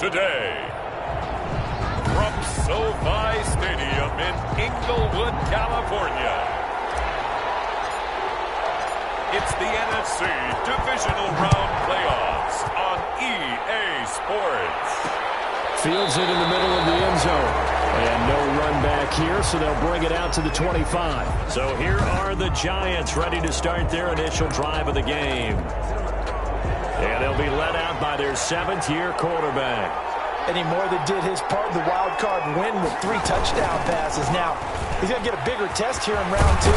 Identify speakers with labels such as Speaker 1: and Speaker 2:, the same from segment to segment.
Speaker 1: today. From SoFi Stadium in Inglewood, California, it's the NFC Divisional Round Playoffs on EA Sports.
Speaker 2: Fields it in the middle of the end zone. And no run back here, so they'll bring it out to the 25.
Speaker 3: So here are the Giants ready to start their initial drive of the game. And they'll be led out by their 7th-year quarterback.
Speaker 4: And he more than did his part in the wild card win with 3 touchdown passes. Now, he's going to get a bigger test here in round 2.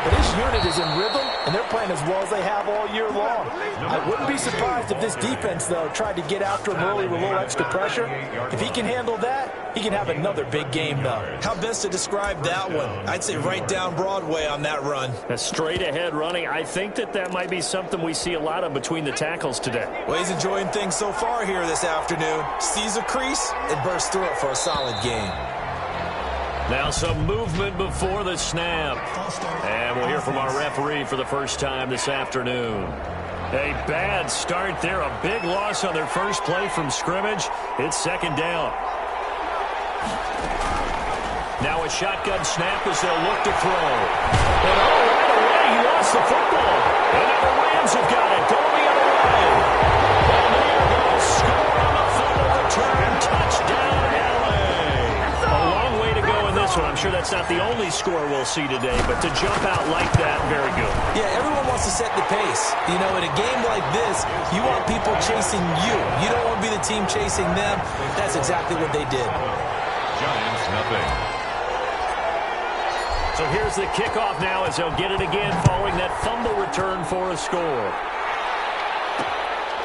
Speaker 4: But his unit is in rhythm, and they're playing as well as they have all year long. I wouldn't be surprised if this defense, though, tried to get after him early with a little extra pressure. If he can handle that, he can have another big game, though.
Speaker 5: How best to describe that one? I'd say right down Broadway on that run.
Speaker 3: A straight-ahead running. I think that might be something we see a lot of between the tackles today.
Speaker 5: Well, he's enjoying things so far here this afternoon. Sees a crease and bursts through it for a solid game.
Speaker 3: Now some movement before the snap. And we'll hear from our referee for the first time this afternoon. A bad start there. A big loss on their first play from scrimmage. It's 2nd down. Now a shotgun snap as they'll look to throw. And right away he lost the football. And now the Rams have got it. Going the other way. And they're going to score on the fumble return. Touchdown, LA. A long way to go in this one. I'm sure that's not the only score we'll see today, but to jump out like that, very good.
Speaker 5: Yeah, everyone wants to set the pace. You know, in a game like this, you want people chasing you. You don't want to be the team chasing them. That's exactly what they did.
Speaker 1: Giants, nothing.
Speaker 3: So here's the kickoff now as they'll get it again following that fumble return for a score.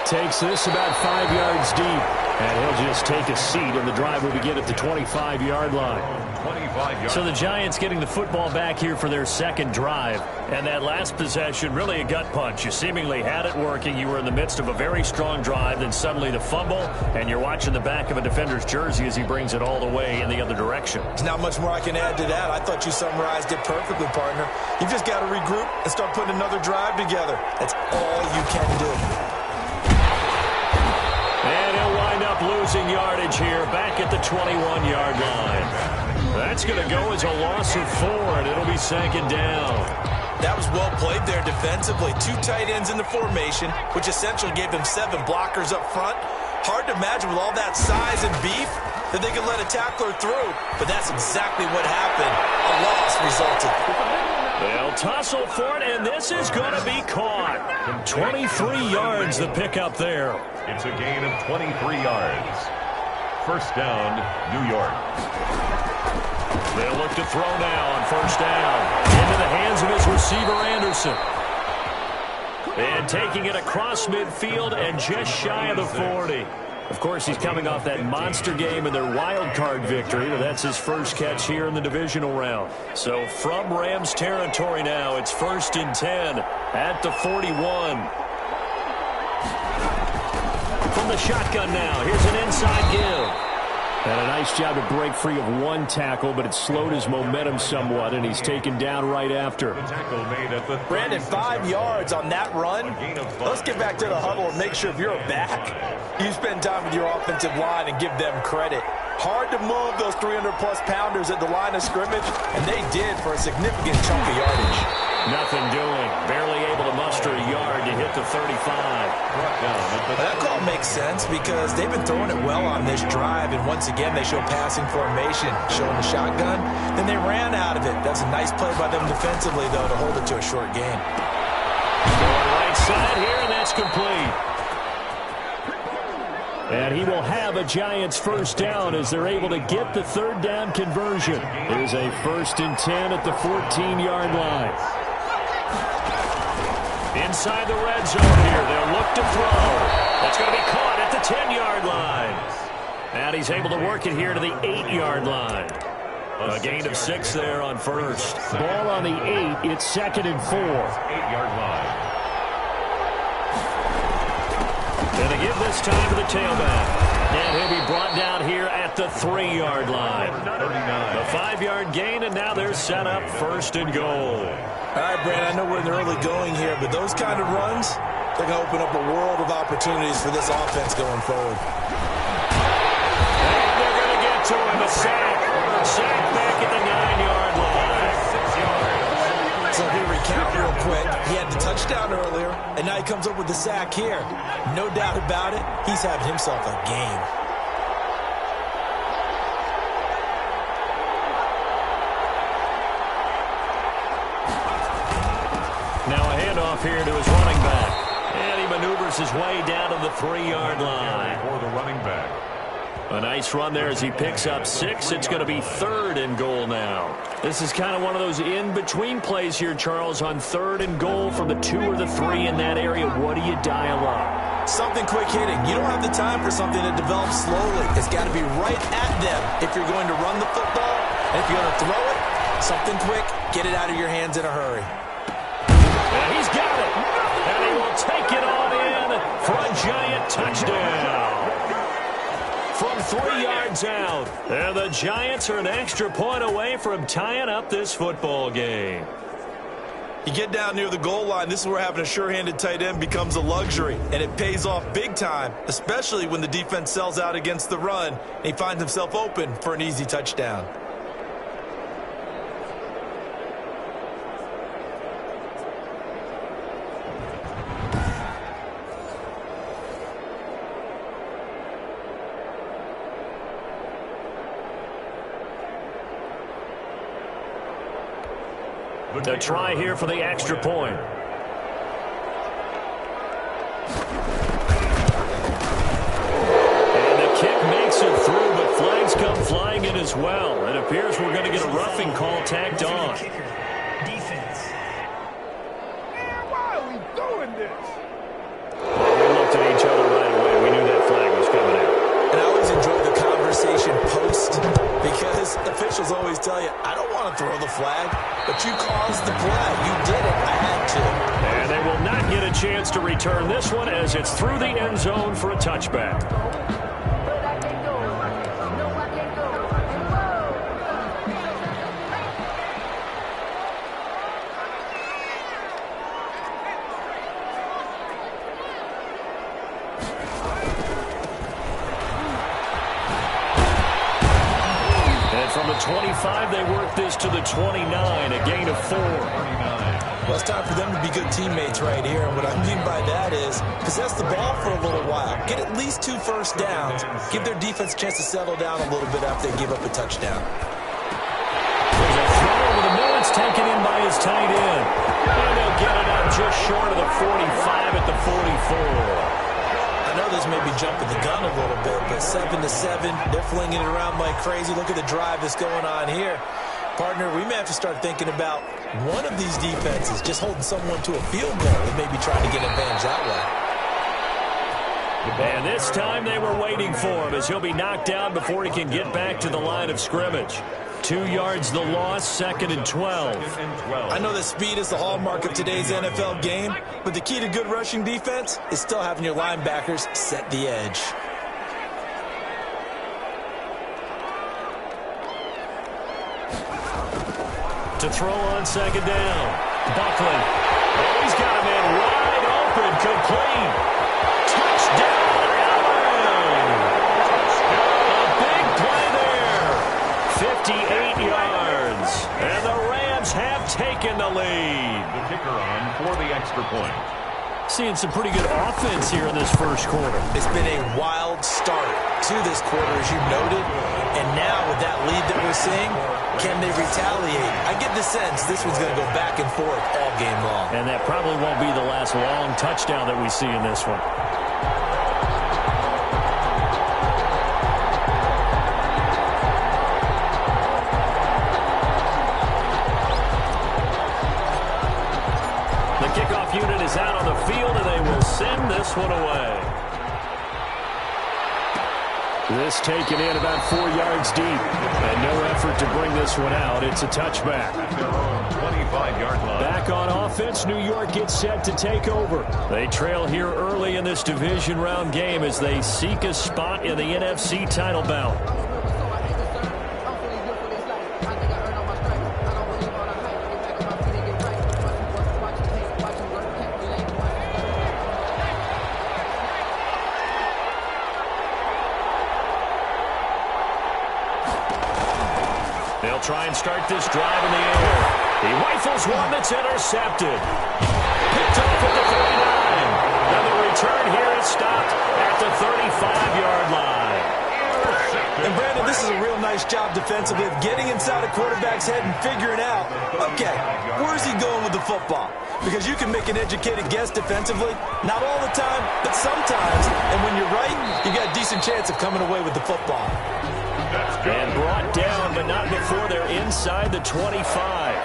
Speaker 2: Takes this about 5 yards deep. And he'll just take a seat, and the drive will begin at the 25-yard line.
Speaker 1: 25 yards.
Speaker 3: So the Giants getting the football back here for their 2nd drive. And that last possession, really a gut punch. You seemingly had it working. You were in the midst of a very strong drive. Then suddenly the fumble, and you're watching the back of a defender's jersey as he brings it all the way in the other direction.
Speaker 5: There's not much more I can add to that. I thought you summarized it perfectly, partner. You've just got to regroup and start putting another drive together. That's all you can do.
Speaker 3: And he'll wind up losing yardage here back at the 21-yard line. That's going to go as a loss of 4, and it'll be 2nd down.
Speaker 5: That was well played there defensively. 2 tight ends in the formation, which essentially gave them 7 blockers up front. Hard to imagine with all that size and beef that they could let a tackler through, but that's exactly what happened. A loss resulted.
Speaker 3: They'll tussle for it, and this is going to be caught. 23 yards the pickup there.
Speaker 1: It's a gain of 23 yards. 1st down, New York.
Speaker 3: They'll look to throw now on 1st down. Into the hands of his receiver, Anderson. And taking it across midfield and just shy of the 40. Of course, he's coming off that monster game in their wild card victory. But that's his first catch here in the divisional round. So from Rams territory now, it's 1st and 10 at the 41. From the shotgun now, here's an inside give.
Speaker 2: And a nice job to break free of 1 tackle, but it slowed his momentum somewhat, and he's taken down right after.
Speaker 4: Brandon, 5 yards on that run. Let's get back to the huddle and make sure if you're back, you spend time with your offensive line and give them credit. Hard to move those 300-plus pounders at the line of scrimmage, and they did for a significant chunk of yardage.
Speaker 3: Nothing doing. Barely able to muster a yard to hit the 35.
Speaker 5: That call makes sense because they've been throwing it well on this drive, and once again they show passing formation, showing the shotgun. Then they ran out of it. That's a nice play by them defensively, though, to hold it to a short gain.
Speaker 3: Going right side here, and that's complete.
Speaker 2: And he will have a Giants 1st down as they're able to get the 3rd down conversion. There's a 1st and 10 at the 14-yard line.
Speaker 3: Inside the red zone here, they'll look to throw. That's going to be caught at the 10-yard line. And he's able to work it here to the 8-yard line. A gain of 6 there on 1st.
Speaker 2: Ball on the 8, it's 2nd and 4.
Speaker 1: 8-yard line.
Speaker 3: And they give this time to the tailback. And he'll be brought down here at the 3-yard line.
Speaker 1: 39.
Speaker 3: The 5-yard gain, and now they're set up 1st and goal.
Speaker 5: All right, Brandon, I know we're in the early going here, but those kind of runs, they're going to open up a world of opportunities for this offense going forward.
Speaker 3: to him, a sack. Sack back at the 9-yard line.
Speaker 5: So here, recount real quick. He had the touchdown earlier, and now he comes up with the sack here. No doubt about it, he's having himself a game.
Speaker 3: Now a handoff here to his running back. And he maneuvers his way down to the 3-yard line.
Speaker 1: For the running back.
Speaker 3: A nice run there as he picks up 6. It's going to be 3rd and goal now. This is kind of one of those in-between plays here, Charles, on 3rd and goal from the 2 or the 3 in that area. What do you dial up?
Speaker 5: Something quick hitting. You don't have the time for something that develops slowly. It's got to be right at them if you're going to run the football. And if you're going to throw it, something quick, get it out of your hands in a hurry.
Speaker 3: And he's got it. And he will take it on in for a giant touchdown. From 3 yards out. And the Giants are an extra point away from tying up this football game.
Speaker 5: You get down near the goal line, this is where having a sure-handed tight end becomes a luxury, and it pays off big time, especially when the defense sells out against the run, and he finds himself open for an easy touchdown.
Speaker 3: The try here for the extra point. And the kick makes it through, but flags come flying in as well. It appears we're going to get a roughing call tacked on.
Speaker 6: Defense. Why are we doing this?
Speaker 3: Well, we looked at each other right away. We knew that flag was coming out.
Speaker 5: And I always enjoy the conversation post, because officials always tell you, I don't want to throw the flag, but you caused the play. You did it. I had to.
Speaker 3: And they will not get a chance to return this one as it's through the end zone for a touchback. From the 25, they work this to the 29, a gain of 4.
Speaker 5: Well, it's time for them to be good teammates right here. And what I mean by that is possess the ball for a little while. Get at least 2 first downs. Give their defense a chance to settle down a little bit after they give up a touchdown.
Speaker 3: There's a throw over the middle. It's taken in by his tight end. And they'll get it up just short of the 45 at the 44.
Speaker 5: I know this may be jumping the gun a little bit, but 7-7, they're flinging it around like crazy. Look at the drive that's going on here. Partner, we may have to start thinking about one of these defenses just holding someone to a field goal and maybe trying to get an advantage that way.
Speaker 3: And this time they were waiting for him as he'll be knocked down before he can get back to the line of scrimmage. 2 yards the loss, 2nd and 12.
Speaker 5: I know that speed is the hallmark of today's NFL game, but the key to good rushing defense is still having your linebackers set the edge.
Speaker 3: To throw on 2nd down. Buckley. Oh, he's got a man wide open, complete. Touchdown, Allen! A big play there. 58 yards. And the Rams have taken the lead.
Speaker 1: The kicker on for the extra point.
Speaker 2: Seeing some pretty good offense here in this first quarter.
Speaker 5: It's been a wild start to this quarter, as you noted. And now with that lead that we're seeing, can they retaliate? I get the sense this one's going to go back and forth all game long.
Speaker 2: And that probably won't be the last long touchdown that we see in this one.
Speaker 3: The kickoff unit is out on the field, and they will send this one away.
Speaker 2: This taken in about 4 yards deep. And no effort to bring this one out. It's a touchback.
Speaker 1: 25-yard line.
Speaker 2: Back on offense, New York gets set to take over.
Speaker 3: They trail here early in this division round game as they seek a spot in the NFC title bout. They'll try and start this drive in the air. He rifles one that's intercepted. Picked off at the 39. And the return here is stopped at the 35-yard line.
Speaker 5: And Brandon, this is a real nice job defensively of getting inside a quarterback's head and figuring out, okay, where's he going with the football? Because you can make an educated guess defensively. Not all the time, but sometimes. And when you're right, you got a decent chance of coming away with the football.
Speaker 2: And brought down, but not before they're inside the 25.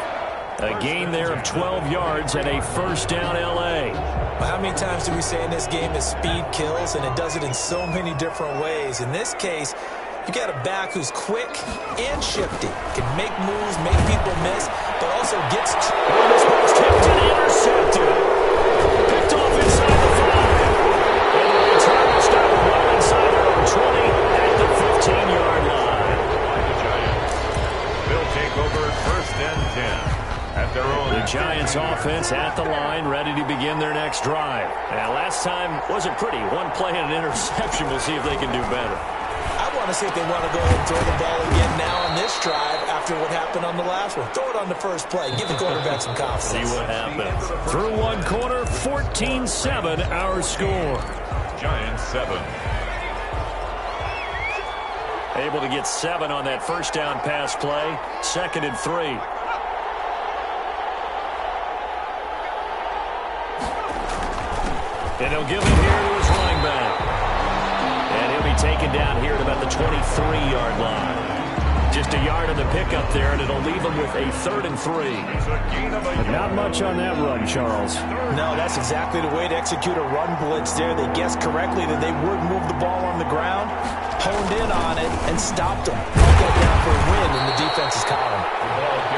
Speaker 2: A gain there of 12 yards and a first down L.A.
Speaker 5: Well, how many times do we say in this game that speed kills, and it does it in so many different ways? In this case, you got a back who's quick and shifty, can make moves, make people miss, but also gets
Speaker 2: tipped and intercepted. Picked off inside the 5. And the return will stop well inside their own 20 at the 15-yard line.
Speaker 1: The Giants will take over first and 10 at their own.
Speaker 2: The Giants offense at the line, ready to begin their next drive. And last time wasn't pretty. One play and an interception. We'll see if they can do better.
Speaker 5: I want to see if they want to go ahead and throw the ball again now on this drive after what happened on the last one. Throw it on the first play. Give the quarterback some confidence.
Speaker 2: See what happens. Through one quarter, 14-7 our score.
Speaker 1: Giants 7.
Speaker 2: Able to get 7 on that first down pass play. 2nd and 3. And he'll give it here to his running back. And he'll be taken down here at about the 23-yard line. Just a yard of the pickup there, and it'll leave him with a 3rd and 3. Not much on that run, Charles.
Speaker 4: No, that's exactly the way to execute a run blitz there. They guessed correctly that they would move the ball on the ground, honed in on it, and stopped them. Got down for a win in the defense's column.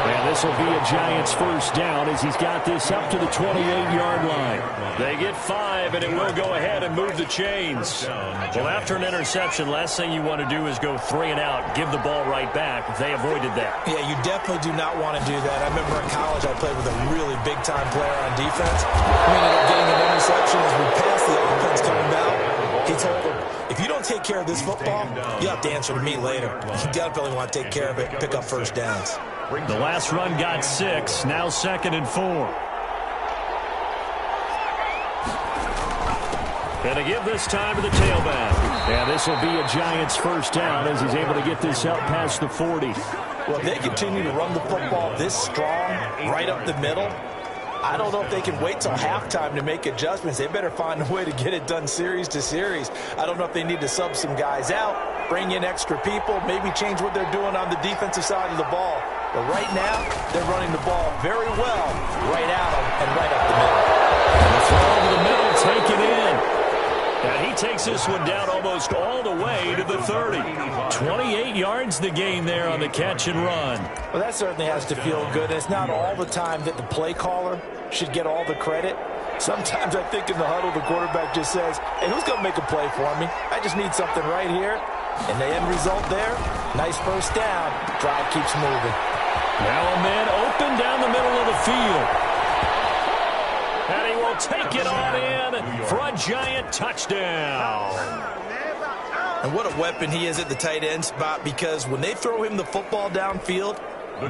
Speaker 2: And this will be a Giants first down as he's got this up to the 28-yard line. They get 5, and it will go ahead and move the chains. Well, after an interception, last thing you want to do is go 3 and out, give the ball right back. They avoided that.
Speaker 5: Yeah, you definitely do not want to do that. I remember in college I played with a really big-time player on defense. We ended up getting an interception as we passed the offense coming down. He told him, if you don't take care of this football, you have to answer to me later. You definitely want to take care of it, pick up first downs.
Speaker 2: The last run got 6, now 2nd and 4. And to give this time to the tailback. And this will be a Giants first down as he's able to get this out past the 40.
Speaker 4: Well, if they continue to run the football this strong, right up the middle, I don't know if they can wait till halftime to make adjustments. They better find a way to get it done series to series. I don't know if they need to sub some guys out, bring in extra people, maybe change what they're doing on the defensive side of the ball. But right now, they're running the ball very well right at them and right up the middle.
Speaker 2: And the throw over the middle, taken in. And he takes this one down almost all the way to the 30. 28 yards the gain there on the catch and run.
Speaker 4: Well, that certainly has to feel good. It's not all the time that the play caller should get all the credit. Sometimes I think in the huddle, the quarterback just says, hey, who's going to make a play for me? I just need something right here. And the end result there, nice first down. Drive keeps moving.
Speaker 2: Now a man open down the middle of the field. And he will take it on in for a Giant touchdown.
Speaker 5: And what a weapon he is at the tight end spot, because when they throw him the football downfield,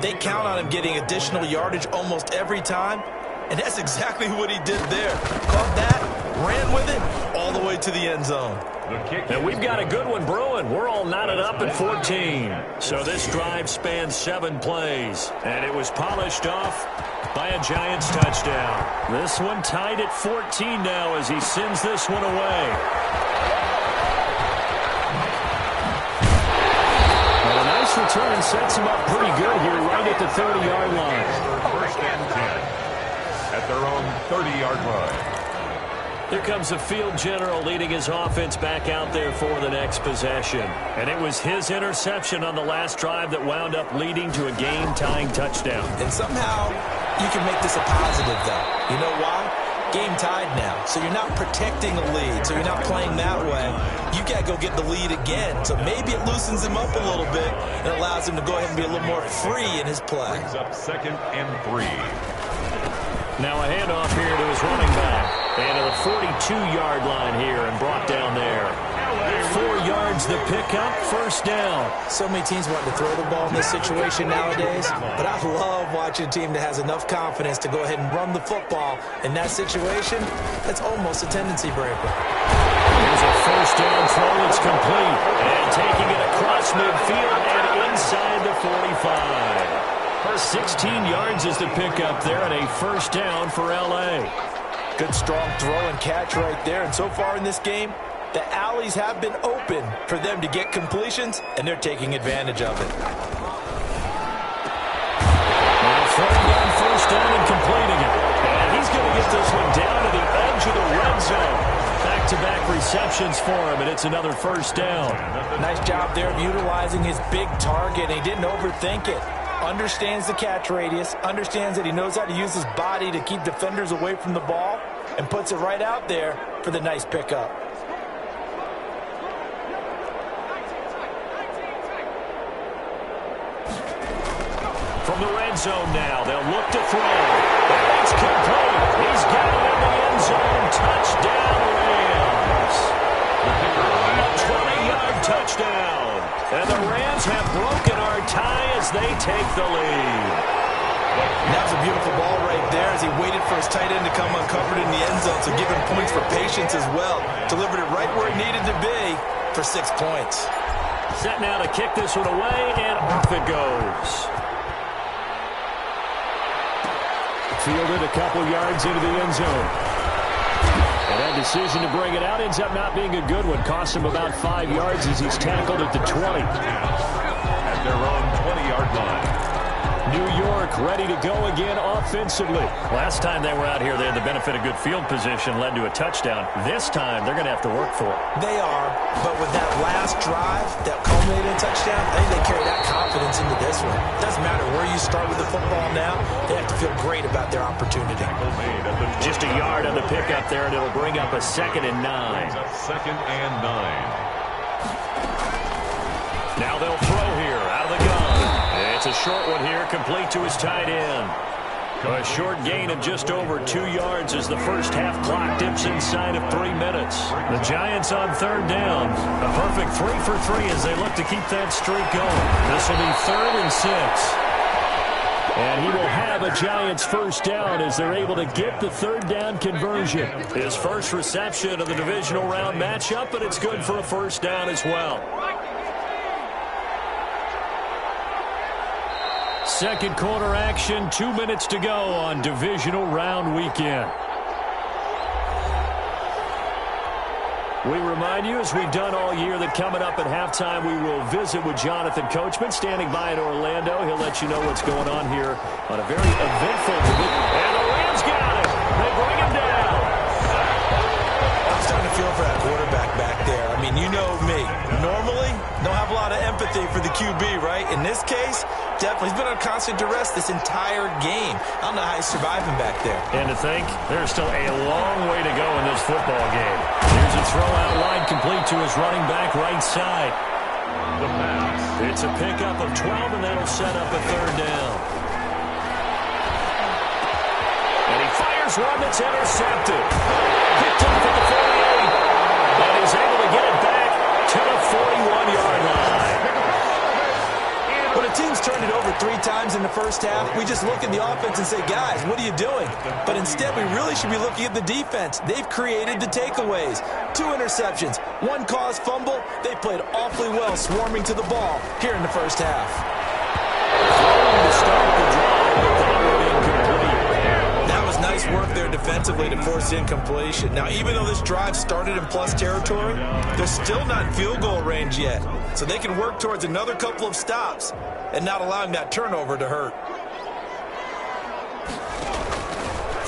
Speaker 5: they count on him getting additional yardage almost every time. And that's exactly what he did there. Caught that, ran with it, all the way to the end zone.
Speaker 2: And we've got a good one brewing. We're all knotted up at 14. So this drive spans 7 plays. And it was polished off by a Giants touchdown. This one tied at 14 now as he sends this one away. And a nice return sets him up pretty good here right at the 30-yard line.
Speaker 1: First and 10 at their own 30-yard line.
Speaker 2: Here comes the field general leading his offense back out there for the next possession. And it was his interception on the last drive that wound up leading to a game-tying touchdown.
Speaker 5: And somehow you can make this a positive, though. You know why? Game tied now. So you're not protecting a lead. So you're not playing that way. You got to go get the lead again. So maybe it loosens him up a little bit and allows him to go ahead and be a little more free in his play.
Speaker 1: Brings up 2nd and 3.
Speaker 2: Now a handoff here to his running back. And to the 42-yard line here and brought down there. 4 yards yards, the pickup, first down.
Speaker 5: So many teams want to throw the ball in this situation nowadays, but I love watching a team that has enough confidence to go ahead and run the football. In that situation, that's almost a tendency breaker.
Speaker 2: Here's a first down throw that's complete. And taking it across midfield and inside the 45. 16 yards is the pickup there, and a first down for L.A.
Speaker 4: Good strong throw and catch right there. And so far in this game, the alleys have been open for them to get completions, and they're taking advantage of it.
Speaker 2: Now throwing on first down and completing it. And he's going to get this one down to the edge of the red zone. Back-to-back receptions for him, and it's another first down.
Speaker 4: Nice job there of utilizing his big target. He didn't overthink it. Understands the catch radius, understands that he knows how to use his body to keep defenders away from the ball, and puts it right out there for the nice pickup.
Speaker 2: From the red zone now, they'll look to throw. And it's complete. He's got it in the end zone. Touchdown, Rams. A 20-yard touchdown. And the Rams have broken our tie as they take the lead.
Speaker 5: That was a beautiful ball right there as he waited for his tight end to come uncovered in the end zone, so give him points for patience as well. Delivered it right where it needed to be for 6 points.
Speaker 2: Set now to kick this one away, and off it goes. Fielded a couple yards into the end zone. And that decision to bring it out ends up not being a good one. Cost him about 5 yards as he's tackled at the 20.
Speaker 1: At their own 20-yard line.
Speaker 2: New York ready to go again offensively. Last time they were out here, they had the benefit of good field position, led to a touchdown. This time, they're going to have to work for it.
Speaker 5: They are, but with that last drive that culminated in a touchdown, I think they carry that confidence into this one. Doesn't matter where you start with the football now, they have to feel great about their opportunity.
Speaker 2: Just a yard on the pickup there, and it'll bring up a 2nd and 9.
Speaker 1: Second and 9.
Speaker 2: Now they'll throw here out of the gun. It's a short one here, complete to his tight end. A short gain of just over 2 yards as the first half clock dips inside of 3 minutes. The Giants on third down. A perfect 3 for 3 as they look to keep that streak going. This will be 3rd and 6. And he will have a Giants first down as they're able to get the third down conversion. His first reception of the divisional round matchup, but it's good for a first down as well. Second quarter action, 2 minutes to go on divisional round weekend. We remind you, as we've done all year, that coming up at halftime, we will visit with Jonathan Coachman, standing by in Orlando. He'll let you know what's going on here on a very eventful division. And the Rams got it. They bring him down.
Speaker 5: I'm starting to feel for that quarterback back there. I mean, you know me. Normally, don't have a lot of empathy for the QB, right? In this case, definitely. He's been on constant duress this entire game. I don't know how he's surviving back there.
Speaker 2: And to think, there's still a long way to go in this football game. Here's a throw out line complete to his running back right side.
Speaker 1: The pass.
Speaker 2: It's a pickup of 12, and that'll set up a third down. And he fires one that's intercepted. Picked off at the 48. And he's able to get it back to the 41-yard line.
Speaker 5: When a team's turned it over 3 times in the first half, we just look at the offense and say, guys, what are you doing? But instead, we really should be looking at the defense. They've created the takeaways. 2 interceptions, 1 caused fumble. They played awfully well swarming to the ball here in the first half.
Speaker 2: Throwing to start the drive, but that one incomplete.
Speaker 5: That was nice work there defensively to force incompletion. Now, even though this drive started in plus territory, they're still not in field goal range yet. So they can work towards another couple of stops and not allowing that turnover to hurt.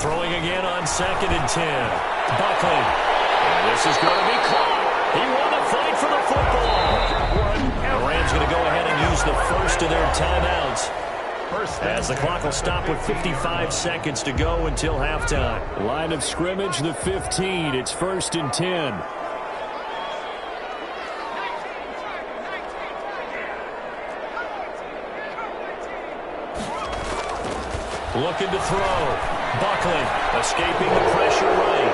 Speaker 2: Throwing again on 2nd and 10. Buckley. And this is going to be caught. He won the fight for the football. The Rams going to go ahead and use the first of their timeouts, as the clock will stop with 55 seconds to go until halftime. Line of scrimmage, the 15. It's 1st and 10. Looking to throw. Buckley escaping the pressure right.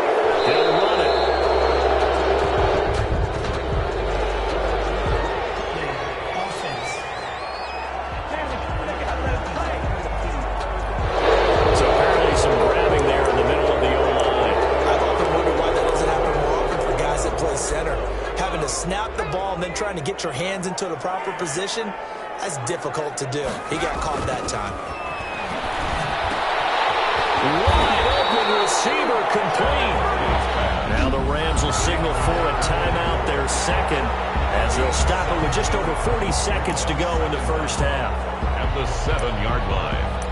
Speaker 2: He'll run it.
Speaker 5: ball and then trying to get your hands into the proper position, that's difficult to do. He got caught that time.
Speaker 2: Wide open receiver complete. Now the Rams will signal for a timeout, their second, as they'll stop it with just over 40 seconds to go in the first half.
Speaker 1: At the 7-yard line.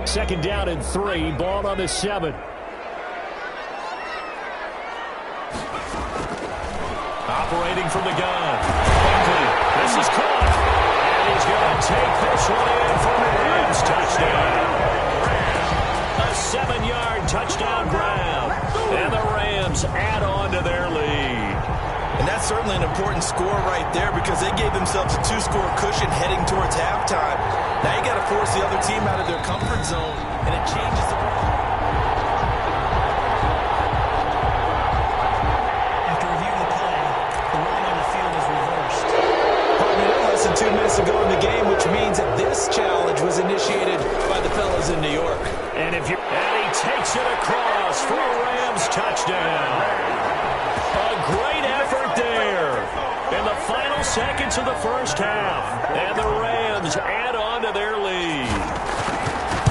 Speaker 2: Second down and 3, ball on the 7. Operating from the gun. This is caught. And he's going to take this one in for the Rams touchdown. A 7-yard touchdown grab. And the Rams add on to their lead.
Speaker 5: And that's certainly an important score right there because they gave themselves a 2-score cushion heading towards halftime. Now you got to force the other team out of their comfort zone, and it changes the...
Speaker 6: After reviewing the play, the ruling on the field is reversed.
Speaker 5: Probably less than 2 minutes ago in the game, which means that this challenge was initiated by the fellas in New York.
Speaker 2: And he takes it across for a Rams touchdown. A great effort there in the final seconds of the first half. And the Rams add on to their lead.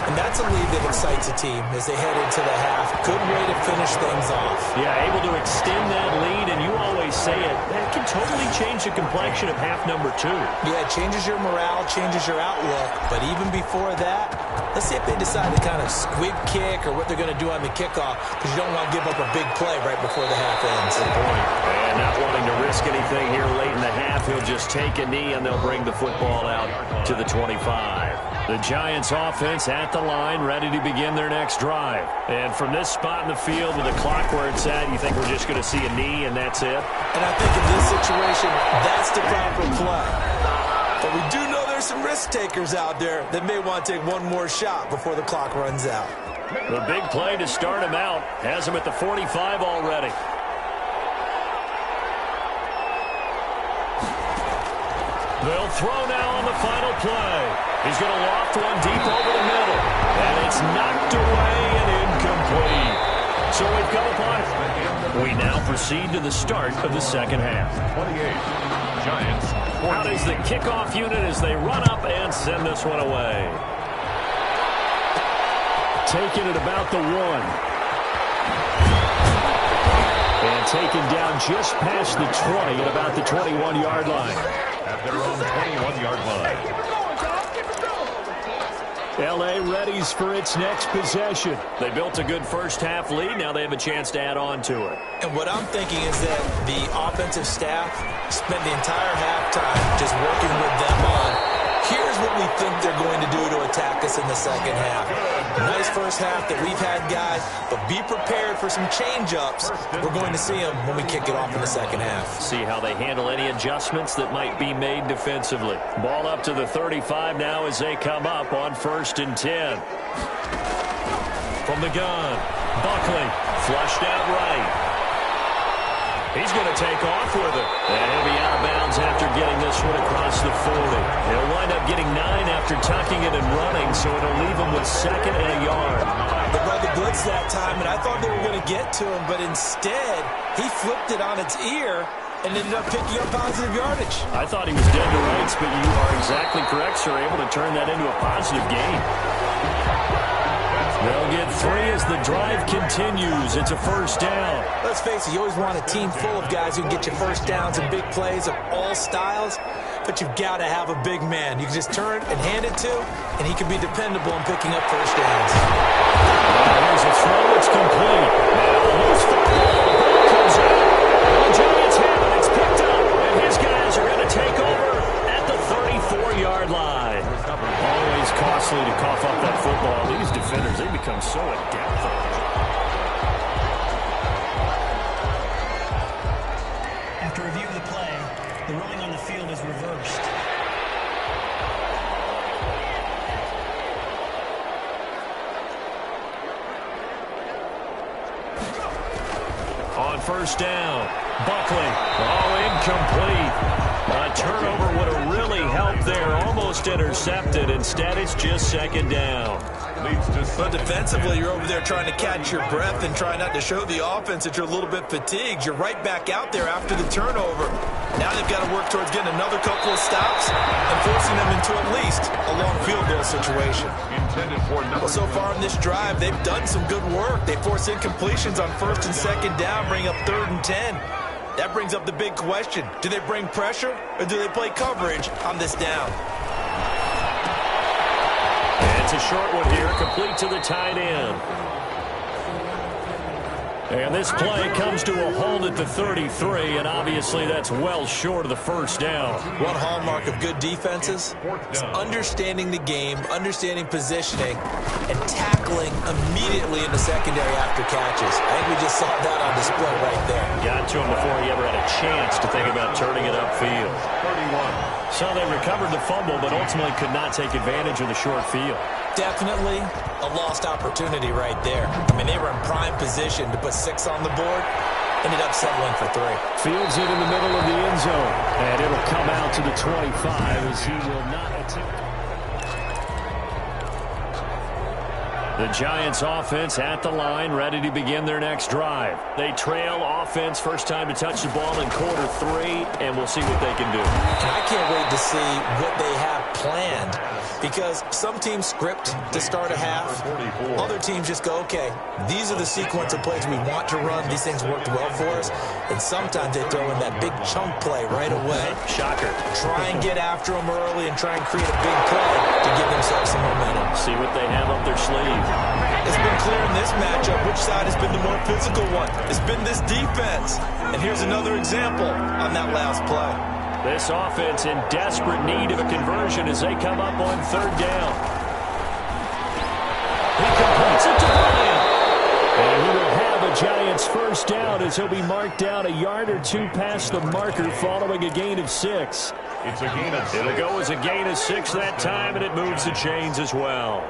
Speaker 5: And that's a lead that excites a team as they head into the half. Good way to finish things off.
Speaker 2: Yeah, able to extend that lead, and you always say it, that can totally change the complexion of half number 2.
Speaker 5: Yeah, it changes your morale, changes your outlook. But even before that, let's see if they decide to kind of squib kick or what they're going to do on the kickoff, because you don't want to give up a big play right before the half ends.
Speaker 2: Good point. And not wanting to risk anything here late in the half, he'll just take a knee, and they'll bring the football out to the 25. The Giants offense at the line, ready to begin their next drive. And from this spot in the field with the clock where it's at, you think we're just going to see a knee and that's it?
Speaker 5: And I think in this situation, that's the proper play. But we do know there's some risk takers out there that may want to take one more shot before the clock runs out.
Speaker 2: The big play to start him out has him at the 45 already. They'll throw now on the final play. He's going to loft one deep over the middle. And it's knocked away and incomplete. So we've come upon it. We now proceed to the start of the second half.
Speaker 1: 28, Giants.
Speaker 2: Out is the kickoff unit as they run up and send this one away. Taking it about the 1. And taken down just past the 20 at about the 21-yard line.
Speaker 1: At their own 21-yard line.
Speaker 2: L.A. readies for its next possession. They built a good first-half lead. Now they have a chance to add on to it.
Speaker 5: And what I'm thinking is that the offensive staff spent the entire halftime just working with them on, here's what we think they're going to do to attack us in the second half. Nice first half that we've had, guys, but be prepared for some change-ups. We're going to see them when we kick it off in the second half.
Speaker 2: See how they handle any adjustments that might be made defensively. Ball up to the 35 now as they come up on 1st and 10. From the gun, Buckley flushed out right. He's going to take off with it. And he'll be out of bounds after getting this one across the 40. He'll wind up getting 9 after tucking it and running, so it'll leave him with 2nd and a yard.
Speaker 5: They brought the blitz that time, and I thought they were going to get to him, but instead, he flipped it on its ear and ended up picking up positive yardage.
Speaker 2: I thought he was dead to rights, but you are exactly correct, sir. Able to turn that into a positive gain. They'll get 3 as the drive continues. It's a first down.
Speaker 5: Let's face it, you always want a team full of guys who can get you first downs and big plays of all styles, but you've got to have a big man. You can just turn and hand it to, and he can be dependable in picking up first downs.
Speaker 2: Here's a throw. It's complete. Now loose football. The ball comes out. The Giants have it. It's picked up, and his guys are going to take over at the 34-yard line. Always costly to cough up that football. These defenders, they become so adept.
Speaker 6: After reviewing the play, the ruling on the field is reversed.
Speaker 2: On first down, Buckley. Oh, incomplete. A turnover would have really helped there. Almost intercepted. Instead, it's just second down.
Speaker 5: But defensively, you're over there trying to catch your breath and try not to show the offense that you're a little bit fatigued. You're right back out there after the turnover. Now they've got to work towards getting another couple of stops and forcing them into at least a long field goal situation. Well, so far in this drive, they've done some good work. They force incompletions on first and second down, bring up 3rd and 10. That brings up the big question. Do they bring pressure or do they play coverage on this down?
Speaker 2: It's a short one here, complete to the tight end. And this play comes to a halt at the 33, and obviously that's well short of the first down.
Speaker 5: One hallmark of good defenses is understanding the game, understanding positioning, and tackling immediately in the secondary after catches. I think we just saw that on display right there.
Speaker 2: Got to him before he ever had a chance to think about turning it upfield.
Speaker 1: 31.
Speaker 2: So they recovered the fumble, but ultimately could not take advantage of the short field.
Speaker 5: Definitely a lost opportunity right there. I mean, they were in prime position to put 6 on the board. Ended up settling for 3.
Speaker 2: Fields it in the middle of the end zone. And it'll come out to the 25 as he will not attempt. The Giants offense at the line, ready to begin their next drive. They trail offense, first time to touch the ball in quarter 3, and we'll see what they can do.
Speaker 5: And I can't wait to see what they have planned, because some teams script to start a half. Other teams just go, okay, these are the sequence of plays we want to run. These things worked well for us. And sometimes they throw in that big chunk play right away.
Speaker 2: Shocker.
Speaker 5: Try and get after them early and try and create a big play to give themselves some momentum.
Speaker 2: See what they have up their sleeve.
Speaker 5: It's been clear in this matchup which side has been the more physical one. It's been this defense. And here's another example on that last play.
Speaker 2: This offense in desperate need of a conversion as they come up on 3rd down. He completes it to Bryant. And he will have a Giants first down as he'll be marked down a yard or 2 past the marker following a gain of 6.
Speaker 1: It's a gain of 6.
Speaker 2: It'll go as a gain of 6 that time, and it moves the chains as well.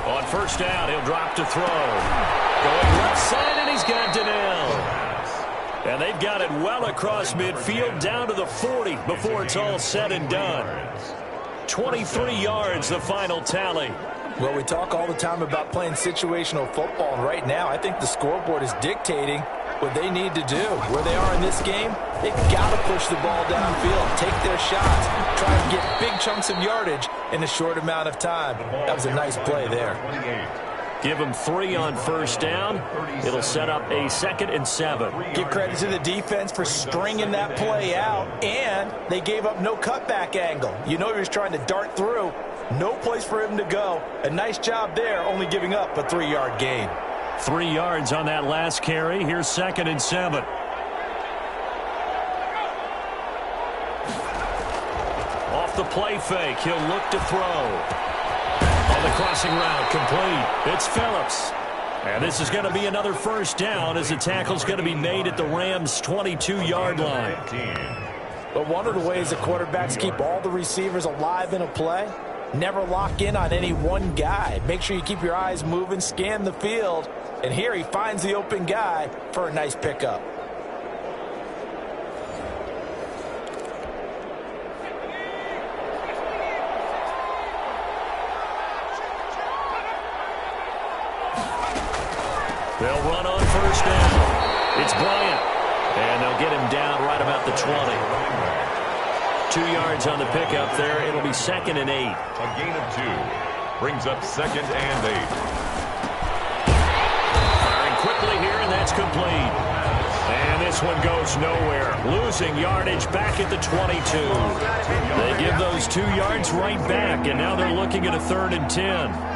Speaker 2: On first down, he'll drop to throw. Going left side, and he's got Donnell. And they've got it well across midfield down to the 40 before it's all said and done. 23 yards, the final tally.
Speaker 4: Well, we talk all the time about playing situational football, and right now I think the scoreboard is dictating what they need to do. Where they are in this game, they've got to push the ball downfield, take their shots, try and get big chunks of yardage in a short amount of time. That was a nice play there.
Speaker 2: Give them 3 on first down. It'll set up a 2nd and 7.
Speaker 4: Give credit to the defense for stringing that play out, and they gave up no cutback angle. You know he was trying to dart through. No place for him to go. A nice job there, only giving up a 3-yard gain.
Speaker 2: 3 yards on that last carry. Here's 2nd and 7. Off the play fake, he'll look to throw. On the crossing route, complete. It's Phillips. And this is going to be another first down as the tackle's going to be made at the Rams' 22-yard line.
Speaker 4: But one of the ways the quarterbacks keep all the receivers alive in a play, never lock in on any one guy. Make sure you keep your eyes moving, scan the field. And here he finds the open guy for a nice pickup.
Speaker 2: They'll run on first down. It's Bryant. And they'll get him down right about the 20. 2 yards on the pickup there. It'll be 2nd and 8.
Speaker 1: A gain of 2. Brings up 2nd and 8.
Speaker 2: Firing quickly here, and that's complete. And this one goes nowhere. Losing yardage back at the 22. They give those 2 yards right back, and now they're looking at a 3rd and 10.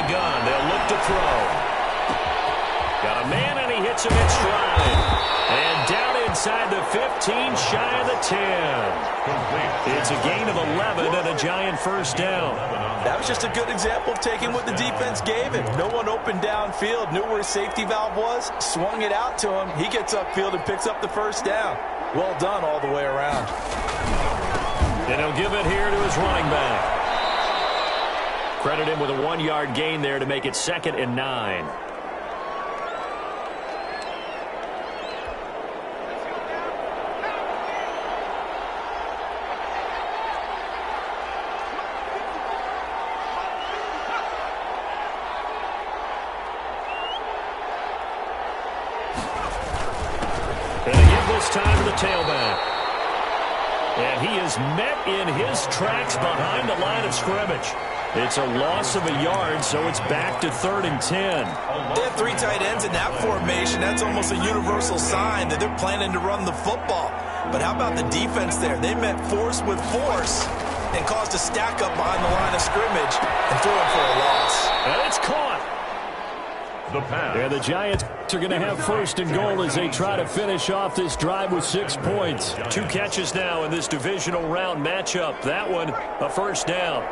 Speaker 2: Gun. They'll look to throw. Got a man, and he hits him in stride. And down inside the 15, shy of the 10. It's a gain of 11 and a Giant first down.
Speaker 4: That was just a good example of taking what the defense gave him. No one open downfield, knew where his safety valve was, swung it out to him. He gets upfield and picks up the first down. Well done all the way around.
Speaker 2: And he'll give it here to his running back. Credit him with a 1-yard gain there to make it 2nd and 9. And they give this time to the tailback. And he is met in his tracks behind the line of scrimmage. It's a loss of a yard, so it's back to 3rd and 10.
Speaker 5: They have 3 tight ends in that formation. That's almost a universal sign that they're planning to run the football. But how about the defense there? They met force with force and caused a stack up behind the line of scrimmage and threw it for a loss.
Speaker 2: And it's caught.
Speaker 1: The pass.
Speaker 2: And the Giants are going to have 1st and goal as they try to finish off this drive with 6 points. 2 catches now in this divisional round matchup. That one, a 1st down.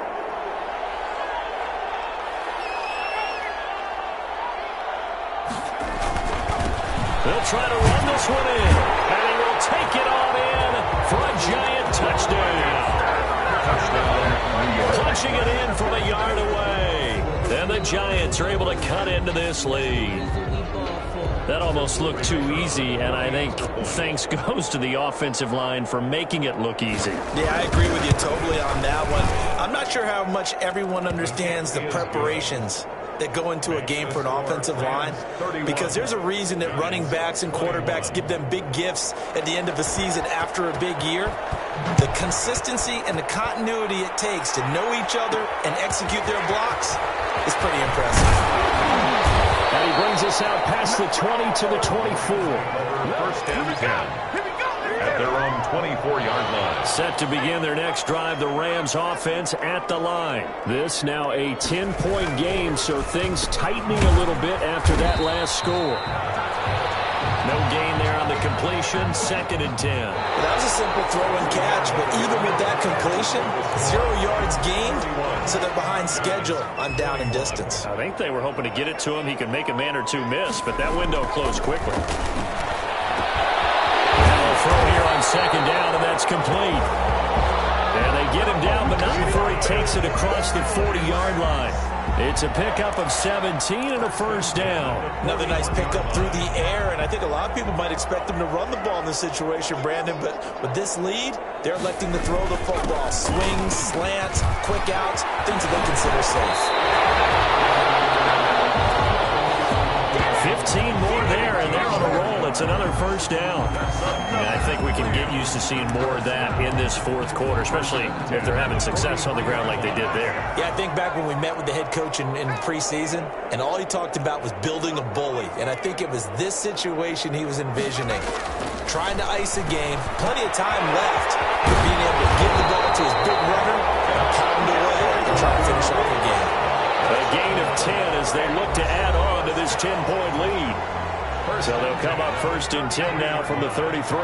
Speaker 2: They'll try to run this one in. And he will take it on in for a Giant touchdown. Punching it in from a yard away. And the Giants are able to cut into this lead. That almost looked too easy, and I think thanks goes to the offensive line for making it look easy.
Speaker 5: Yeah, I agree with you totally on that one. I'm not sure how much everyone understands the preparations that go into a game for an offensive line, because there's a reason that running backs and quarterbacks give them big gifts at the end of a season after a big year. The consistency and the continuity it takes to know each other and execute their blocks is pretty impressive.
Speaker 2: And he brings us out past the 20 to the 24.
Speaker 1: 1st and 10 at their own 24-yard line.
Speaker 2: Set to begin their next drive, the Rams offense at the line. This now a 10-point game, so things tightening a little bit after that last score. No gain there on the completion, 2nd and 10.
Speaker 5: Well, that was a simple throw and catch, but even with that completion, 0 yards gained, so they're behind schedule on down and distance.
Speaker 2: I think they were hoping to get it to him. He could make a man or two miss, but that window closed quickly. And they'll throw here on 2nd down, and that's complete. And they get him down, but not before he takes it across the 40-yard line. It's a pickup of 17 and a 1st down.
Speaker 5: Another nice pickup through the air, and I think a lot of people might expect them to run the ball in this situation, Brandon, but with this lead, they're electing to throw the football. Swings, slants, quick outs, things that they consider safe.
Speaker 2: 15 more there, and they're on a roll. It's another 1st down. And I think we can get used to seeing more of that in this 4th quarter, especially if they're having success on the ground like they did there.
Speaker 5: Yeah, I think back when we met with the head coach in preseason, and all he talked about was building a bully. And I think it was this situation he was envisioning. Trying to ice a game, plenty of time left, but being able to give the ball to his big runner, pound away, and try to finish off the game.
Speaker 2: A gain of 10 as they look to add on to this 10-point lead. So they'll come up 1st and 10 now from the 33.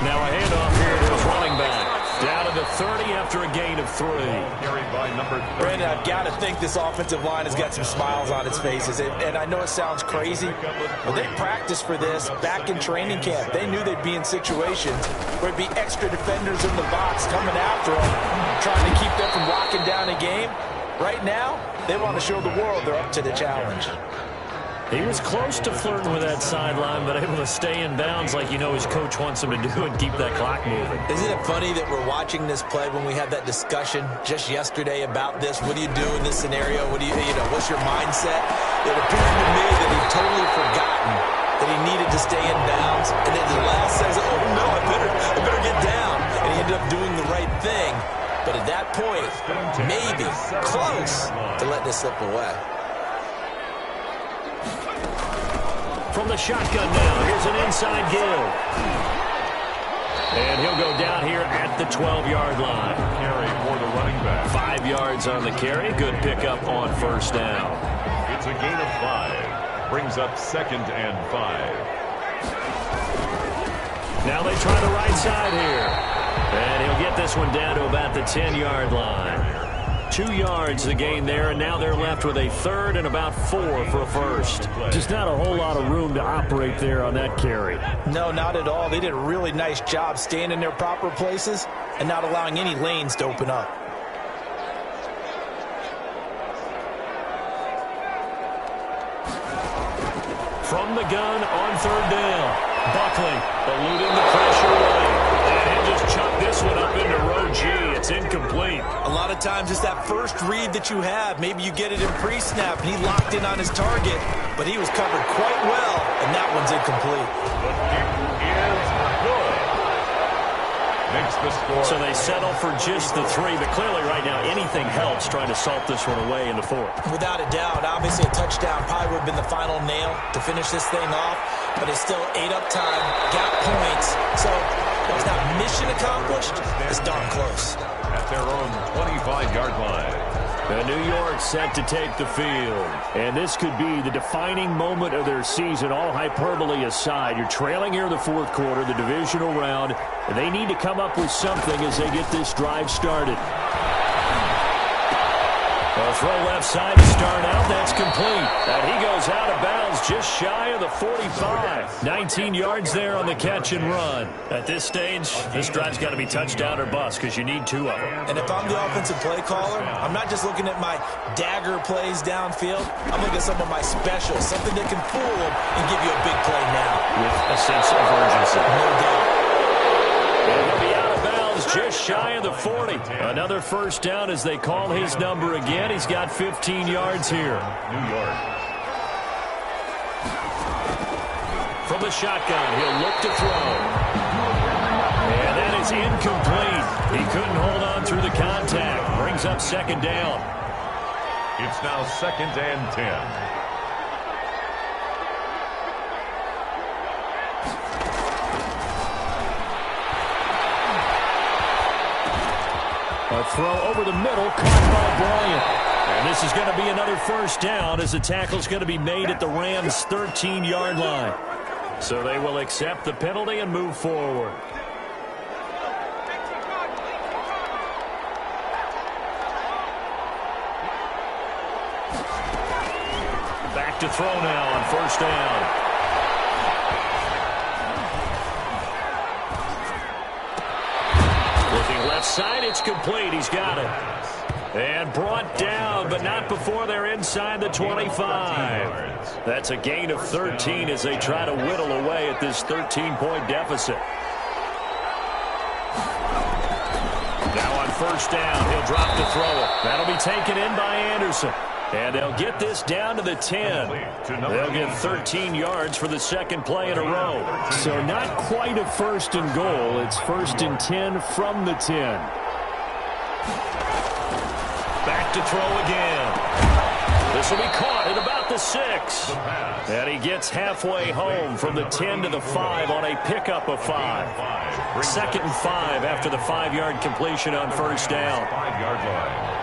Speaker 2: Now a handoff here to his running back. Down to the 30 after a gain of 3.
Speaker 1: Carried by number 30.
Speaker 5: Brandon, I've got to think this offensive line has got some smiles on its faces. And I know it sounds crazy, but they practiced for this back in training camp. They knew they'd be in situations where it'd be extra defenders in the box coming after them, trying to keep them from locking down a game. Right now, they want to show the world they're up to the challenge.
Speaker 2: He was close to flirting with that sideline, but able to stay in bounds like you know his coach wants him to do and keep that clock moving.
Speaker 5: Isn't it funny that we're watching this play when we had that discussion just yesterday about this? What do you do in this scenario? What do you know, what's your mindset? It appeared to me that he'd totally forgotten that he needed to stay in bounds. And then the last says, oh, no, I better get down. And he ended up doing the right thing. But at that point, maybe close to let this slip away.
Speaker 2: From the shotgun now, here's an inside give. And he'll go down here at the 12-yard line.
Speaker 1: Carry for the running back.
Speaker 2: 5 yards on the carry. Good pickup on 1st down.
Speaker 1: It's a gain of 5. Brings up 2nd and 5.
Speaker 2: Now they try the right side here. And he'll get this one down to about the 10-yard line. 2 yards the gain there, and now they're left with a third and about 4 for a first. Just not a whole lot of room to operate there on that carry.
Speaker 4: No, not at all. They did a really nice job staying in their proper places and not allowing any lanes to open up.
Speaker 2: From the gun on third down. Buckley eluding the pressure away. And he'll just chuck this one up into row G. It's incomplete.
Speaker 5: A lot of times it's that first read that you have. Maybe you get it in pre-snap, and he locked in on his target, but he was covered quite well, and that one's incomplete.
Speaker 1: The kick is good. Makes the score.
Speaker 2: So they settle for just the 3, but clearly right now anything helps trying to salt this one away in the 4th.
Speaker 5: Without a doubt, obviously a touchdown probably would have been the final nail to finish this thing off, but it's still ate up time, got points, so it was not mission accomplished. It's darn close.
Speaker 1: At their own 25-yard line.
Speaker 2: And New York set to take the field. And this could be the defining moment of their season, all hyperbole aside. You're trailing here in the 4th quarter, the divisional round. And they need to come up with something as they get this drive started. A throw left side to start out. That's complete. And he goes out of bounds just shy of the 45. 19 yards there on the catch and run. At this stage, this drive's got to be touchdown or bust because you need 2 of them.
Speaker 5: And if I'm the offensive play caller, I'm not just looking at my dagger plays downfield. I'm looking at some of my specials, something that can fool them and give you a big play now.
Speaker 2: With a sense of urgency.
Speaker 5: No doubt.
Speaker 2: And he'll be out of bounds just shy of the 40. Another first down as they call his number again. He's got 15 yards here.
Speaker 1: New York.
Speaker 2: From the shotgun, he'll look to throw. And that is incomplete. He couldn't hold on through the contact. Brings up second down.
Speaker 1: It's now 2nd and 10.
Speaker 2: A throw over the middle, caught by Bryant. And this is going to be another first down as the tackle's going to be made at the Rams' 13-yard line. So they will accept the penalty and move forward. Back to throw now on first down. Looking left side, it's complete. He's got it. And brought down, but not before they're inside the 25. That's a gain of 13 as they try to whittle away at this 13-point deficit. Now on first down, he'll drop to throw it. That'll be taken in by Anderson. And they'll get this down to the 10. They'll get 13 yards for the second play in a row. So not quite a first and goal. It's 1st and 10 from the 10. Back to throw again. This will be caught at about the 6. And he gets halfway home from the 10 to the 5 on a pickup of 5. 2nd and 5 after the 5-yard completion on first down.
Speaker 1: 5-yard line.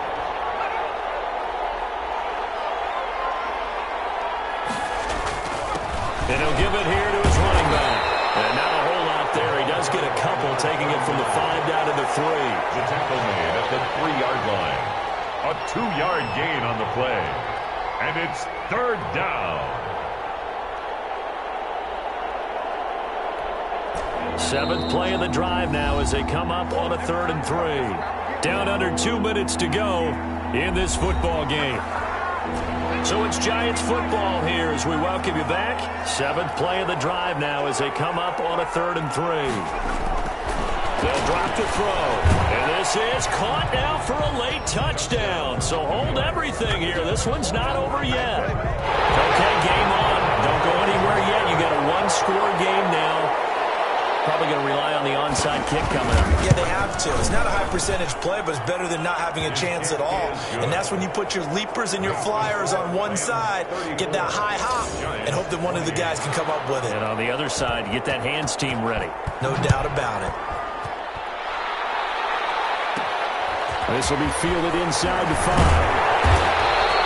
Speaker 2: And he'll give it here to his running back. And not a whole lot there. He does get a couple, taking it from the 5 down to the 3.
Speaker 1: The tackle made at the 3-yard line. A 2-yard gain on the play. And it's 3rd down.
Speaker 2: 7th play of the drive now as they come up on a 3rd and 3. Down under 2 minutes to go in this football game. So it's Giants football here as we welcome you back. 7th play of the drive now as they come up on a 3rd and 3. They'll drop to throw. And this is caught now for a late touchdown. So hold everything here. This one's not over yet. Okay, game on. Don't go anywhere yet. You got a 1-score game now. Probably going to rely on the onside kick coming up.
Speaker 5: Yeah, they have to. It's not a high percentage play, but it's better than not having a chance at all. And that's when you put your leapers and your flyers on one side, get that high hop, and hope that one of the guys can come up with it.
Speaker 2: And on the other side, get that hands team ready.
Speaker 5: No doubt about it.
Speaker 2: This will be fielded inside the 5.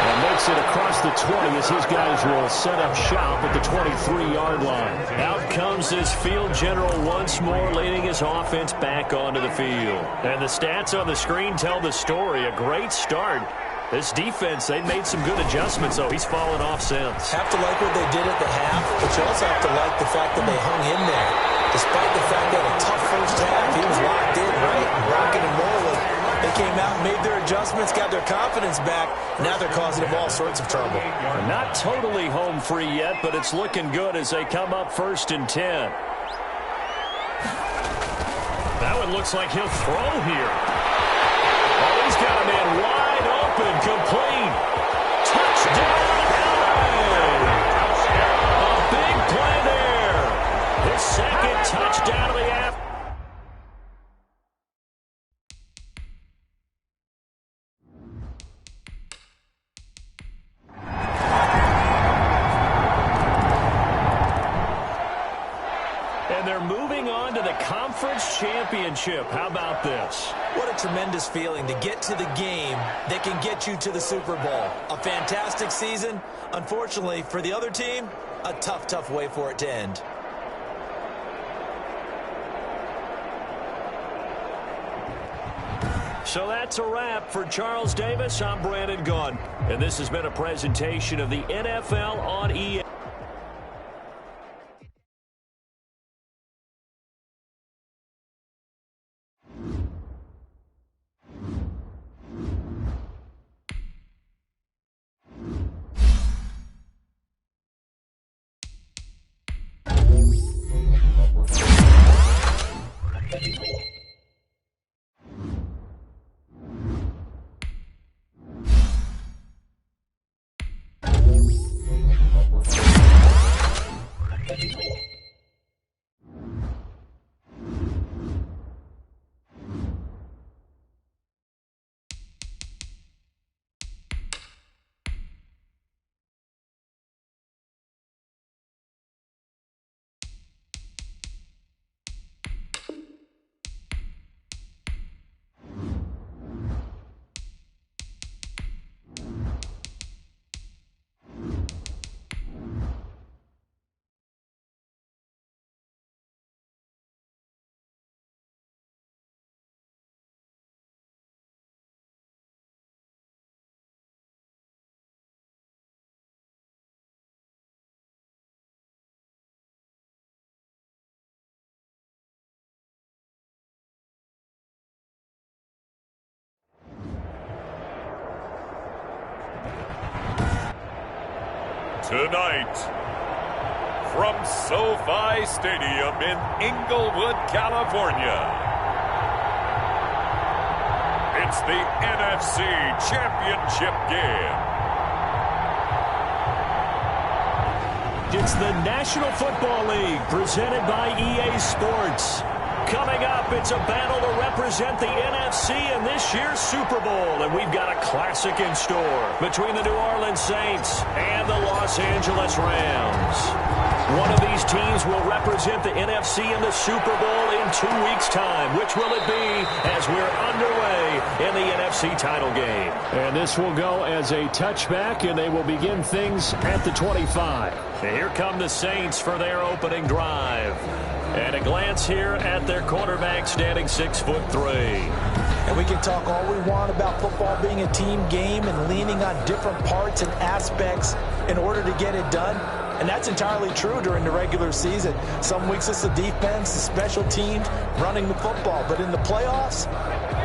Speaker 2: And they're gets it across the 20 as his guys will set up shop at the 23-yard line.
Speaker 3: Out comes this field general once more, leading his offense back onto the field. And the stats on the screen tell the story. A great start. This defense, they've made some good adjustments, though. He's fallen off since.
Speaker 5: Have to like what they did at the half, but you also have to like the fact that they hung in there. Despite the fact they had a tough first half, he was locked in, right, rocking and rolling. They came out and made their adjustments, got their confidence back. Now they're causing them all sorts of trouble.
Speaker 3: Not totally home free yet, but it's looking good as they come up 1st and 10. That one looks like he'll throw here. Oh, he's got a man wide open, complete. Touchdown, LA! A big play there. His second touchdown of the afternoon. Conference championship. How about this?
Speaker 5: What a tremendous feeling to get to the game that can get you to the Super Bowl. A fantastic season. Unfortunately, for the other team, a tough, tough way for it to end.
Speaker 3: So that's a wrap for Charles Davis. I'm Brandon Gunn, and this has been a presentation of the NFL on EA.
Speaker 1: Tonight, from SoFi Stadium in Inglewood, California, it's the NFC Championship game.
Speaker 3: It's the National Football League presented by EA Sports. Coming up, it's a battle to represent the NFC in this year's Super Bowl, and we've got a classic in store between the New Orleans Saints and the Los Angeles Rams. One of these teams will represent the NFC in the Super Bowl in 2 weeks' time. Which will it be as we're underway in the NFC title game?
Speaker 2: And this will go as a touchback, and they will begin things at the 25.
Speaker 3: And here come the Saints for their opening drive. And a glance here at their quarterback, standing 6'3".
Speaker 4: And we can talk all we want about football being a team game and leaning on different parts and aspects in order to get it done. And that's entirely true during the regular season. Some weeks it's the defense, the special teams, running the football. But in the playoffs,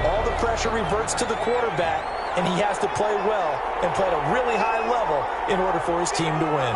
Speaker 4: all the pressure reverts to the quarterback, and he has to play well and play at a really high level in order for his team to win.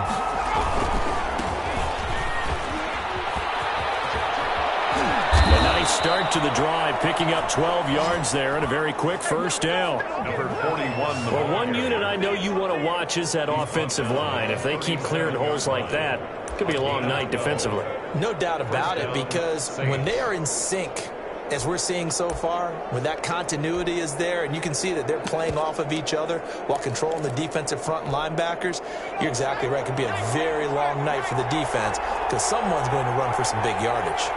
Speaker 3: Start to the drive, picking up 12 yards there and a very quick first down.
Speaker 1: Number 41.
Speaker 3: Well, one unit I know you want to watch is that offensive line. If they keep clearing holes like that, it could be a long night defensively.
Speaker 5: No doubt about it, because when they are in sync, as we're seeing so far, when that continuity is there and you can see that they're playing off of each other while controlling the defensive front and linebackers, you're exactly right. It could be a very long night for the defense because someone's going to run for some big yardage.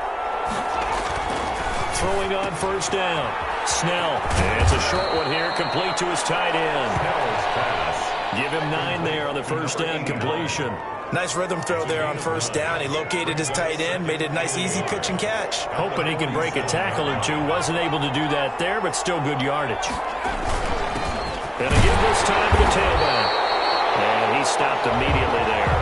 Speaker 3: Throwing on first down. Snell. And it's a short one here, complete to his tight end.
Speaker 1: Snell's pass.
Speaker 2: Give him 9 there on the first down completion.
Speaker 5: Nice rhythm throw there on first down. He located his tight end, made it a nice, easy pitch and catch.
Speaker 2: Hoping he can break a tackle or two. Wasn't able to do that there, but still good yardage. And a give this time to the tailback. And he stopped immediately there.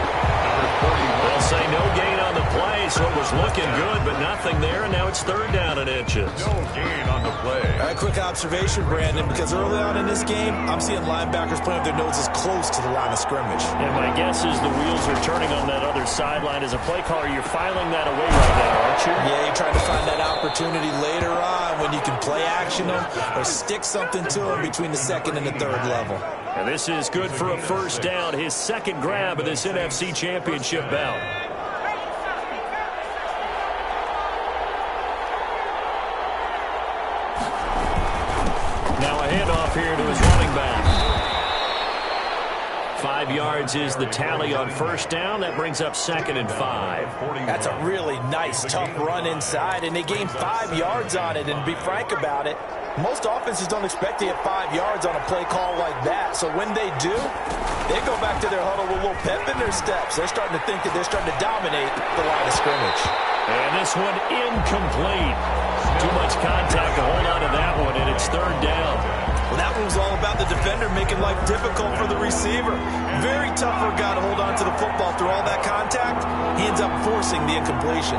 Speaker 2: They'll say no gain on the play, so it was looking good, but nothing there, and now it's third down and inches.
Speaker 1: No gain on the play.
Speaker 5: All right, quick observation, Brandon, because early on in this game, I'm seeing linebackers putting up their noses close to the line of scrimmage.
Speaker 2: And my guess is the wheels are turning on that other sideline. As a play caller, you're filing that away right now, aren't you?
Speaker 5: Yeah, you're trying to find that opportunity later on when you can play action them or stick something to them between the second and the third level.
Speaker 2: And this is good for a first down, his second grab of this NFC Championship bout. Now a handoff here to his running back. 5 yards is the tally on first down. That brings up 2nd and 5.
Speaker 4: That's a really nice, tough run inside, and they gained 5 yards on it. And to be frank about it, most offenses don't expect to get 5 yards on a play call like that. So when they do, they go back to their huddle with a little pep in their steps. They're starting to think that they're starting to dominate the line of scrimmage.
Speaker 2: And this one incomplete. Too much contact to hold on to that one, and it's third down.
Speaker 5: Well, that one was all about the defender making life difficult for the receiver. Very tough for a guy to hold on to the football through all that contact. He ends up forcing the incompletion.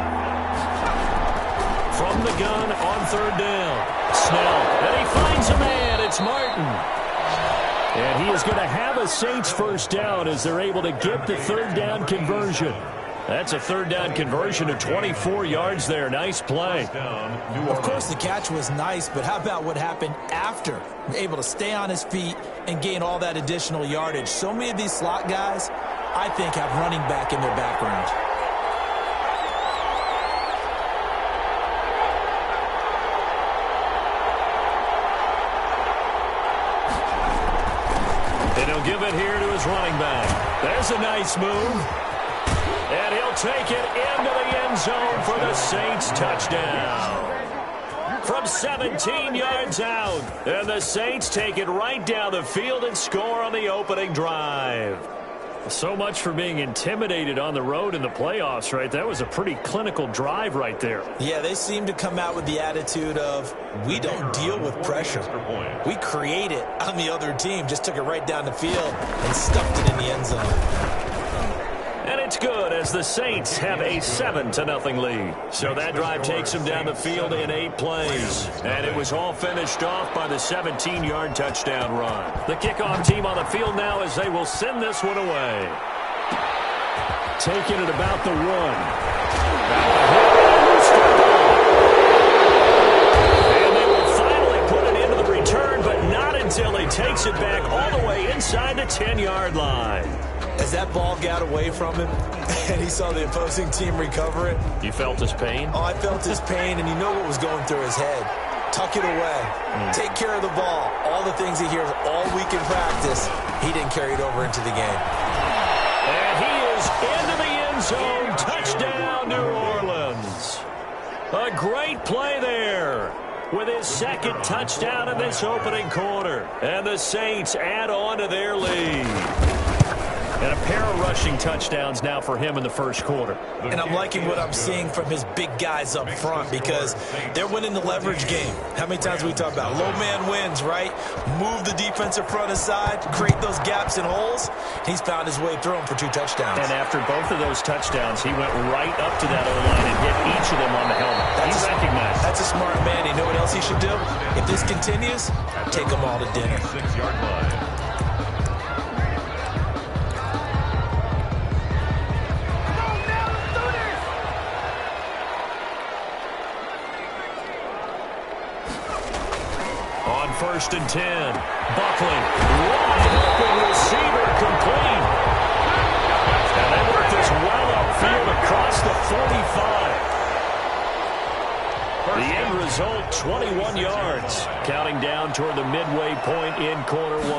Speaker 2: From the gun on third down. Snell, and he finds a man. It's Martin. And he is going to have a Saints first down as they're able to get the third down conversion. That's a third down conversion of 24 yards there. Nice play.
Speaker 5: Of course, the catch was nice, but how about what happened after? Able to stay on his feet and gain all that additional yardage. So many of these slot guys, I think, have running back in their background.
Speaker 2: And he'll give it here to his running back. There's a nice move. And he'll take it into the end zone for the Saints touchdown. From 17 yards out. And the Saints take it right down the field and score on the opening drive. So much for being intimidated on the road in the playoffs, right? That was a pretty clinical drive right there.
Speaker 5: Yeah, they seem to come out with the attitude of, we don't deal with pressure. We create it on the other team. Just took it right down the field and stuffed it in the end zone.
Speaker 2: And it's good as the Saints have a 7-0 lead. So that drive takes them down the field in 8 plays. And it was all finished off by the 17-yard touchdown run. The kickoff team on the field now as they will send this one away. Taking it about the 1. And they will finally put it into the return, but not until he takes it back all the way inside the 10-yard line.
Speaker 5: As that ball got away from him and he saw the opposing team recover it.
Speaker 2: You felt his pain?
Speaker 5: Oh, I felt his pain, and you know what was going through his head. Tuck it away. Take care of the ball. All the things he hears all week in practice, he didn't carry it over into the game.
Speaker 2: And he is into the end zone. Touchdown, New Orleans. A great play there with his second touchdown in this opening quarter. And the Saints add on to their lead. And a pair of rushing touchdowns now for him in the first quarter.
Speaker 5: And I'm liking what I'm seeing from his big guys up front because they're winning the leverage game. How many times we talk about low man wins, right? Move the defensive front aside, create those gaps and holes. He's found his way through them for 2 touchdowns.
Speaker 2: And after both of those touchdowns, he went right up to that O-line and hit each of them on the helmet. He's recognized.
Speaker 5: That's a smart man. You know what else he should do? If this continues, take them all to dinner.
Speaker 1: 6-yard line.
Speaker 2: First and 10. Buckley. Wide open receiver complete. And they work this well upfield across the 45. The end result, 21 yards. Counting down toward the midway point in quarter 1.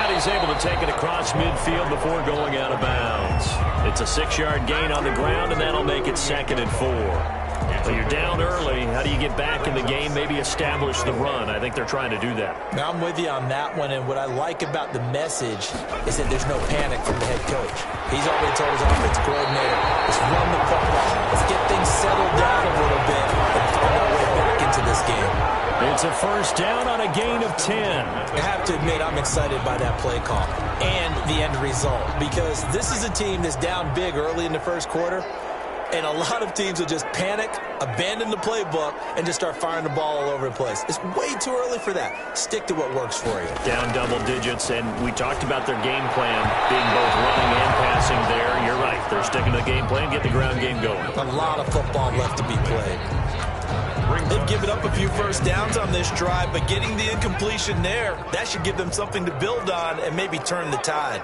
Speaker 2: And he's able to take it across midfield before going out of bounds. It's a 6-yard gain on the ground, and that'll make it 2nd and 4. Well, you're down early. How do you get back in the game, maybe establish the run? I think they're trying to do that.
Speaker 5: Now, I'm with you on that one, and what I like about the message is that there's no panic from the head coach. He's already told his offensive coordinator, let's run the football. Let's get things settled down a little bit and find our way back into this game.
Speaker 2: It's a first down on a gain of 10.
Speaker 5: I have to admit, I'm excited by that play call and the end result, because this is a team that's down big early in the first quarter, and a lot of teams will just panic, abandon the playbook, and just start firing the ball all over the place. It's way too early for that. Stick to what works for you.
Speaker 2: Down double digits, and we talked about their game plan being both running and passing there. You're right. They're sticking to the game plan, get the ground game going.
Speaker 5: A lot of football left to be played. They've given up a few first downs on this drive, but getting the incompletion there, that should give them something to build on and maybe turn the tide.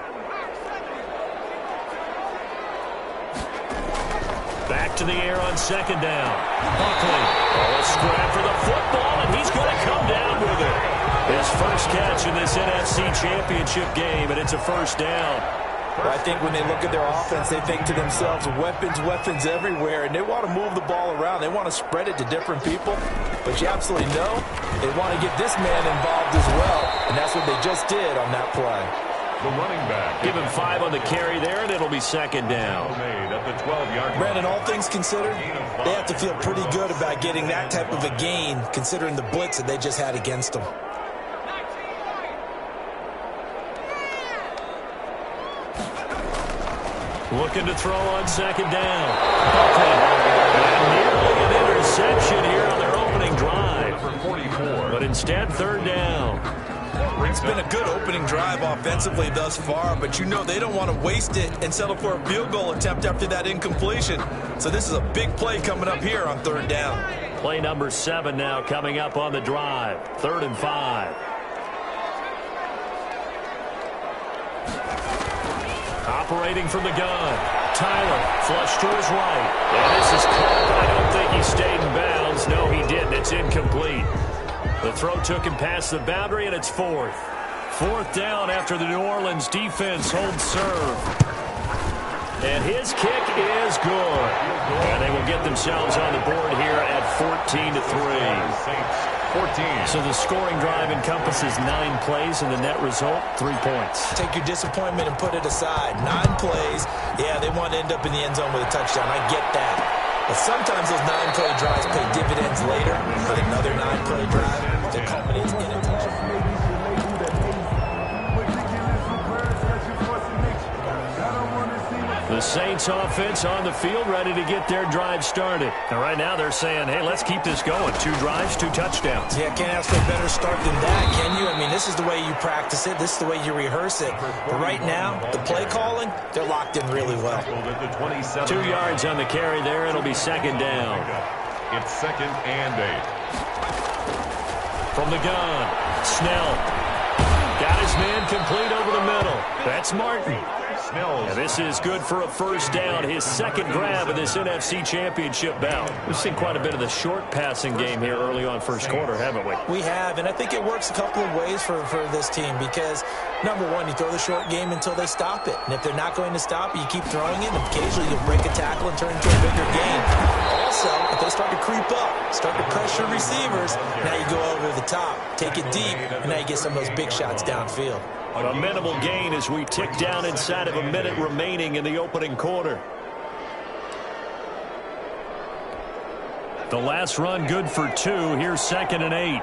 Speaker 2: Back to the air on second down. Buckley. Oh, a scrap for the football, and he's going to come down with it. His first catch in this NFC Championship game, and it's a first down.
Speaker 4: Well, I think when they look at their offense, they think to themselves, weapons, weapons everywhere, and they want to move the ball around. They want to spread it to different people, but you absolutely know they want to get this man involved as well, and that's what they just did on that play.
Speaker 1: The running back.
Speaker 2: Give him 5 on the carry there, and it'll be second down.
Speaker 1: Made at the 12-yard line.
Speaker 5: Brandon, all things considered, they have to feel pretty good about getting that type of a gain, considering the blitz that they just had against them.
Speaker 2: Looking to throw on second down. Buckley. And nearly an interception here on their opening drive.
Speaker 1: For 44.
Speaker 2: But instead, third down.
Speaker 5: It's been a good opening drive offensively thus far, but you know they don't want to waste it and settle for a field goal attempt after that incompletion. So this is a big play coming up here on third down.
Speaker 2: Play number 7 now coming up on the drive. 3rd and 5. Operating from the gun. Tyler, flush to his right. And this is caught, but I don't think he stayed in bounds. No, he didn't. It's incomplete. The throw took him past the boundary, and it's 4th. 4th down after the New Orleans defense holds serve. And his kick is good. And they will get themselves on the board here at 14-3.
Speaker 1: 14.
Speaker 2: So the scoring drive encompasses 9 plays, and the net result, 3 points.
Speaker 5: Take your disappointment and put it aside. 9 plays. Yeah, they want to end up in the end zone with a touchdown. I get that. But sometimes those 9-play drives pay dividends later with another 9-play drive that culminates in a touchdown.
Speaker 2: The Saints offense on the field, ready to get their drive started. And right now they're saying, hey, let's keep this going. 2 drives, 2 touchdowns.
Speaker 5: Yeah, can't ask for a better start than that, can you? I mean, this is the way you practice it. This is the way you rehearse it. But right now, the play calling, they're locked in really well.
Speaker 2: 2 yards on the carry there. It'll be second down.
Speaker 1: It's 2nd and 8.
Speaker 2: From the gun, Snell. Got his man complete over the middle. That's Martin. And this is good for a first down, his 2nd grab of this NFC Championship bout. We've seen quite a bit of the short passing game here early on first quarter, haven't we?
Speaker 5: We have, and I think it works a couple of ways for this team because, number one, you throw the short game until they stop it. And if they're not going to stop it, you keep throwing it, and occasionally you'll break a tackle and turn it into a bigger game. Also, if they start to creep up, start to pressure receivers, now you go over the top, take it deep, and now you get some of those big shots downfield.
Speaker 2: A minimal gain as we tick down inside of a minute remaining in the opening quarter. The last run good for 2. Here's 2nd and 8.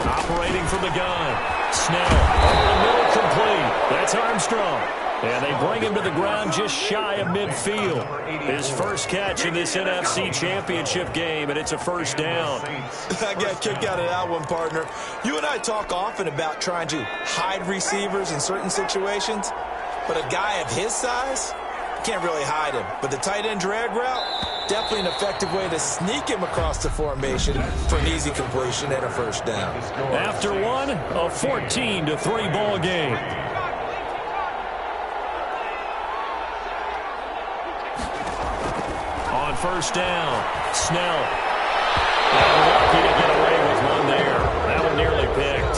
Speaker 2: Operating from the gun. Snell over the middle, complete. That's Armstrong. And they bring him to the ground just shy of midfield. His first catch in this NFC Championship game, and it's a first down.
Speaker 5: I got a kick out of that one, partner. You and I talk often about trying to hide receivers in certain situations, but a guy of his size, can't really hide him. But the tight end drag route, definitely an effective way to sneak him across the formation for an easy completion and a first down.
Speaker 2: After one, a 14-3 ball game. On first down, Snell. Lucky to get away with one there. That one nearly picked.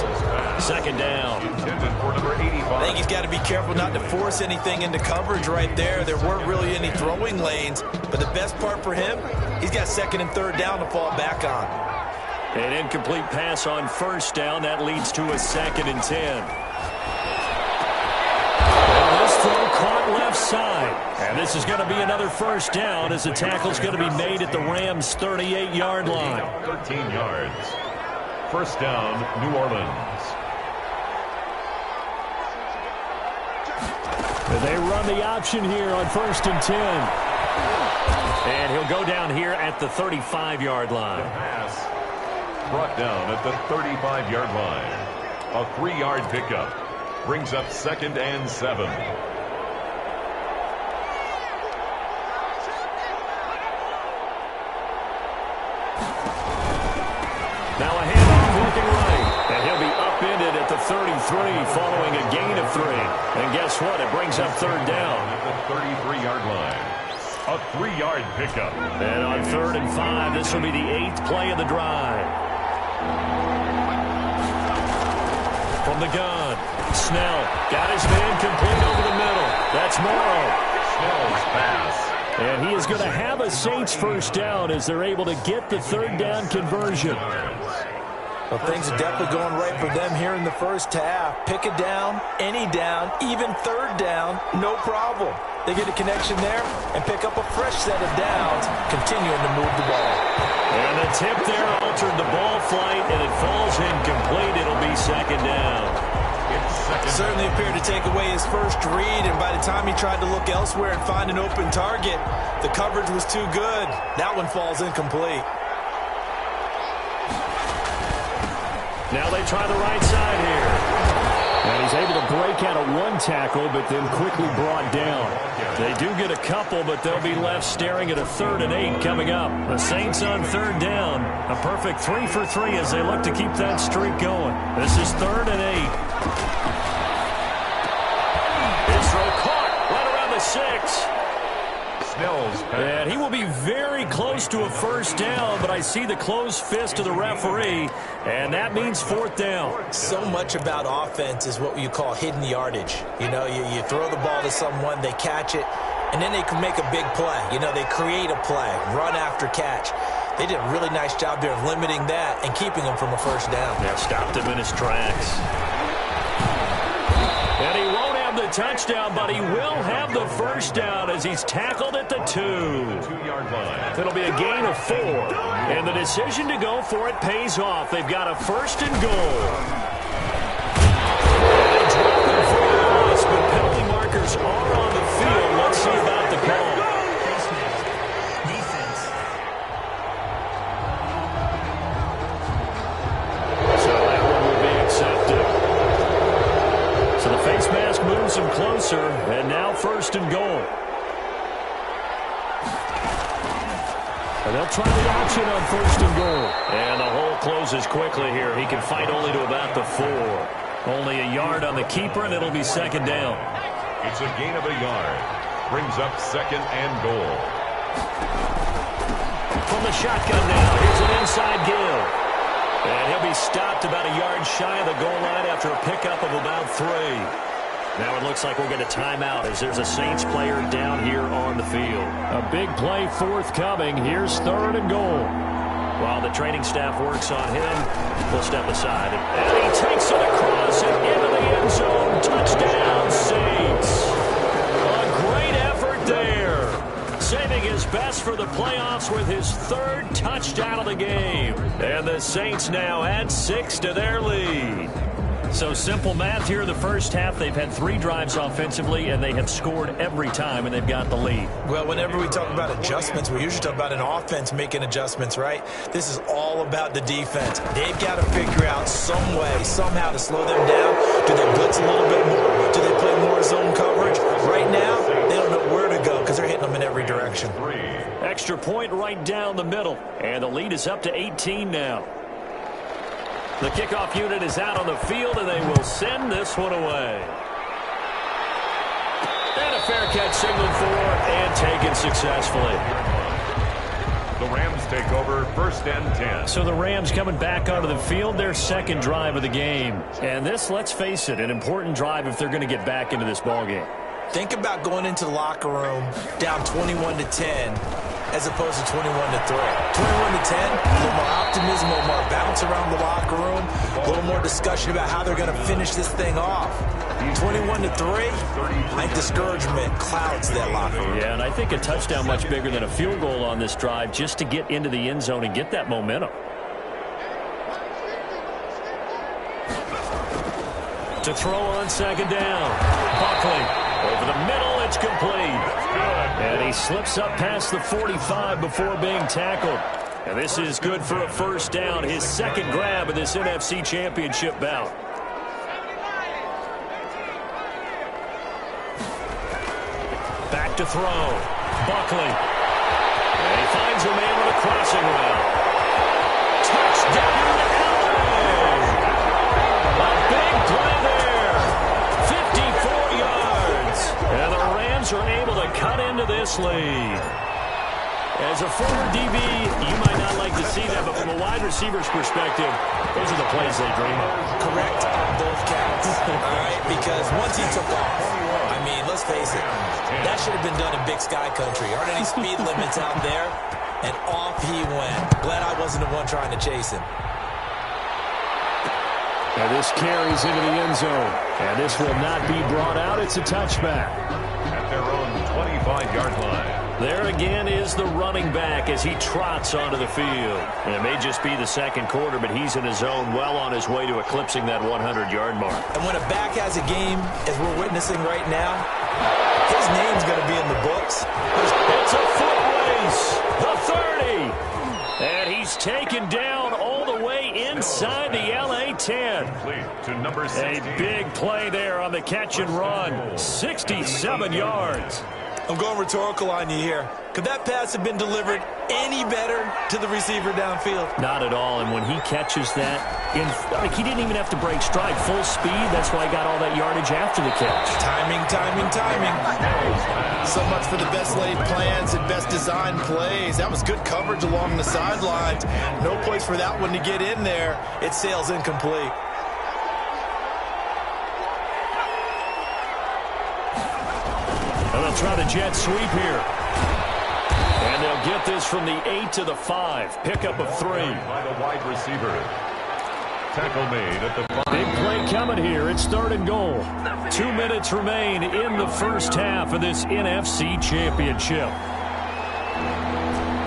Speaker 2: Second down.
Speaker 1: Intended for number 85.
Speaker 5: I think he's got to be careful not to force anything into coverage right there. There weren't really any throwing lanes, but the best part for him, he's got second and third down to fall back on.
Speaker 2: An incomplete pass on first down. That leads to a 2nd and 10. This throw caught left side. And this is going to be another first down as the tackle's going to be made at the Rams' 38-yard line.
Speaker 1: 13 yards. First down, New Orleans.
Speaker 2: They run the option here on 1st and 10. And he'll go down here at the 35-yard line.
Speaker 1: The pass brought down at the 35-yard line. A 3-yard pickup. Brings up 2nd and 7.
Speaker 2: Now a handoff looking right. And he'll be upended at the 33 following a gain of 3. And guess what? It brings up 3rd down.
Speaker 1: At the 33-yard line. A 3-yard pickup.
Speaker 2: And on 3rd and 5, this will be the 8th play of the drive. From the gun, Snell got his man complete over the middle. That's Morrow.
Speaker 1: Snell's pass.
Speaker 2: And he is going to have a Saints first down as they're able to get the 3rd down conversion.
Speaker 4: Well, things are definitely going right for them here in the first half. Pick a down, any down, even 3rd down, no problem. They get a connection there and pick up a fresh set of downs, continuing to move the ball.
Speaker 2: And the tip there altered the ball flight, and it falls incomplete. It'll be 2nd down.
Speaker 5: Certainly appeared to take away his first read, and by the time he tried to look elsewhere and find an open target, the coverage was too good. That one falls incomplete.
Speaker 2: Now they try the right side here. And he's able to break out of 1 tackle, but then quickly brought down. They do get a couple, but they'll be left staring at a 3rd and 8 coming up. The Saints on 3rd down. A perfect 3 for 3 as they look to keep that streak going. This is 3rd and 8. His throw caught right around the 6.
Speaker 1: Snell's pass.
Speaker 2: And he will be very close to a first down, but I see the closed fist of the referee, and that means 4th down.
Speaker 5: So much about offense is what you call hidden yardage. You know, you throw the ball to someone, they catch it, and then they can make a big play. You know, they create a play, run after catch. They did a really nice job there of limiting that and keeping him from a first down.
Speaker 2: Yeah, stopped him in his tracks. And he won't have the touchdown, but he will have the first down as he's tackled at the 2.
Speaker 1: 2-yard line.
Speaker 2: It'll be a gain of 4. And the decision to go for it pays off. They've got a 1st and goal. They drop it for a loss, but penalty markers are on the field. Let's see about the call. So that one will be accepted. So the face mask moves him closer, and now 1st and goal. And they'll try the option on 1st and goal. And the hole closes quickly here. He can fight only to about the 4. Only a yard on the keeper, and it'll be 2nd down.
Speaker 1: It's a gain of a yard. Brings up 2nd and goal.
Speaker 2: From the shotgun now, here's an inside give. And he'll be stopped about a yard shy of the goal line after a pickup of about 3. Now it looks like we'll get a timeout as there's a Saints player down here on the field. A big play forthcoming. Here's 3rd and goal. While the training staff works on him, we'll step aside. And he takes it across and into the end zone. Touchdown, Saints. A great effort there. Saving his best for the playoffs with his 3rd touchdown of the game. And the Saints now add 6 to their lead. So simple math here in the first half. They've had 3 drives offensively, and they have scored every time, and they've got the lead.
Speaker 5: Well, whenever we talk about adjustments, we usually talk about an offense making adjustments, right? This is all about the defense. They've got to figure out some way, somehow to slow them down. Do they blitz a little bit more? Do they play more zone coverage? Right now, they don't know where to go because they're hitting them in every direction.
Speaker 2: Extra point right down the middle, and the lead is up to 18 now. The kickoff unit is out on the field, and they will send this one away. And a fair catch signaled for and taken successfully.
Speaker 1: The Rams take over 1st and 10.
Speaker 2: So the Rams coming back onto the field, their second drive of the game. And this, let's face it, an important drive if they're going to get back into this ballgame.
Speaker 5: Think about going into the locker room down 21-10 as opposed to 21-3. 21-10, a little more optimism, a little more bounce around the locker room, a little more discussion about how they're going to finish this thing off. 21-3, I think discouragement clouds that locker room.
Speaker 2: Yeah, and I think a touchdown much bigger than a field goal on this drive just to get into the end zone and get that momentum. To throw on second down. Buckley. Over the middle, it's complete. And he slips up past the 45 before being tackled. And this is good for a first down, his second grab of this NFC Championship bout. Back to throw. Buckley. And he finds a man with a crossing route. Touchdown, LA! A big play there. 54 yards. And the Rams are able to cut into this lead. As a former DB, you might not like to see that, but from a wide receiver's perspective, those are the plays they dream of.
Speaker 5: Correct on both counts. All right, because once he took off, I mean, let's face it, that should have been done in Big Sky country. Aren't any speed limits out there? And off he went. Glad I wasn't the one trying to chase him.
Speaker 2: And this carries into the end zone. And this will not be brought out. It's a touchback.
Speaker 1: At their own 25-yard line.
Speaker 2: There again is the running back as he trots onto the field. And it may just be the second quarter, but he's in his zone well on his way to eclipsing that 100-yard mark.
Speaker 5: And when a back has a game, as we're witnessing right now, his name's going to be in the books.
Speaker 2: It's a foot race. The 30. And he's taken down all the way inside the LA 10.
Speaker 1: To number 16.
Speaker 2: A big play there on the catch and run. 67 yards.
Speaker 5: I'm going rhetorical on you here. Could that pass have been delivered any better to the receiver downfield?
Speaker 2: Not at all, and when he catches that, he didn't even have to break stride. Full speed, that's why he got all that yardage after the catch.
Speaker 5: Timing, timing, timing. So much for the best laid plans and best designed plays. That was good coverage along the sidelines. No place for that one to get in there. It sails incomplete.
Speaker 2: And they'll try the jet sweep here. And they'll get this from the 8 to the 5. Pickup of 3.
Speaker 1: By the wide receiver. Tackle made at the 5.
Speaker 2: Big play coming here. It's 3rd and goal. 2 minutes remain in the first half of this NFC Championship.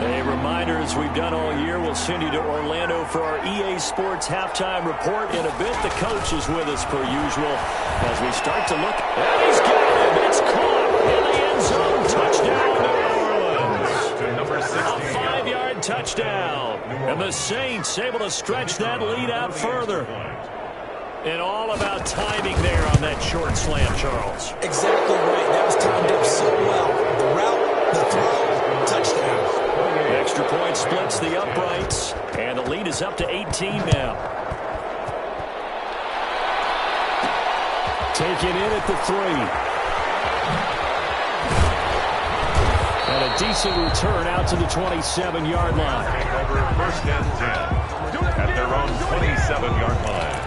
Speaker 2: A reminder, as we've done all year, we'll send you to Orlando for our EA Sports halftime report. In a bit, the coach is with us per usual as we start to look. And he's got it. It's caught in the end zone. Touchdown, New Orleans.
Speaker 1: To number 16.
Speaker 2: A 5-yard touchdown. And the Saints able to stretch that lead out further. And all about timing there on that short slam, Charles.
Speaker 5: Exactly right. That was timed up so well. The route, the throw, touchdown.
Speaker 2: Extra point splits the uprights, and the lead is up to 18 now. Taken in at the 3. And a decent return out to the 27-yard line.
Speaker 1: Over 1st and 10. At their own 27-yard line.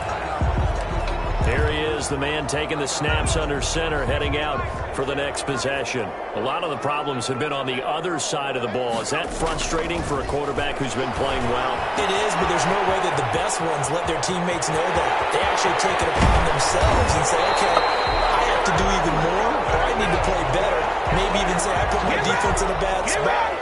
Speaker 2: There he is, the man taking the snaps under center, heading out for the next possession. A lot of the problems have been on the other side of the ball. Is that frustrating for a quarterback who's been playing well?
Speaker 5: It is, but there's no way that the best ones let their teammates know that. They actually take it upon themselves and say, okay, I have to do even more, or I need to play better. Maybe even say, I put my defense in a bad spot.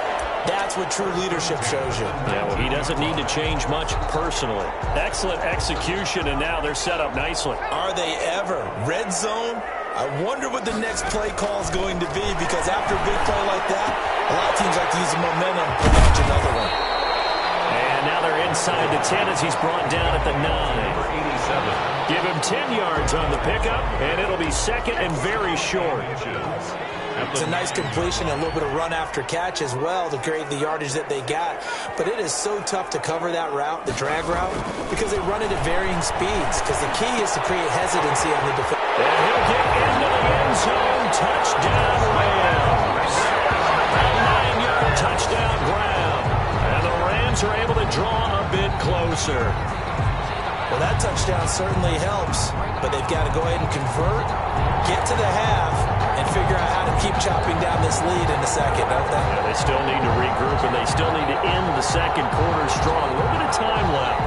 Speaker 5: That's what true leadership shows you.
Speaker 2: Yeah, well, he doesn't need to change much personally. Excellent execution, and now they're set up nicely.
Speaker 5: Are they ever? Red zone? I wonder what the next play call is going to be, because after a big play like that, a lot of teams like to use the momentum to launch another one.
Speaker 2: And now they're inside the 10 as he's brought down at the 9. Give him 10 yards on the pickup, and it'll be second and very short.
Speaker 5: It's a nice completion and a little bit of run after catch as well to create the yardage that they got. But it is so tough to cover that route, the drag route, because they run it at varying speeds. Because the key is to create hesitancy on the defense.
Speaker 2: And he'll get into the end zone. Touchdown, Rams. A 9-yard touchdown grab. Rams are able to draw a bit closer.
Speaker 5: Well, that touchdown certainly helps, but they've got to go ahead and convert, get to the half, and figure out how to keep chopping down this lead in the second, don't they?
Speaker 2: Yeah, they still need to regroup, and they still need to end the second quarter strong. A little bit of time left.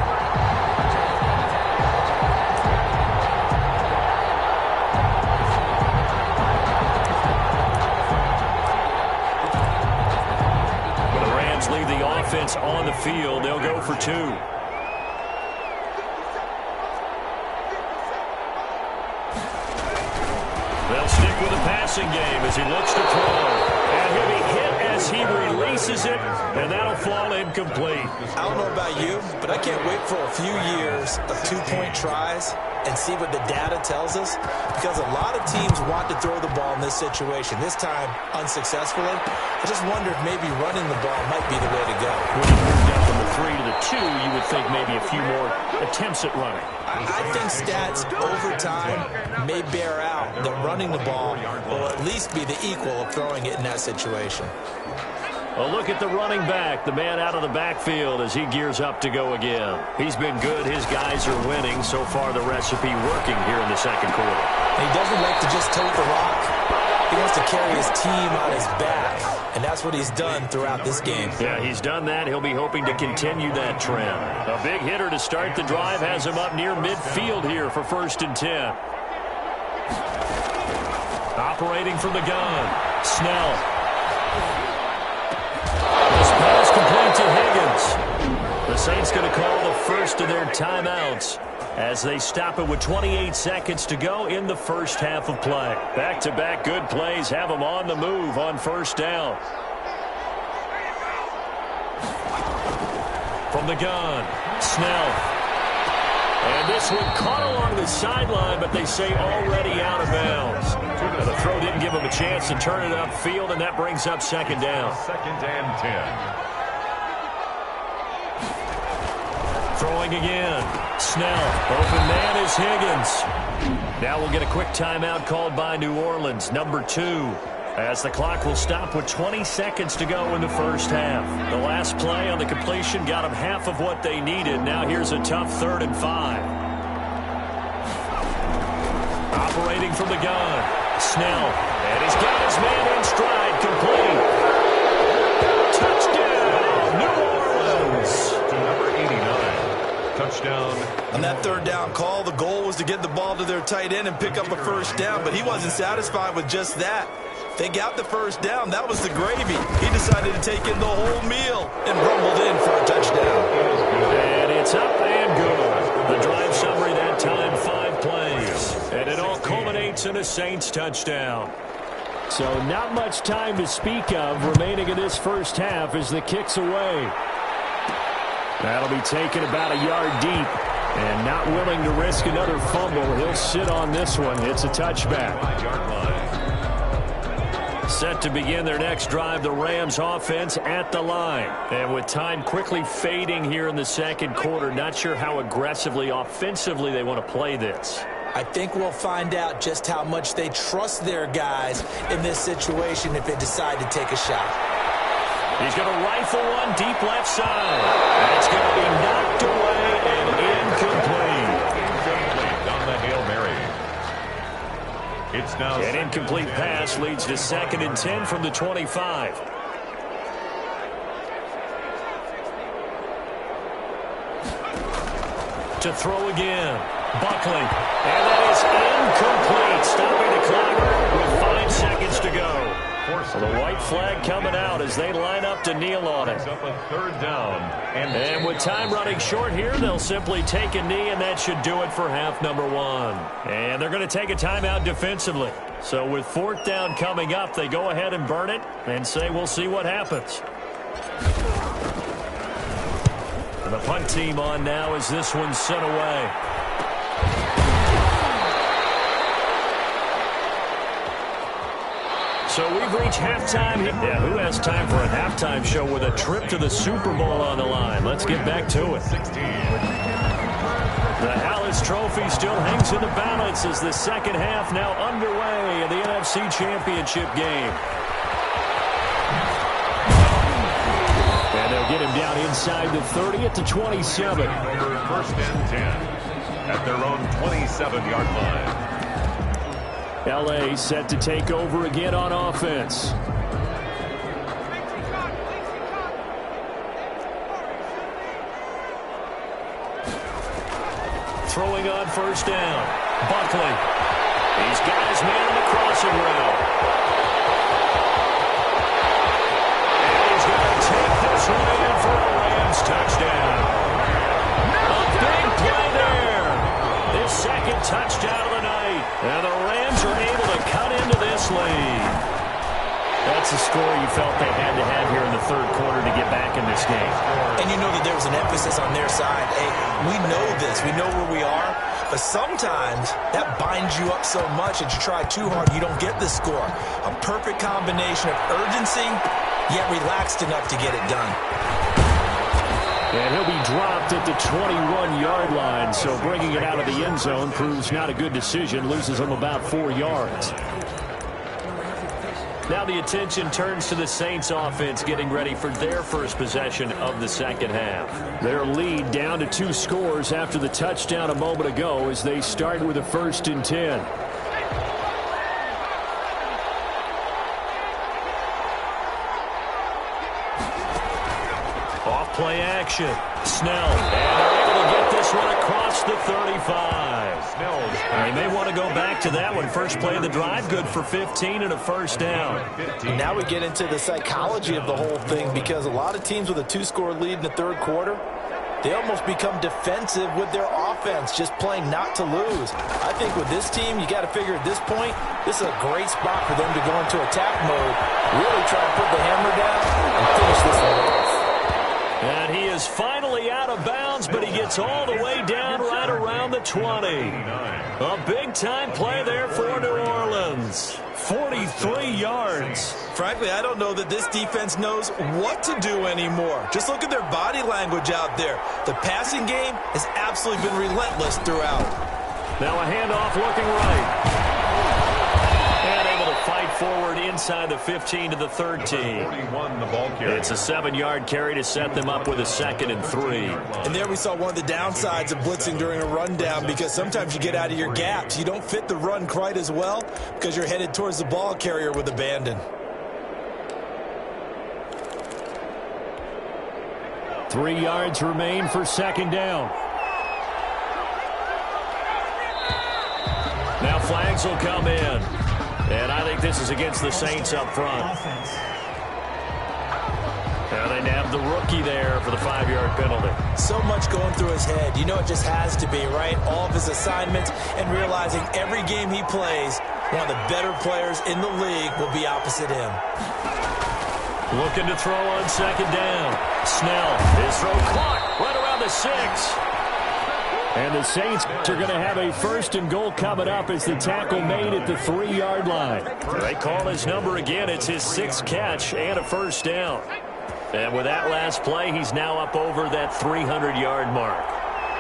Speaker 2: When the Rams leave the offense on the field, they'll go for two. They'll stick with the passing game as he looks to throw. And he'll be hit as he releases it, and that'll fall incomplete.
Speaker 5: I don't know about you, but I can't wait for a few years of two-point tries and see what the data tells us, because a lot of teams want to throw the ball in this situation, this time unsuccessfully. I just wonder if maybe running the ball might be the way to go.
Speaker 2: When you moved up from the 3 to the 2, you would think maybe a few more attempts at running.
Speaker 5: I think stats over time may bear out that running the ball will at least be the equal of throwing it in that situation.
Speaker 2: A look at the running back, the man out of the backfield as he gears up to go again. He's been good. His guys are winning. So far, the recipe working here in the second quarter.
Speaker 5: And he doesn't like to just tote the rock. He wants to carry his team on his back, and that's what he's done throughout this game.
Speaker 2: Yeah, he's done that. He'll be hoping to continue that trend. A big hitter to start the drive has him up near midfield here for 1st and 10. Operating from the gun, Snell. This pass complete to Higgins. The Saints going to call the first of their timeouts as they stop it with 28 seconds to go in the first half of play. Back-to-back good plays have them on the move on 1st down. From the gun, Snell. And this one caught along the sideline, but they say already out of bounds. Now, the throw didn't give him a chance to turn it upfield, and that brings up 2nd down.
Speaker 1: 2nd and 10.
Speaker 2: Throwing again. Snell. Open man is Higgins. Now we'll get a quick timeout called by New Orleans, number 2. As the clock will stop with 20 seconds to go in the first half. The last play on the completion got them half of what they needed. Now here's a tough 3rd and 5. Operating from the gun. Snell. And he's got his man in stride, complete. Touchdown, New Orleans.
Speaker 1: To number 89. Touchdown.
Speaker 5: On that 3rd down call, the goal was to get the ball to their tight end and pick up a 1st down, but he wasn't satisfied with just that. They got the 1st down. That was the gravy. He decided to take in the whole meal and rumbled in for a touchdown.
Speaker 2: And it's up and good. The drive summary that time, 5 plays. And it all culminates in a Saints touchdown. So not much time to speak of remaining in this first half as the kick's away. That'll be taken about a yard deep. And not willing to risk another fumble, he'll sit on this one. It's a touchback.
Speaker 1: 5-yard line.
Speaker 2: Set to begin their next drive, the Rams offense at the line. And with time quickly fading here in the second quarter, not sure how aggressively, offensively they want to play this.
Speaker 5: I think we'll find out just how much they trust their guys in this situation if they decide to take a shot.
Speaker 2: He's going to rifle one deep left side. And it's going to be knocked away and incomplete.
Speaker 1: On the Hail Mary. It's now
Speaker 2: An incomplete pass leads to 2nd and 10 from the 25. To throw again. Buckley. And that is incomplete. Stopping the clock with 5 seconds to go. The white flag coming out as they line up to kneel on it.
Speaker 1: up a 3rd down.
Speaker 2: And with time running short here, they'll simply take a knee, and that should do it for half number 1. And they're going to take a timeout defensively. So with 4th down coming up, they go ahead and burn it and say we'll see what happens. And the punt team on now as this one's sent away. So we've reached halftime. Yeah, who has time for a halftime show with a trip to the Super Bowl on the line? Let's get back to it.
Speaker 1: 16.
Speaker 2: The Hallis Trophy still hangs in the balance as the second half now underway in the NFC Championship game. And they'll get him down inside the 30 at the 27.
Speaker 1: First and 10 at their own 27-yard line.
Speaker 2: L.A. set to take over again on offense. Throwing on first down. Buckley. He's got his man on the crossing route. And he's going to take this one in for a Rams touchdown. A big play there. His second touchdown of the night. And the Rams are able to cut into this lead. That's a score you felt they had to have here in the third quarter to get back in this game.
Speaker 5: And you know that there was an emphasis on their side. Hey, we know this. We know where we are. But sometimes that binds you up so much that you try too hard, you don't get the score. A perfect combination of urgency, yet relaxed enough to get it done.
Speaker 2: And he'll be dropped at the 21-yard line, so bringing it out of the end zone proves not a good decision. Loses him about 4 yards. Now the attention turns to the Saints offense getting ready for their first possession of the second half. Their lead down to 2 scores after the touchdown a moment ago as they start with a 1st and 10. Off play action. Snell. And they're able to get this one across the 35. They may want to go back to that one. First play of the drive, good for 15 and a first down.
Speaker 4: Now we get into the psychology of the whole thing, because a lot of teams with a 2-score lead in the third quarter, they almost become defensive with their offense, just playing not to lose. I think with this team, you got to figure at this point, this is a great spot for them to go into attack mode, really try to put the hammer down and finish this one off.
Speaker 2: And he is finally out of bounds, but he gets all the way down right around the 20. A big-time play there for New Orleans. 43 yards.
Speaker 5: Frankly, I don't know that this defense knows what to do anymore. Just look at their body language out there. The passing game has absolutely been relentless throughout.
Speaker 2: Now a handoff looking right. And able to fight forward inside the 15 to the 13.
Speaker 1: 41, the ball carrier.
Speaker 2: It's a 7-yard carry to set them up with a 2nd and 3.
Speaker 5: And there we saw one of the downsides of blitzing during a rundown, because sometimes you get out of your gaps. You don't fit the run quite as well because you're headed towards the ball carrier with abandon.
Speaker 2: 3 yards remain for 2nd down. Now flags will come in. And I think this is against the Saints up front. Now they nab the rookie there for the 5-yard penalty.
Speaker 5: So much going through his head. You know it just has to be, right? All of his assignments, and realizing every game he plays, one of the better players in the league will be opposite him.
Speaker 2: Looking to throw on 2nd down. Snell. His throw caught right around the 6. And the Saints are going to have a 1st and goal coming up as the tackle made at the 3-yard line. They call his number again. It's his 6th catch and a first down. And with that last play, he's now up over that 300-yard mark.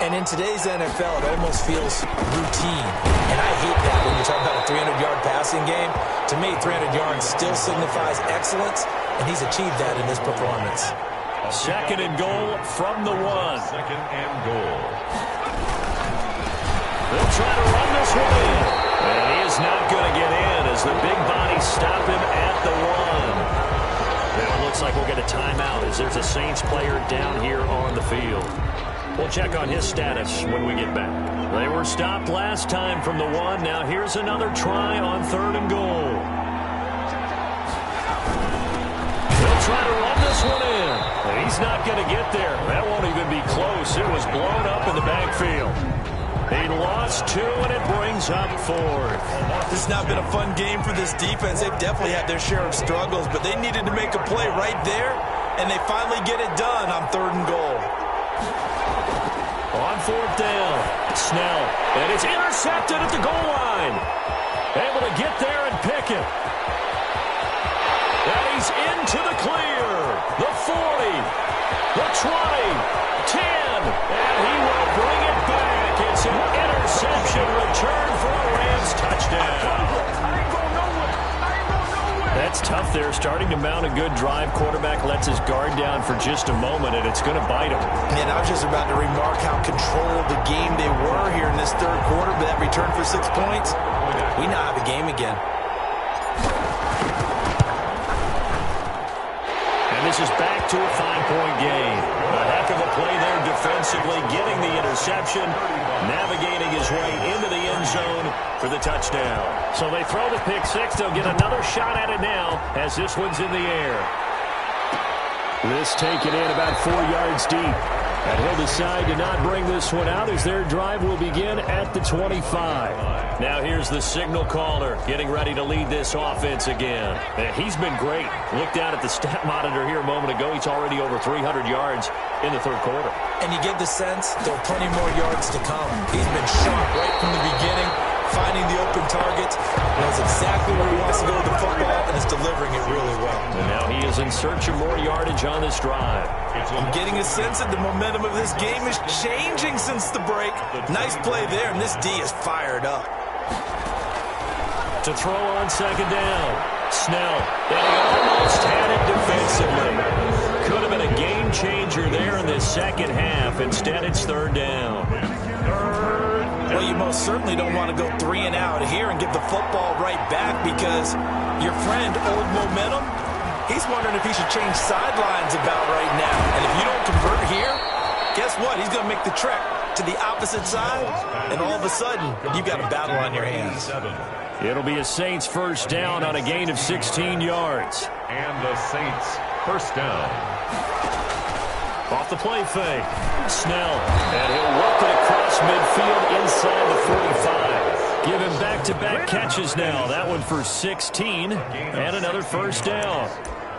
Speaker 5: And in today's NFL, it almost feels routine. And I hate that when you talk about a 300-yard passing game. To me, 300 yards still signifies excellence, and he's achieved that in this performance.
Speaker 2: 2nd and goal from the 1.
Speaker 1: 2nd and goal.
Speaker 2: They'll try to run this one in. And he is not going to get in as the big bodies stop him at the 1. Now it looks like we'll get a timeout as there's a Saints player down here on the field. We'll check on his status when we get back. They were stopped last time from the 1. Now here's another try on 3rd and goal. They'll try to run this one in. And he's not going to get there. That won't even be close. It was blown up in the backfield. He lost 2, and it brings up 4th.
Speaker 5: This has not been a fun game for this defense. They've definitely had their share of struggles, but they needed to make a play right there, and they finally get it done on 3rd and goal.
Speaker 2: On 4th down, Snell, and it's intercepted at the goal line. Able to get there and pick it. And he's into the clear. The 40, the 20, 10, and he will bring it back. It's an interception return for a Rams touchdown. That's tough there. Starting to mount a good drive. Quarterback lets his guard down for just a moment, and it's going to bite him.
Speaker 5: And I was just about to remark how controlled the game they were here in this third quarter, but that return for 6 points, we now have a game again.
Speaker 2: And this is back to a 5-point game. A heck of a play there defensively, getting the interception, navigating his way into the end zone for the touchdown. So they throw the pick six. They'll get another shot at it now as this one's in the air. This taken in about 4 yards deep. And he'll decide to not bring this one out as their drive will begin at the 25. Now here's the signal caller getting ready to lead this offense again. And he's been great. Looked down at the stat monitor here a moment ago. He's already over 300 yards in the third quarter.
Speaker 5: And you get the sense there are plenty more yards to come. He's been sharp right from the beginning, finding the open targets, knows exactly where he wants to go with the football, and is delivering it really well.
Speaker 2: And now he is in search of more yardage on this drive.
Speaker 5: I'm getting a sense that the momentum of this game is changing since the break. Nice play there, and this D is fired up.
Speaker 2: To throw on second down. Snell. And he almost had it defensively. Could have been a game changer there in this second half. Instead, it's third down.
Speaker 5: Well, you most certainly don't want to go 3 and out here and give the football right back because your friend, Old Momentum, he's wondering if he should change sidelines about right now. And if you don't convert here, guess what? He's going to make the trek to the opposite side, and all of a sudden, you've got a battle on your hands.
Speaker 2: It'll be a Saints first down on a gain of 16 yards.
Speaker 1: And the Saints first down.
Speaker 2: Off the play fake. Snell. And he'll work it across midfield inside the 45. Give him back-to-back catches now. That one for 16 and another first down.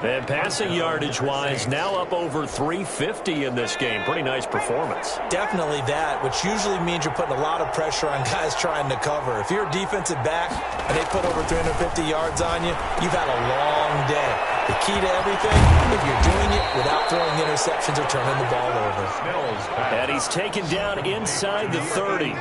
Speaker 2: And passing yardage-wise, now up over 350 in this game. Pretty nice performance.
Speaker 5: Definitely that, which usually means you're putting a lot of pressure on guys trying to cover. If you're a defensive back and they put over 350 yards on you, you've had a long day. The key to everything, if you're doing it without throwing interceptions or turning the ball over.
Speaker 2: And he's taken down inside the 30.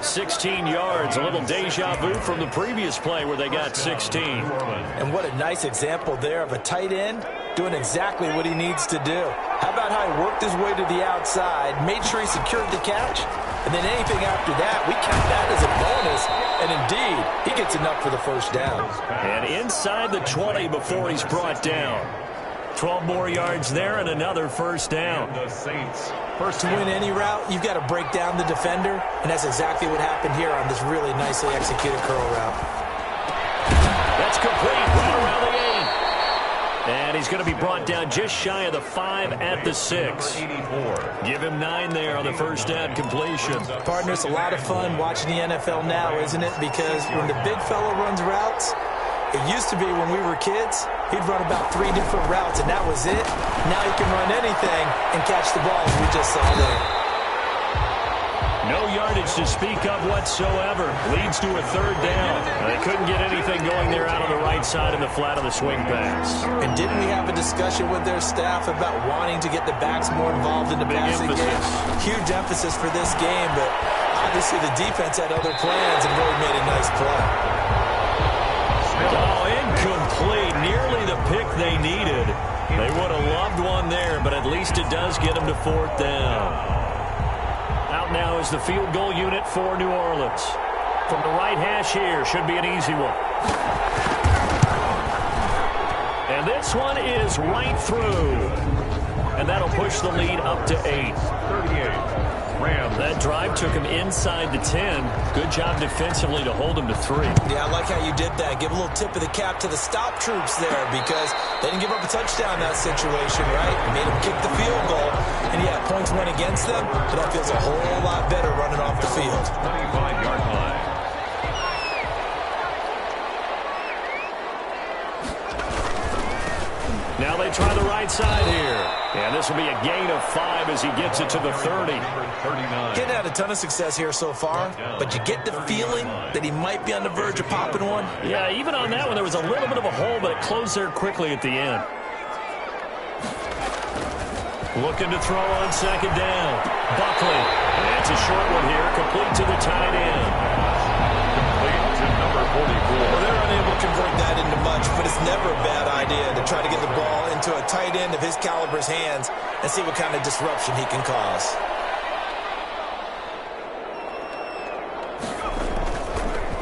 Speaker 2: 16 yards, a little deja vu from the previous play where they got 16.
Speaker 5: And what a nice example there of a tight end doing exactly what he needs to do. How about how he worked his way to the outside, made sure he secured the catch, and then anything after that, we count that as a bonus. And indeed, he gets enough for the first down.
Speaker 2: And inside the 20 before he's brought down. 12 more yards there and another first down.
Speaker 1: The Saints
Speaker 5: To win any route, you've got to break down the defender, and that's exactly what happened here on this really nicely executed curl route.
Speaker 2: That's complete, right around the 8. And he's going to be brought down just shy of the 5 at the 6. Give him 9 there on the first down completion.
Speaker 5: Partner, it's a lot of fun watching the NFL now, isn't it? Because when the big fella runs routes, it used to be when we were kids, he'd run about 3 different routes, and that was it. Now he can run anything and catch the ball, as we just saw there.
Speaker 2: No yardage to speak of whatsoever. Leads to a third down. They couldn't get anything going there out on the right side in the flat of the swing pass.
Speaker 5: And didn't we have a discussion with their staff about wanting to get the backs more involved in the passing game? Huge emphasis for this game, but obviously the defense had other plans and really made a nice play.
Speaker 2: Oh, incomplete. Nearly the pick they needed. They would have loved one there, but at least it does get them to fourth down. Out now is the field goal unit for New Orleans. From the right hash here, should be an easy one. And this one is right through. And that'll push the lead up to 8.
Speaker 1: 38. Rams.
Speaker 2: That drive took him inside the 10. Good job defensively to hold him to 3.
Speaker 5: Yeah, I like how you did that. Give a little tip of the cap to the stop troops there because they didn't give up a touchdown in that situation, right? It made them kick the field goal. And yeah, points went against them, but that feels a whole lot better running off the field.
Speaker 1: 25-yard line.
Speaker 2: Now they try the right side here. And this will be a gain of 5 as he gets it to the 30.
Speaker 5: Getting had a ton of success here so far, but you get the feeling that he might be on the verge of popping one.
Speaker 2: Yeah, even on that one, there was a little bit of a hole, but it closed there quickly at the end. Looking to throw on second down. Buckley. And it's a short one here, complete to the tight end.
Speaker 1: Complete to number
Speaker 5: Well, they're unable to convert that into much, but it's never a bad idea to try to get the ball into a tight end of his caliber's hands and see what kind of disruption he can cause.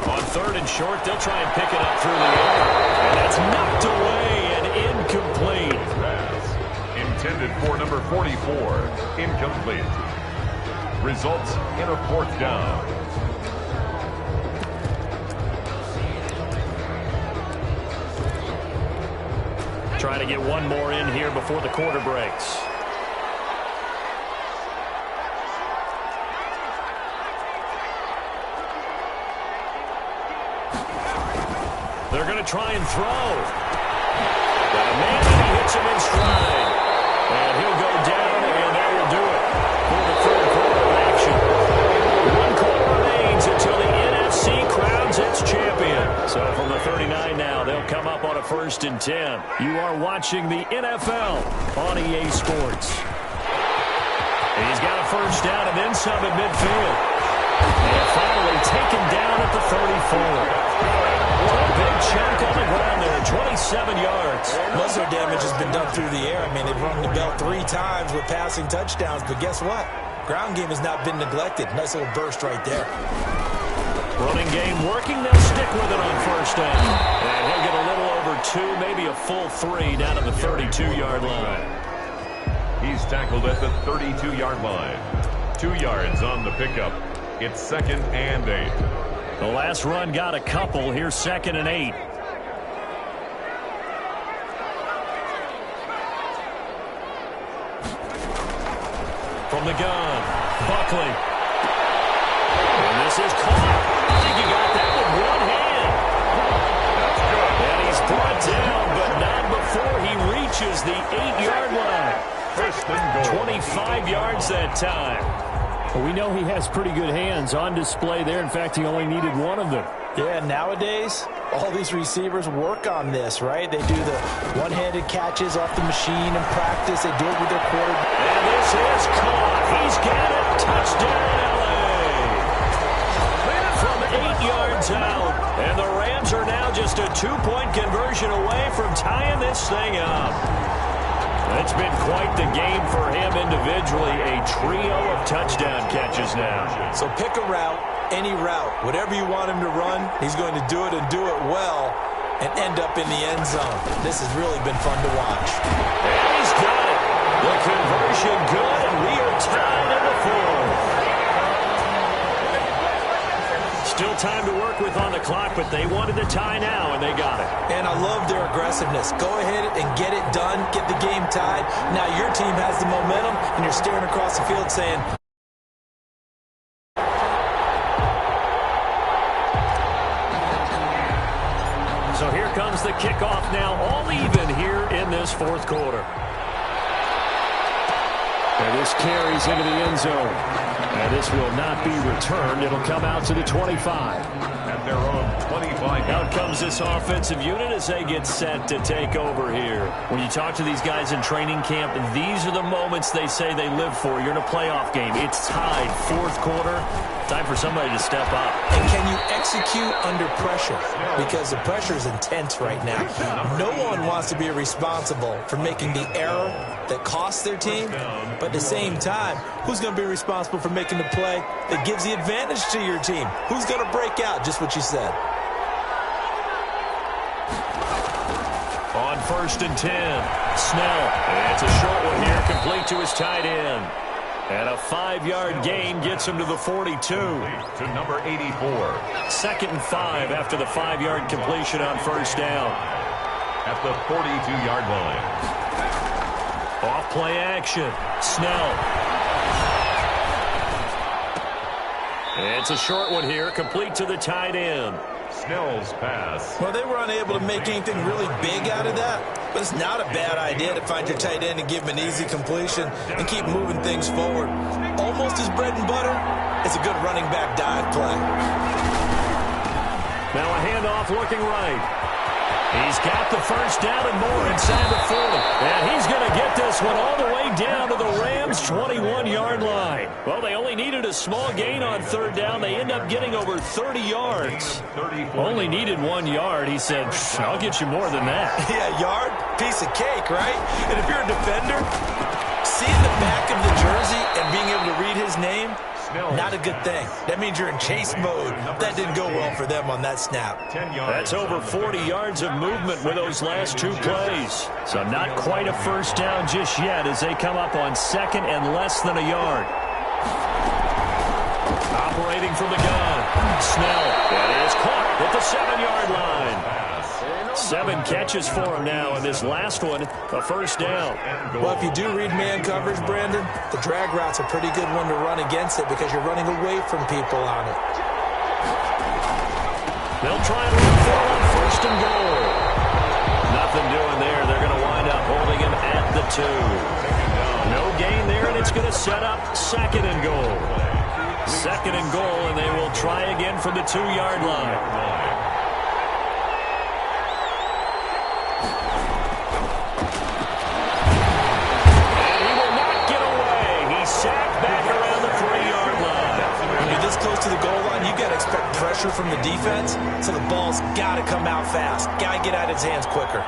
Speaker 2: On 3rd and short, they'll try and pick it up through the air. And that's knocked away and incomplete.
Speaker 1: Pass intended for number 44. Incomplete. Results in a 4th down.
Speaker 2: Trying to get one more in here before the quarter breaks. They're going to try and throw. Got a man, and he hits him in stride. And he'll go down, and that will do it for the 3rd quarter of action. 1 quarter remains until the NFC crowns its champion. So from the 39 now, they'll come up on a 1st and 10. You are watching the NFL on EA Sports. And he's got a 1st down and then some at midfield. And finally taken down at the 34. What a big chunk on the ground there, 27 yards.
Speaker 5: Most of their damage has been done through the air. I mean, they've rung the bell 3 times with passing touchdowns, but guess what? Ground game has not been neglected. Nice little burst right there.
Speaker 2: Running game working. They'll stick with it on 1st down. And he'll get a little over 2, maybe a full 3 down to the 32-yard line.
Speaker 1: He's tackled at the 32-yard line. 2 yards on the pickup. It's 2nd and 8.
Speaker 2: The last run got a couple. Here's 2nd and 8. From the gun, Buckley. And this is caught. I think he got that with one hand.
Speaker 1: That's good.
Speaker 2: And he's brought down, but not before he reaches the 8-yard line.
Speaker 1: 1st and goal.
Speaker 2: 25 yards that time.
Speaker 3: Well, we know he has pretty good hands on display there. In fact, he only needed one of them.
Speaker 4: Yeah, nowadays, all these receivers work on this, right? They do the one-handed catches off the machine in practice. They do it with their quarterback.
Speaker 2: And this is caught. He's got it. Touchdown, L.A. From 8 yards out. And the Rams are now just a 2-point conversion away from tying this thing up. It's been quite the game for him individually. A trio of touchdown catches now.
Speaker 5: So pick a route, any route. Whatever you want him to run, he's going to do it and do it well and end up in the end zone. This has really been fun to watch.
Speaker 2: And he's got it. The conversion good, and we are tied in the 4th. Still time to work with on the clock, but they wanted the tie now, and they got it.
Speaker 5: And I love their aggressiveness. Go ahead and get it done, get the game tied. Now your team has the momentum, and you're staring across the field saying,
Speaker 2: so here comes the kickoff now, all even here in this 4th quarter.
Speaker 3: And this carries into the end zone. And this will not be returned. It'll come out to the 25.
Speaker 1: At their own 25.
Speaker 2: Out comes this offensive unit as they get set to take over here. When you talk to these guys in training camp, these are the moments they say they live for. You're in a playoff game. It's tied, 4th quarter. Time for somebody to step up.
Speaker 5: and can you execute under pressure? Because the pressure is intense right now. No one wants to be responsible for making the error that costs their team, but at the same time, who's going to be responsible for making the play that gives the advantage to your team? Who's going to break out? Just what you said.
Speaker 2: On 1st and 10, Snell. It's a short one here, complete to his tight end. And a 5-yard gain gets him to the 42.
Speaker 1: To number 84.
Speaker 2: 2nd and 5 after the 5-yard completion on 1st down.
Speaker 1: At the 42-yard line.
Speaker 2: Off play action. Snell. It's a short one here, complete to the tight end.
Speaker 1: Snell's pass.
Speaker 5: Well, they were unable to make anything really big out of that, but it's not a bad idea to find your tight end and give him an easy completion and keep moving things forward. Almost his bread and butter. It's a good running back dive play.
Speaker 2: Now a handoff looking right. He's got the first down and more inside the 40. And he's going to get this one all the way down to the Rams' 21-yard line. Well, they only needed a small gain on third down. They end up getting over 30 yards. Only needed 1 yard. He said, I'll get you more than that.
Speaker 5: Yeah, yard, piece of cake, right? And if you're a defender, seeing the back of the jersey and being able to read his name, not a good thing. That means you're in chase mode. That didn't go well for them on that snap.
Speaker 2: That's over 40 yards of movement with those last 2 plays. So not quite a first down just yet as they come up on second and less than a yard. Operating from the gun. Snell. That is caught at the 7-yard line. 7 catches for him now, and this last one, a first down.
Speaker 5: Well, if you do read man coverage, Brandon, the drag route's a pretty good one to run against it because you're running away from people on it.
Speaker 2: They'll try and run for it on first and goal. Nothing doing there. They're going to wind up holding him at the 2. No gain there, and it's going to set up second and goal. Second and goal, and they will try again from the 2-yard line.
Speaker 5: To the goal line, you got to expect pressure from the defense, so the ball's got to come out fast. Got to get out of his hands quicker.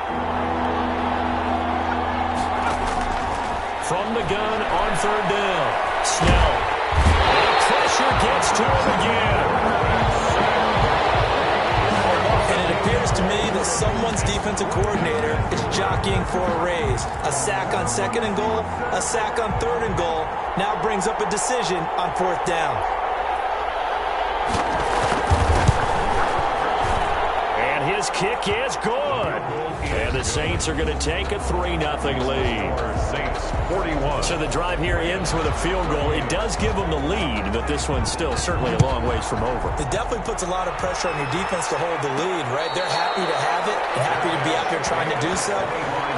Speaker 2: From the gun on third down, Snell. And pressure gets to him again.
Speaker 5: And it appears to me that someone's defensive coordinator is jockeying for a raise. A sack on second and goal, a sack on third and goal, now brings up a decision on fourth down.
Speaker 2: His kick is good. And the Saints are going to take a 3-0 lead.
Speaker 1: Saints 41.
Speaker 2: So the drive here ends with a field goal. It does give them the lead, but this one's still certainly a long ways from over.
Speaker 5: It definitely puts a lot of pressure on your defense to hold the lead, right? They're happy to have it and happy to be out there trying to do so.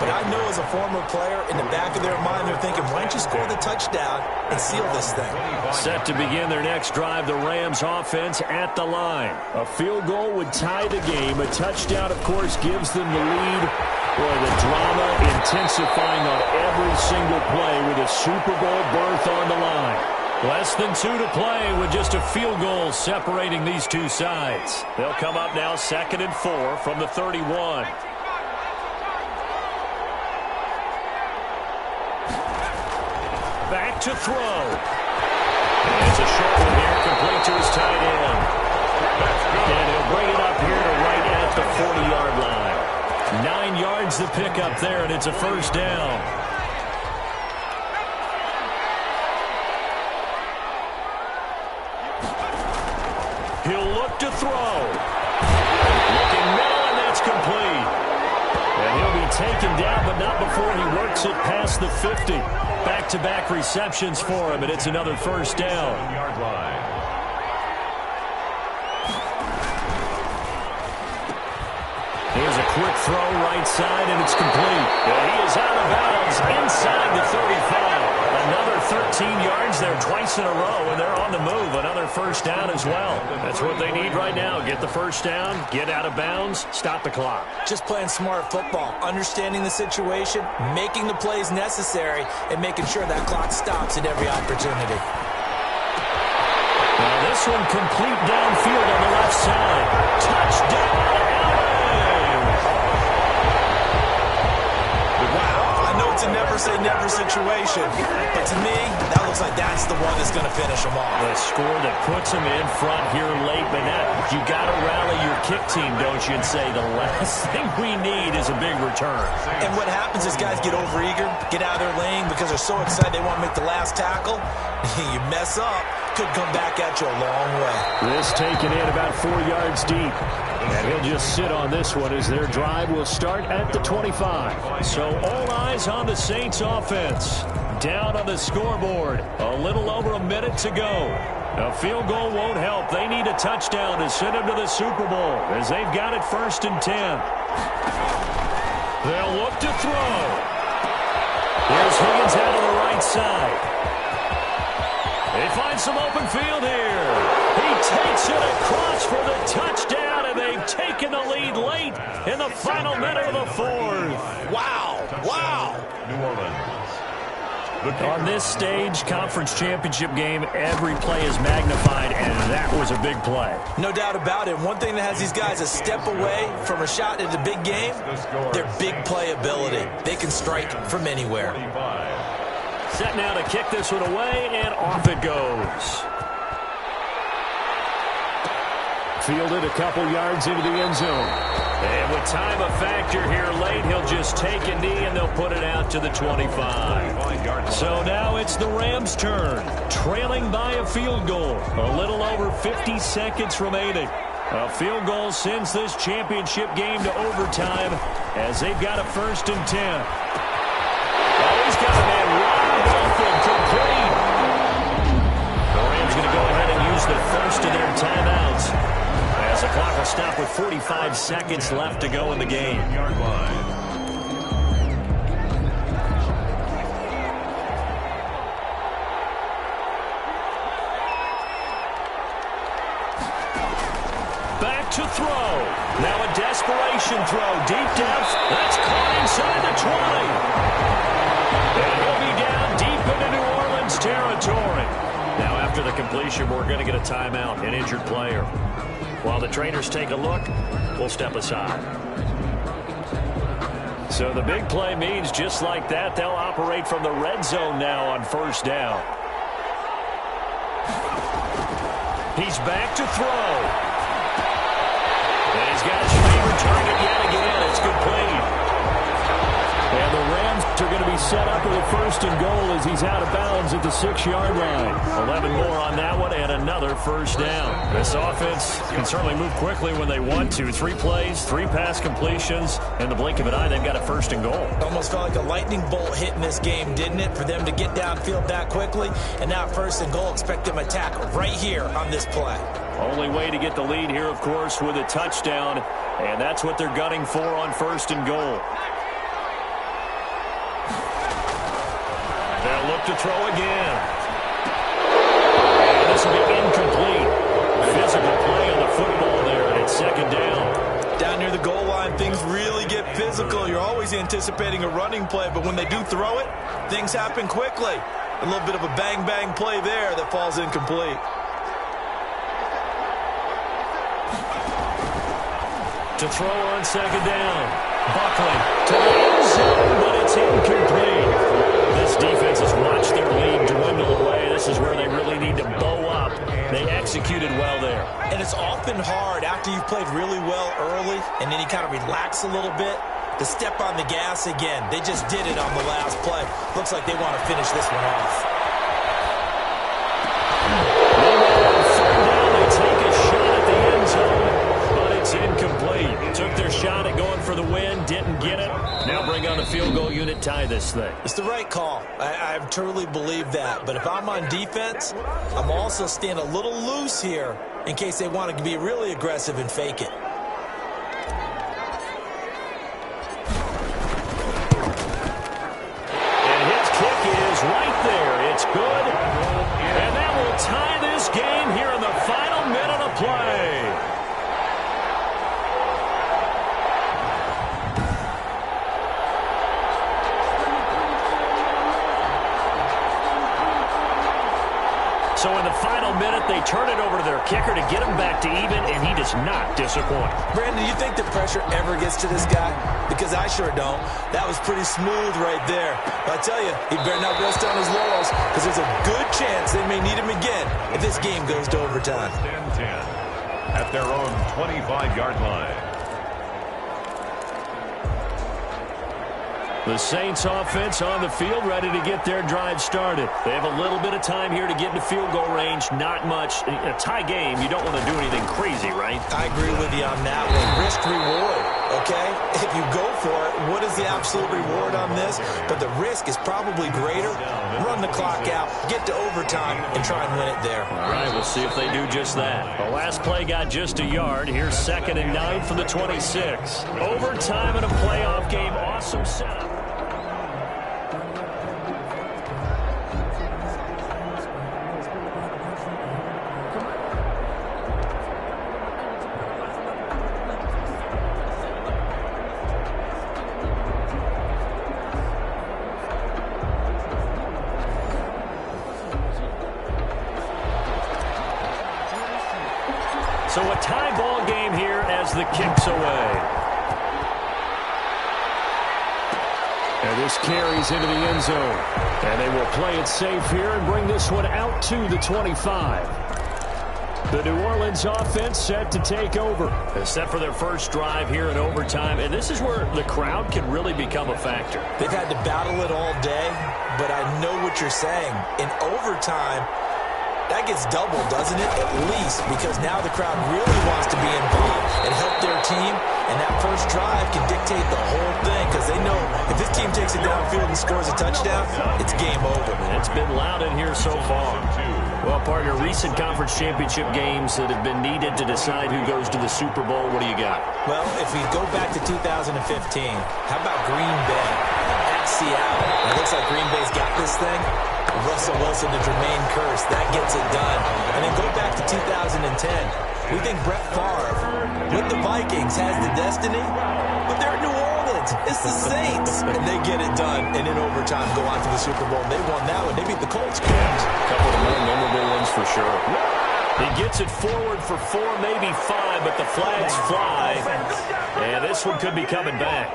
Speaker 5: But I know as a former player, in the back of their mind, they're thinking, why don't you score the touchdown and seal this thing?
Speaker 2: Set to begin their next drive, the Rams offense at the line. A field goal would tie the game. A touchdown, of course, gives them the lead. Boy, the drama intensifying on every single play with a Super Bowl berth on the line. Less than 2 to play with just a field goal separating these two sides. They'll come up now 2nd and 4 from the 31. Back to throw. And it's a short one here, complete to his tight end. And he'll bring it up here to right at the 40-yard line. 9 yards to pick up there, and it's a first down. He'll look to throw. Looking now, and that's complete. And he'll be taken down, but not before he works it past the 50. Back-to-back receptions for him, and it's another first down. Here's a quick throw right side, and it's complete. And he is out of bounds inside the 35. Another 13 yards there twice in a row, and they're on the move. Another first down as well. That's what they need right now. Get the first down, get out of bounds, stop the clock.
Speaker 5: Just playing smart football, understanding the situation, making the plays necessary, and making sure that clock stops at every opportunity.
Speaker 2: Now this one complete downfield on the left side. Touchdown!
Speaker 5: It's a never-say-never situation. But to me, that looks like that's the one that's going to finish them off.
Speaker 2: A score that puts them in front here late, but you got to rally your kick team, don't you, and say the last thing we need is a big return.
Speaker 5: And what happens is guys get overeager, get out of their lane because they're so excited they want to make the last tackle. You mess up, could come back at you a long way.
Speaker 2: This taken in about 4 yards deep. And he'll just sit on this one as their drive will start at the 25. So all eyes on the Saints offense. Down on the scoreboard. A little over a minute to go. A field goal won't help. They need a touchdown to send them to the Super Bowl as they've got it 1st and 10. They'll look to throw. Here's Higgins out on the right side. They find some open field here. He takes it across for the touchdown, and they've taken the lead late in the final minute of the fourth.
Speaker 5: Wow. Wow.
Speaker 1: New Orleans.
Speaker 2: On this stage, conference championship game, every play is magnified, and that was a big play.
Speaker 5: No doubt about it. One thing that has these guys a step away from a shot at the big game, their big play ability. They can strike from anywhere.
Speaker 2: Set now to kick this one away, and off it goes. Fielded a couple yards into the end zone. And with time a factor here late, he'll just take a knee and they'll put it out to the 25. So now it's the Rams' turn, trailing by a field goal. A little over 50 seconds remaining. A field goal sends this championship game to overtime as they've got a 1st and 10. Oh, he's got a man wide open, complete. The Rams going to go ahead and use the first of their timeouts. As the clock will stop with 45 seconds left to go in the game. Back to throw. Now a desperation throw. Deep depth. That's caught inside the 20. And he'll be down deep into New Orleans territory. Now after the completion, we're going to get a timeout, an injured player. While the trainers take a look, we'll step aside. So the big play means just like that, they'll operate from the red zone now on 1st down. He's back to throw. And he's got his favorite target yet again. It's complete. And the Rams are going to be set up with a 1st and goal as he's out of bounds at the 6-yard line. 11 more on that one and another 1st down. This offense can certainly move quickly when they want to. 3 plays, 3 pass completions. In the blink of an eye, they've got a 1st and goal.
Speaker 5: Almost felt like a lightning bolt hit in this game, didn't it? For them to get downfield that quickly. And now 1st and goal, expect them to attack right here on this play.
Speaker 2: Only way to get the lead here, of course, with a touchdown. And that's what they're gunning for on 1st and goal. They'll look to throw again. And this will be incomplete. Physical play on the football there, and it's 2nd down.
Speaker 5: Down near the goal line, things really get physical. You're always anticipating a running play, but when they do throw it, things happen quickly. A little bit of a bang-bang play there that falls incomplete.
Speaker 2: To throw on 2nd down. Buckley to the end zone, but it's incomplete. This defense has watched their lead dwindle away. This is where they really need to bow up. They executed well there.
Speaker 5: And it's often hard after you've played really well early and then you kind of relax a little bit to step on the gas again. They just did it on the last play. Looks like they want to finish this one off.
Speaker 2: On 3rd down, they take a shot at the end zone, but it's incomplete. Took their shot at going for the win, didn't get it. Now bring on the field goal unit, tie this thing.
Speaker 5: It's the right call. I truly believe that. But if I'm on defense, I'm also staying a little loose here in case they want to be really aggressive and fake it.
Speaker 2: And his kick is right there. It's good. And that will tie this game here in the final minute of play. So in the final minute, they turn it over to their kicker to get him back to even, and he does not disappoint.
Speaker 5: Brandon, do you think the pressure ever gets to this guy? Because I sure don't. That was pretty smooth right there. But I tell you, he better not rest on his laurels because there's a good chance they may need him again if this game goes to overtime.
Speaker 1: 10-10 at their own 25-yard line.
Speaker 2: The Saints offense on the field, ready to get their drive started. They have a little bit of time here to get into field goal range. Not much. In a tie game, you don't want to do anything crazy, right?
Speaker 5: I agree with you on that one. Risk reward, okay? If you go for it, what is the absolute reward on this? But the risk is probably greater. Run the clock out, get to overtime, and try and win it there.
Speaker 2: All right, we'll see if they do just that. The last play got just a yard. Here's 2nd and 9 from the 26. Overtime in a playoff game. Awesome setup. So a tie ball game here as the kick's away. And this carries into the end zone. And they will play it safe here and bring this one out to the 25. The New Orleans offense set to take over. They're set for their first drive here in overtime. And this is where the crowd can really become a factor.
Speaker 5: They've had to battle it all day, but I know what you're saying. In overtime, that gets doubled, doesn't it? At least, because now the crowd really wants to be involved and help their team. And that first drive can dictate the whole thing because they know if this team takes it downfield and scores a touchdown, it's game over.
Speaker 2: It's been loud in here so far. Well, partner, recent conference championship games that have been needed to decide who goes to the Super Bowl, what do you got?
Speaker 5: Well, if we go back to 2015, how about Green Bay at Seattle? It looks like Green Bay's got this thing. Russell Wilson to Jermaine Kearse, that gets it done. And then go back to 2010. We think Brett Favre with the Vikings has the destiny, but they're in New Orleans. It's the Saints, and they get it done. And in overtime, go on to the Super Bowl. They won that one. They beat the Colts.
Speaker 2: A couple of the more memorable ones for sure. He gets it forward for 4, maybe 5, but the flags fly. And this one could be coming back.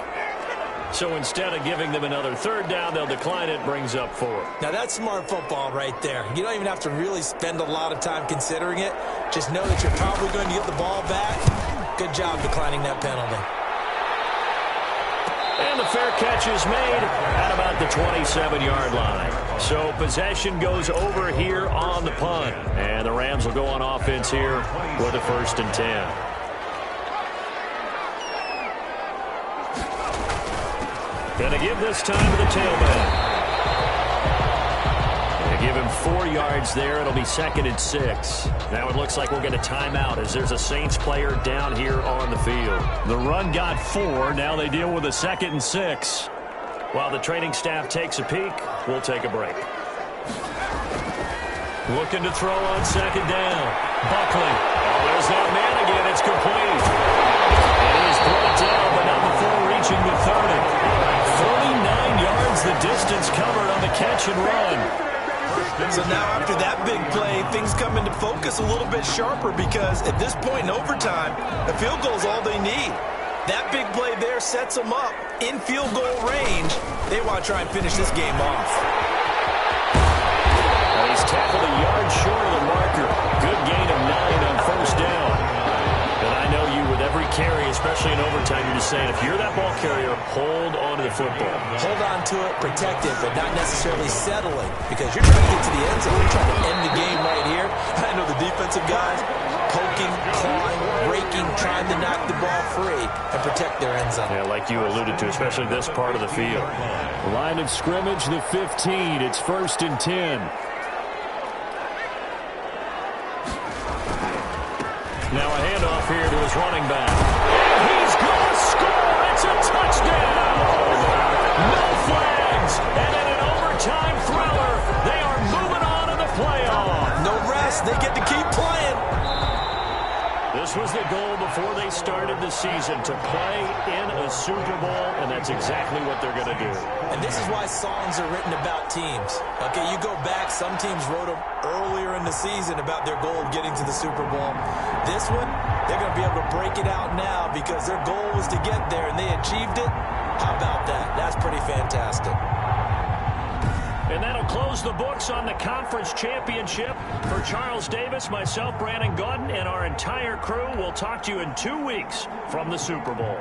Speaker 2: So instead of giving them another third down, they'll decline it, brings up 4.
Speaker 5: Now, that's smart football right there. You don't even have to really spend a lot of time considering it. Just know that you're probably going to get the ball back. Good job declining that penalty.
Speaker 2: And the fair catch is made at about the 27-yard line. So possession goes over here on the punt. And the Rams will go on offense here with a 1st and 10. Going to give this time to the tailback. Going to give him 4 yards there. It'll be 2nd and 6. Now it looks like we'll get a timeout as there's a Saints player down here on the field. The run got 4. Now they deal with a 2nd and 6. While the training staff takes a peek, we'll take a break. Looking to throw on 2nd down. Buckley. Oh, there's that man again. It's complete. And he's brought down, but not before reaching the 30. 49 yards the distance covered on the catch and run.
Speaker 5: So now after that big play, things come into focus a little bit sharper because at this point in overtime, the field goal is all they need. That big play there sets them up in field goal range. They want to try and finish this game off.
Speaker 2: Well, he's tackled a yard short of the marker. Good gain of 9 on 1st down. But I know you with every carry, especially in overtime, you're just saying if you're that ball carrier, hold on to the football.
Speaker 5: Hold on to it, protect it, but not necessarily settling because you're trying to get to the end zone. You're trying to end the game right here. I know the defensive guys poking, clawing, breaking, trying to knock the ball free and protect their end zone.
Speaker 2: Yeah, like you alluded to, especially this part of the field. Line of scrimmage, the 15. It's 1st and 10. Now a handoff here to his running back. He's going to score. It's a touchdown. No flags. And in an overtime thriller, they are moving on in the playoff.
Speaker 5: No rest. They get to keep playing.
Speaker 2: This was the goal before they started the season, to play in a Super Bowl, and that's exactly what they're going to do.
Speaker 5: And this is why songs are written about teams. Okay, you go back, some teams wrote them earlier in the season about their goal of getting to the Super Bowl. This one, they're going to be able to break it out now because their goal was to get there, and they achieved it. How about that? That's pretty fantastic.
Speaker 2: And that'll close the books on the conference championship. For Charles Davis, myself, Brandon Gaudin, and our entire crew, we'll talk to you in 2 weeks from the Super Bowl.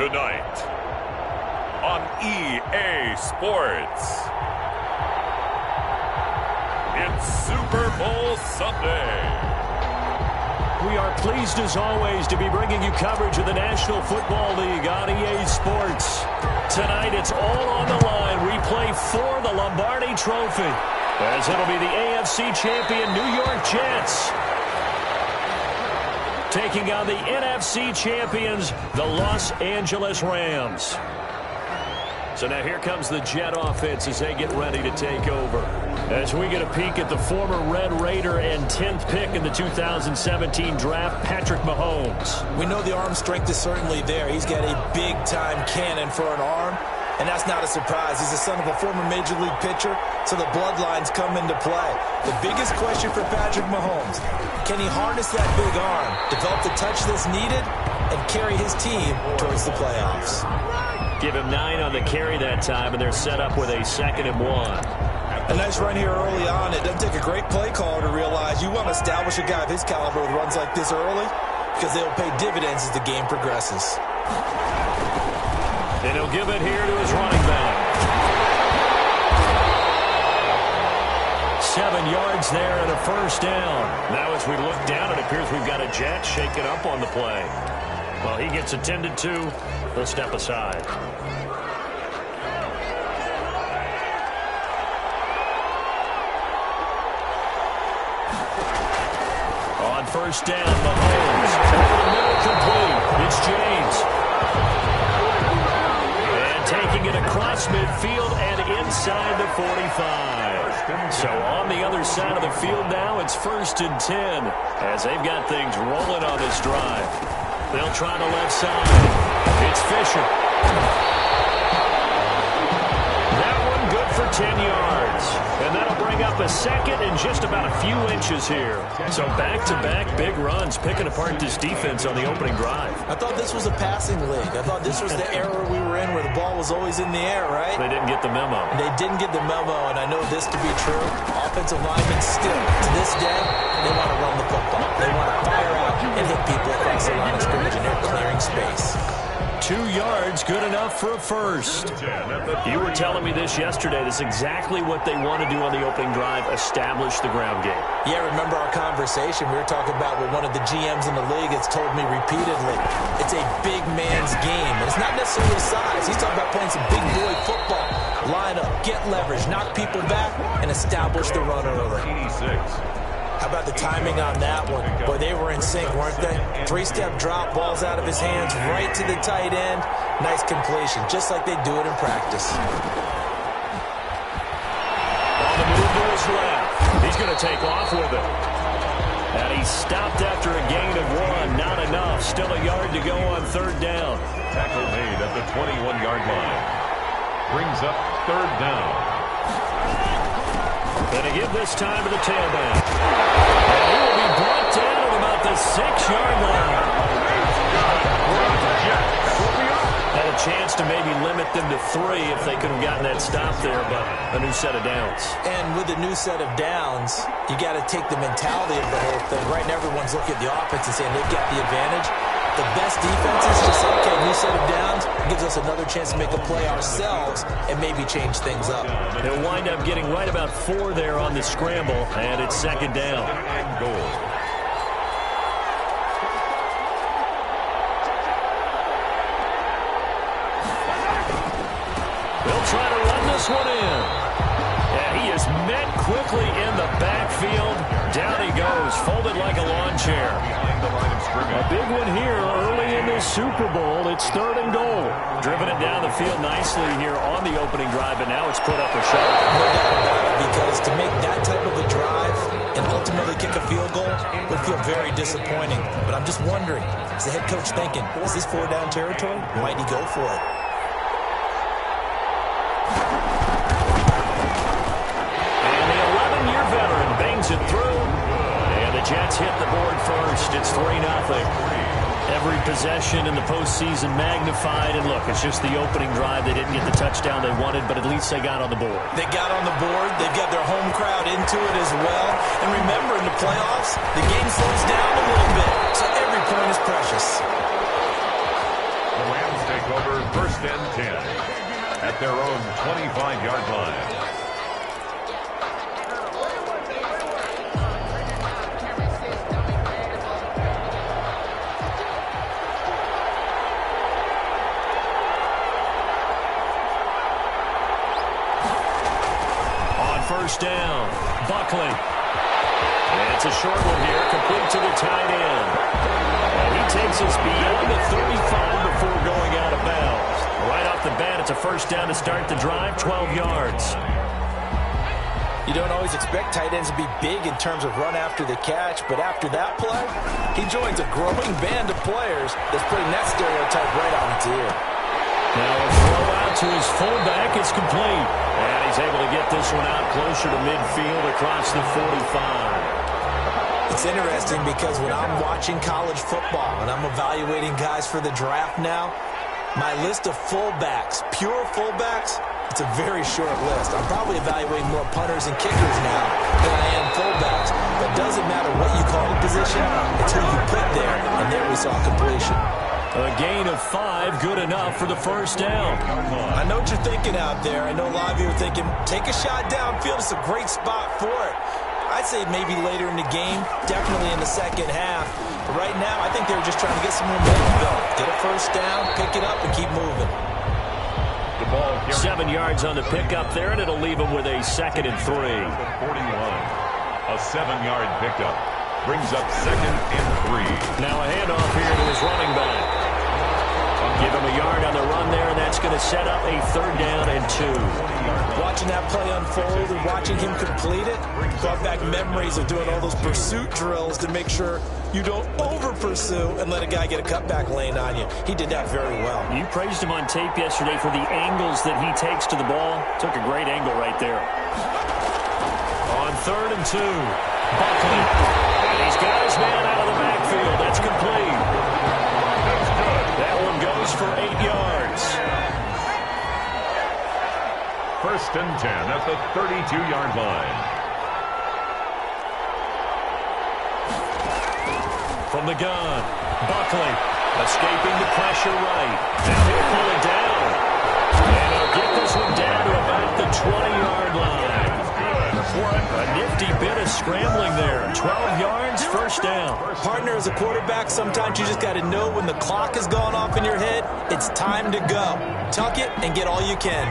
Speaker 1: Tonight on EA Sports, it's Super Bowl Sunday.
Speaker 2: We are pleased as always to be bringing you coverage of the National Football League on EA Sports. Tonight it's all on the line. We play for the Lombardi Trophy, as it'll be the AFC champion New York Jets taking on the NFC champions, the Los Angeles Rams. So now here comes the Jet offense as they get ready to take over. As we get a peek at the former Red Raider and 10th pick in the 2017 draft, Patrick Mahomes.
Speaker 5: We know the arm strength is certainly there. He's got a big-time cannon for an arm, and that's not a surprise. He's the son of a former Major League pitcher, so the bloodlines come into play. The biggest question for Patrick Mahomes, can he harness that big arm, develop the touch that's needed, and carry his team towards the playoffs?
Speaker 2: Give him 9 on the carry that time, and they're set up with a 2nd and 1.
Speaker 5: A nice run here early on. It doesn't take a great play caller to realize you want to establish a guy of his caliber with runs like this early, because they'll pay dividends as the game progresses.
Speaker 2: And he'll give it here to his running back. 7 yards there and a first down. Now as we look down, it appears we've got a Jet shaken up on the play. Well, he gets attended to. He'll step aside. On first down, Mahomes. Over the middle, complete. It's James. And taking it across midfield and inside the 45. So on the other side of the field now, it's 1st and 10 as they've got things rolling on this drive. They'll try the left side. It's Fisher. That one good for 10 yards. And that'll bring up a 2nd and just about a few inches here. So back-to-back big runs, picking apart this defense on the opening drive.
Speaker 5: I thought this was a passing league. I thought this was the era we were in where the ball was always in the air, right?
Speaker 2: They didn't get the memo.
Speaker 5: They didn't get the memo, and I know this to be true. Offensive linemen still, to this day, they want to run the football. They want to fire out and hit people across the line of scrimmage, and they're clearing space.
Speaker 2: 2 yards, good enough for a first. You were telling me this yesterday. This is exactly what they want to do on the opening drive, establish the ground game.
Speaker 5: Yeah, remember our conversation? We were talking about what one of the GMs in the league has told me repeatedly. It's a big man's game, and it's not necessarily size. He's talking about playing some big boy football. Line up, get leverage, knock people back, and establish the run early.
Speaker 1: 86.
Speaker 5: How about the timing on that one? Boy, they were in sync, weren't they? 3-step drop, balls out of his hands, right to the tight end. Nice completion, just like they do it in practice.
Speaker 2: On the move to his left. He's going to take off with it. And he stopped after a gain of 1. Not enough. Still a yard to go on 3rd down.
Speaker 1: Tackle made at the 21-yard line. Brings up 3rd down.
Speaker 2: And to give this time to the tailback. And he will be brought down at about the 6-yard line. Had a chance to maybe limit them to 3 if they could have gotten that stop there, but a new set of downs.
Speaker 5: And with a new set of downs, you got to take the mentality of the whole thing. Right now, everyone's looking at the offense and saying they've got the advantage. The best defenses just say, okay, new set of downs, gives us another chance to make a play ourselves and maybe change things up.
Speaker 2: They'll wind up getting right about 4 there on the scramble, and it's 2nd down.
Speaker 1: And goal.
Speaker 2: They'll try to run this one in. And he is met quickly in the backfield. Down he goes, folded like a lawn chair.
Speaker 1: Behind the line of scrimmage.
Speaker 2: A big one here early in this Super Bowl. It's 3rd and goal. Driven it down the field nicely here on the opening drive, but now it's put up a shot.
Speaker 5: No doubt about it, because to make that type of a drive and ultimately kick a field goal would feel very disappointing. But I'm just wondering, is the head coach thinking, is this 4-down territory? Might he go for it?
Speaker 2: And the 11-year veteran bangs it through. And the Jets hit the board first. It's 3-0. Every possession in the postseason magnified. And look, it's just the opening drive. They didn't get the touchdown they wanted, but at least they got on the board.
Speaker 5: They got on the board. They've got their home crowd into it as well. And remember, in the playoffs, the game slows down a little bit. So every point is precious.
Speaker 1: The Rams take over 1st and 10 at their own 25-yard line.
Speaker 2: On 1st down, Buckley. And it's a short one here, complete to the tight end. And he takes us beyond the 35 before going out of bounds. Right off the bat, it's a 1st down to start the drive, 12 yards.
Speaker 4: You don't always expect tight ends to be big in terms of run after the catch, but after that play, he joins a growing band of players that's putting that stereotype right on its ear.
Speaker 2: Now a throw out to his fullback. It's complete. And he's able to get this one out closer to midfield across the 45.
Speaker 4: It's interesting because when I'm watching college football and I'm evaluating guys for the draft now, my list of fullbacks, pure fullbacks, it's a very short list. I'm probably evaluating more punters and kickers now than I am fullbacks. But it doesn't matter what you call the position, it's who you put there. And there we saw completion.
Speaker 2: A gain of 5, good enough for the 1st down.
Speaker 4: I know what you're thinking out there. I know a lot of you are thinking, take a shot downfield. It's a great spot for it. I'd say maybe later in the game, definitely in the second half. But right now, I think they were just trying to get some momentum going. Get a 1st down, pick it up, and keep moving.
Speaker 1: The ball
Speaker 2: 7 yards on the pickup there, and it'll leave them with a 2nd and 3.
Speaker 1: 41. A 7-yard pickup brings up 2nd and 3.
Speaker 2: Now a handoff here to his running back. Give him a yard on the run there, and that's going to set up a 3rd down and 2.
Speaker 4: Watching that play unfold and watching him complete it brought back memories of doing all those pursuit drills to make sure you don't over-pursue and let a guy get a cutback lane on you. He did that very well.
Speaker 2: You praised him on tape yesterday for the angles that he takes to the ball. Took a great angle right there. On 3rd and 2, Buckley. And he's got his man out of the backfield. That's complete. That one goes for 8 yards.
Speaker 1: 1st and 10 at the 32-yard line.
Speaker 2: From the gun, Buckley escaping the pressure right. Now he'll pull it down. And he'll get this one down to about the 20-yard line. A nifty bit of scrambling there. 12 yards, 1st down.
Speaker 4: Partner, as a quarterback, sometimes you just got to know when the clock has gone off in your head, it's time to go. Tuck it and get all you can.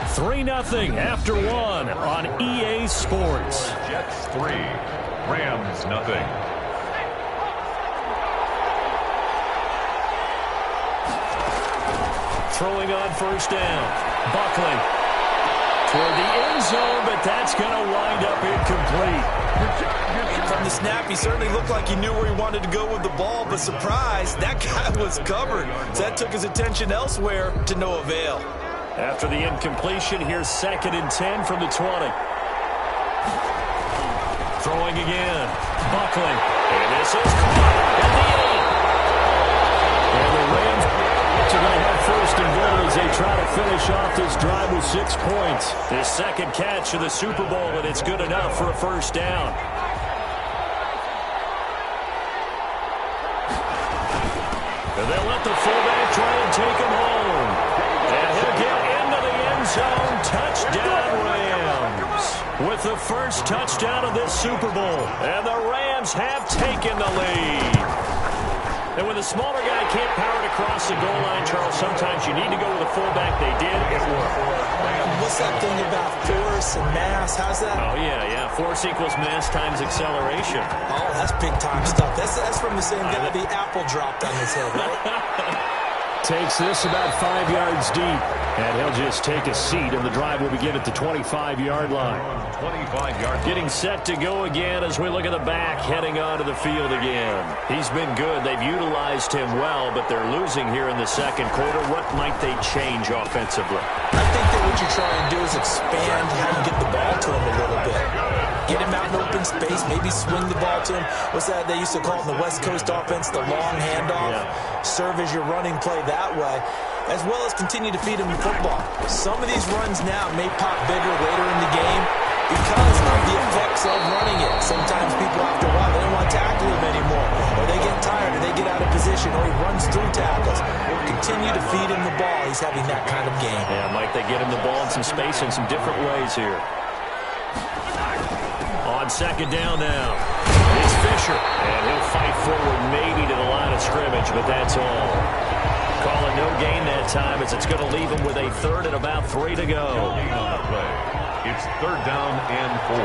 Speaker 2: Three 3-0 after 1 on EA Sports.
Speaker 1: Jets 3, Rams nothing.
Speaker 2: Throwing on 1st down. Buckley toward the end zone, but that's going to wind up incomplete.
Speaker 4: From the snap, he certainly looked like he knew where he wanted to go with the ball, but surprise, that guy was covered. So that took his attention elsewhere to no avail.
Speaker 2: After the incompletion, here's 2nd and 10 from the 20. Throwing again. Buckley. And this is caught at the end. And the Rams are going to have 1st and goal as they try to finish off this drive with 6 points. His 2nd catch of the Super Bowl, and it's good enough for a 1st down. And they'll let the fullback try and take him home. And he'll get into the end zone. Touchdown, Rams. With the 1st touchdown of this Super Bowl. And the Rams have taken the lead. And when the smaller guy can't power it across the goal line, Charles, sometimes you need to go with a fullback. They did. It worked.
Speaker 4: What's that thing about force and mass? How's that?
Speaker 2: Oh, yeah. Force equals mass times acceleration.
Speaker 4: Oh, that's big-time stuff. That's from the same guy the apple dropped on his head, right?
Speaker 2: Takes this about 5 yards deep. And he'll just take a seat, and the drive will begin at the 25-yard line.
Speaker 1: 25-yard.
Speaker 2: Getting set to go again as we look at the back, heading onto the field again. He's been good. They've utilized him well, but they're losing here in the 2nd quarter. What might they change offensively?
Speaker 4: I think that what you're trying to do is expand how you get the ball to him a little bit. Get him out in open space, maybe swing the ball to him. What's that they used to call it in the West Coast offense, the long handoff? Yeah. Serve as your running play that way, as well as continue to feed him the football. Some of these runs now may pop bigger later in the game.
Speaker 5: because of the effects of running it. Sometimes people, after a while, they don't want to tackle him anymore, or they get tired, or they get out of position, or he runs through tackles. Continue to feed him the ball. He's having that kind of game.
Speaker 2: Yeah, Mike, they get him the ball in some space in some different ways here. On second down now, it's Fisher, and he'll fight forward maybe to the line of scrimmage, but that's all. Calling no gain that time as it's going to leave him with a third and about 3 to go.
Speaker 1: It's third down and 4.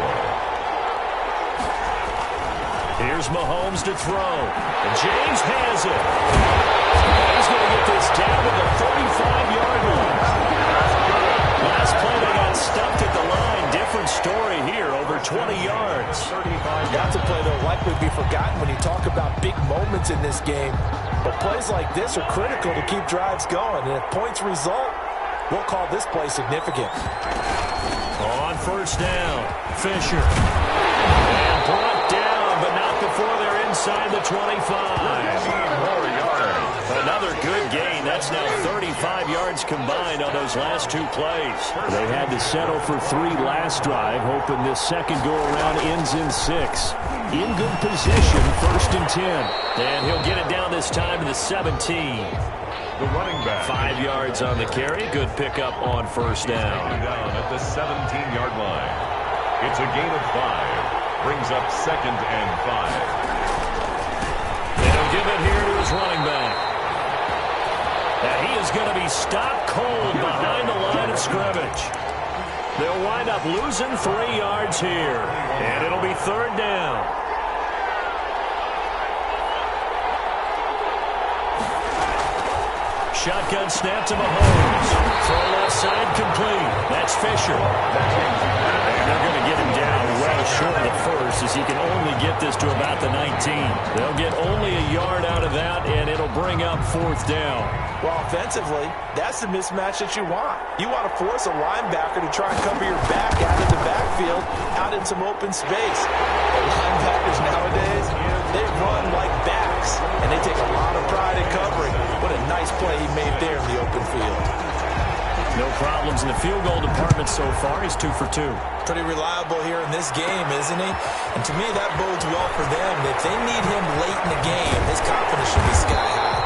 Speaker 2: Here's Mahomes to throw, and James has it. He's going to get this down to the 35-yard line. Last play they got stuffed at the line. Different story here, over 20 yards.
Speaker 4: That's a play that will likely be forgotten when you talk about big moments in this game. But plays like this are critical to keep drives going. And if points result, we'll call this play significant.
Speaker 2: On first down, Fisher. And brought down, but not before they're inside the 25. Another good gain. That's now 35 yards combined on those last 2 plays. They had to settle for 3 last drive, hoping this second go-around ends in 6. In good position, first and 10. And he'll get it down this time to the 17.
Speaker 1: The running back.
Speaker 2: 5 yards on the carry. Good pickup on first down.
Speaker 1: Down at the 17-yard line. It's a gain of 5. Brings up second and 5.
Speaker 2: They'll give it here to his running back. And he is going to be stopped cold behind the line of scrimmage. They'll wind up losing 3 yards here. And it'll be third down. Shotgun snap to Mahomes. Throw left side complete. That's Fisher. And they're going to get him down well short of the first as he can only get this to about the 19. They'll get only a yard out of that, and it'll bring up fourth down.
Speaker 4: Well, offensively, that's the mismatch that you want. You want to force a linebacker to try and cover your back out of the backfield, out in some open space. The linebackers nowadays, they run like backs, and they take a lot of pride in covering. What a nice play he made there in the open field.
Speaker 2: No problems in the field goal department so far. He's 2 for 2.
Speaker 5: Pretty reliable here in this game, isn't he? And to me, that bodes well for them. If they need him late in the game, his confidence should be sky high.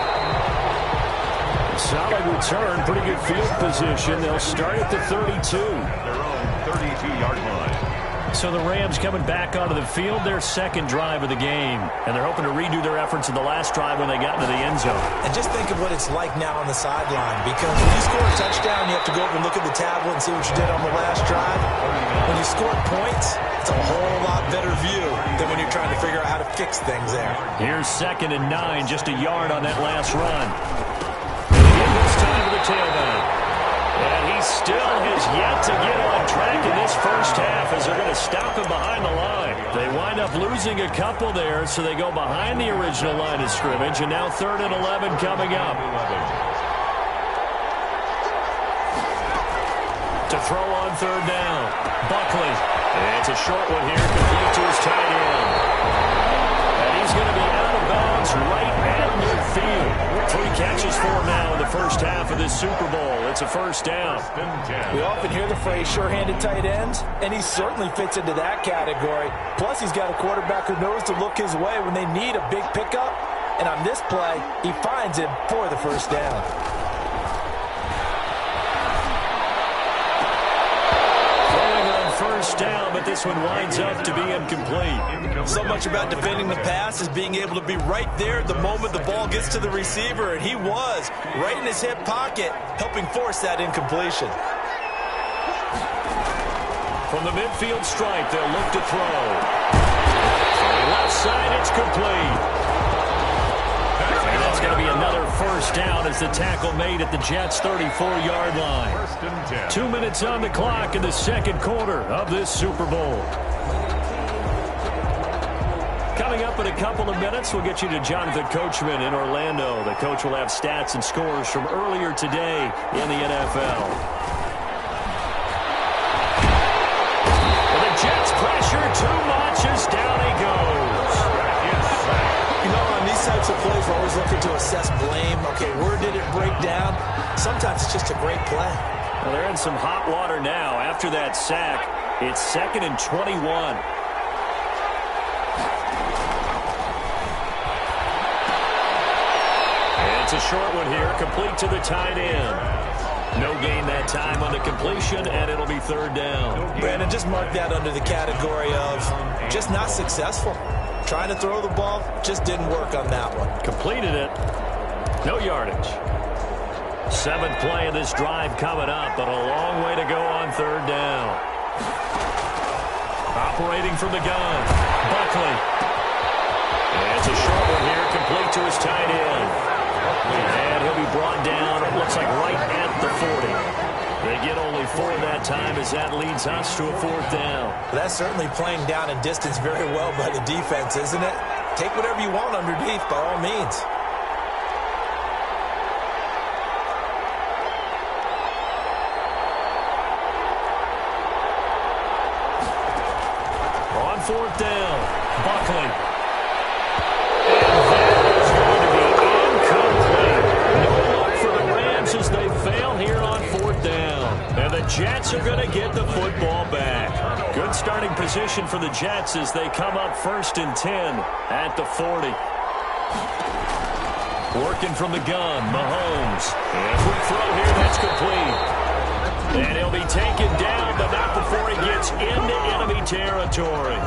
Speaker 2: Solid return, pretty good field position. They'll start at the 32.
Speaker 1: Their own 32-yard line.
Speaker 2: So the Rams coming back onto the field, their second drive of the game. And they're hoping to redo their efforts in the last drive when they got into the end zone.
Speaker 5: And just think of what it's like now on the sideline. Because when you score a touchdown, you have to go over and look at the tablet and see what you did on the last drive. When you score points, it's a whole lot better view than when you're trying to figure out how to fix things there.
Speaker 2: Here's second and 9, just a yard on that last run. And again this time to the tailback. And he still has yet to get on track in this first half as they're going to stop him behind the line. They wind up losing a couple there, so they go behind the original line of scrimmage, and now third and 11 coming up. To throw on third down, Buckley. And it's a short one here, complete to his tight end. And he's going to be out of bounds right at midfield. 3 catches for him now in the first half of this Super Bowl. It's a first down.
Speaker 4: We often hear the phrase sure-handed tight ends, and he certainly fits into that category. Plus, he's got a quarterback who knows to look his way when they need a big pickup. And on this play, he finds him for the first down.
Speaker 2: First down, but this one winds up to be incomplete.
Speaker 5: So much about defending the pass is being able to be right there at the moment the ball gets to the receiver, and he was right in his hip pocket, helping force that incompletion.
Speaker 2: From the midfield stripe, they'll look to throw. From the left side, it's complete. And that's going to be another first down as the tackle made at the Jets' 34-yard line. 2 minutes on the clock in the second quarter of this Super Bowl. Coming up in a couple of minutes, we'll get you to Jonathan Coachman in Orlando. The coach will have stats and scores from earlier today in the NFL. The Jets pressure too much as down he goes.
Speaker 5: You know, on these types of plays, we're always looking to assess blame. Okay, where did it break down? Sometimes it's just a great play.
Speaker 2: Well, they're in some hot water now after that sack. It's 2nd and 21. It's a short one here, complete to the tight end. No gain that time on the completion, and it'll be 3rd down.
Speaker 5: Brandon, just mark that under the category of just not successful. Trying to throw the ball, just didn't work on that one.
Speaker 2: Completed it. No yardage. 7th play of this drive coming up, but a long way to go on 3rd down. Operating from the gun, Buckley. It's a short one here, complete to his tight end. And he'll be brought down, it looks like right at the 40. They get only 4 that time as that leads us to a 4th down.
Speaker 5: That's certainly playing down in distance very well by the defense, isn't it? Take whatever you want underneath, by all means.
Speaker 2: On 4th down, Buckley. And that is going to be incomplete. No luck for the Rams as they fail here on 4th down. And the Jets are going to get the football back. Good starting position for the Jets as they come up 1st and 10 at the 40. Working from the gun, Mahomes. And a quick throw here, that's complete. And he'll be taken down, but not before he gets into enemy territory.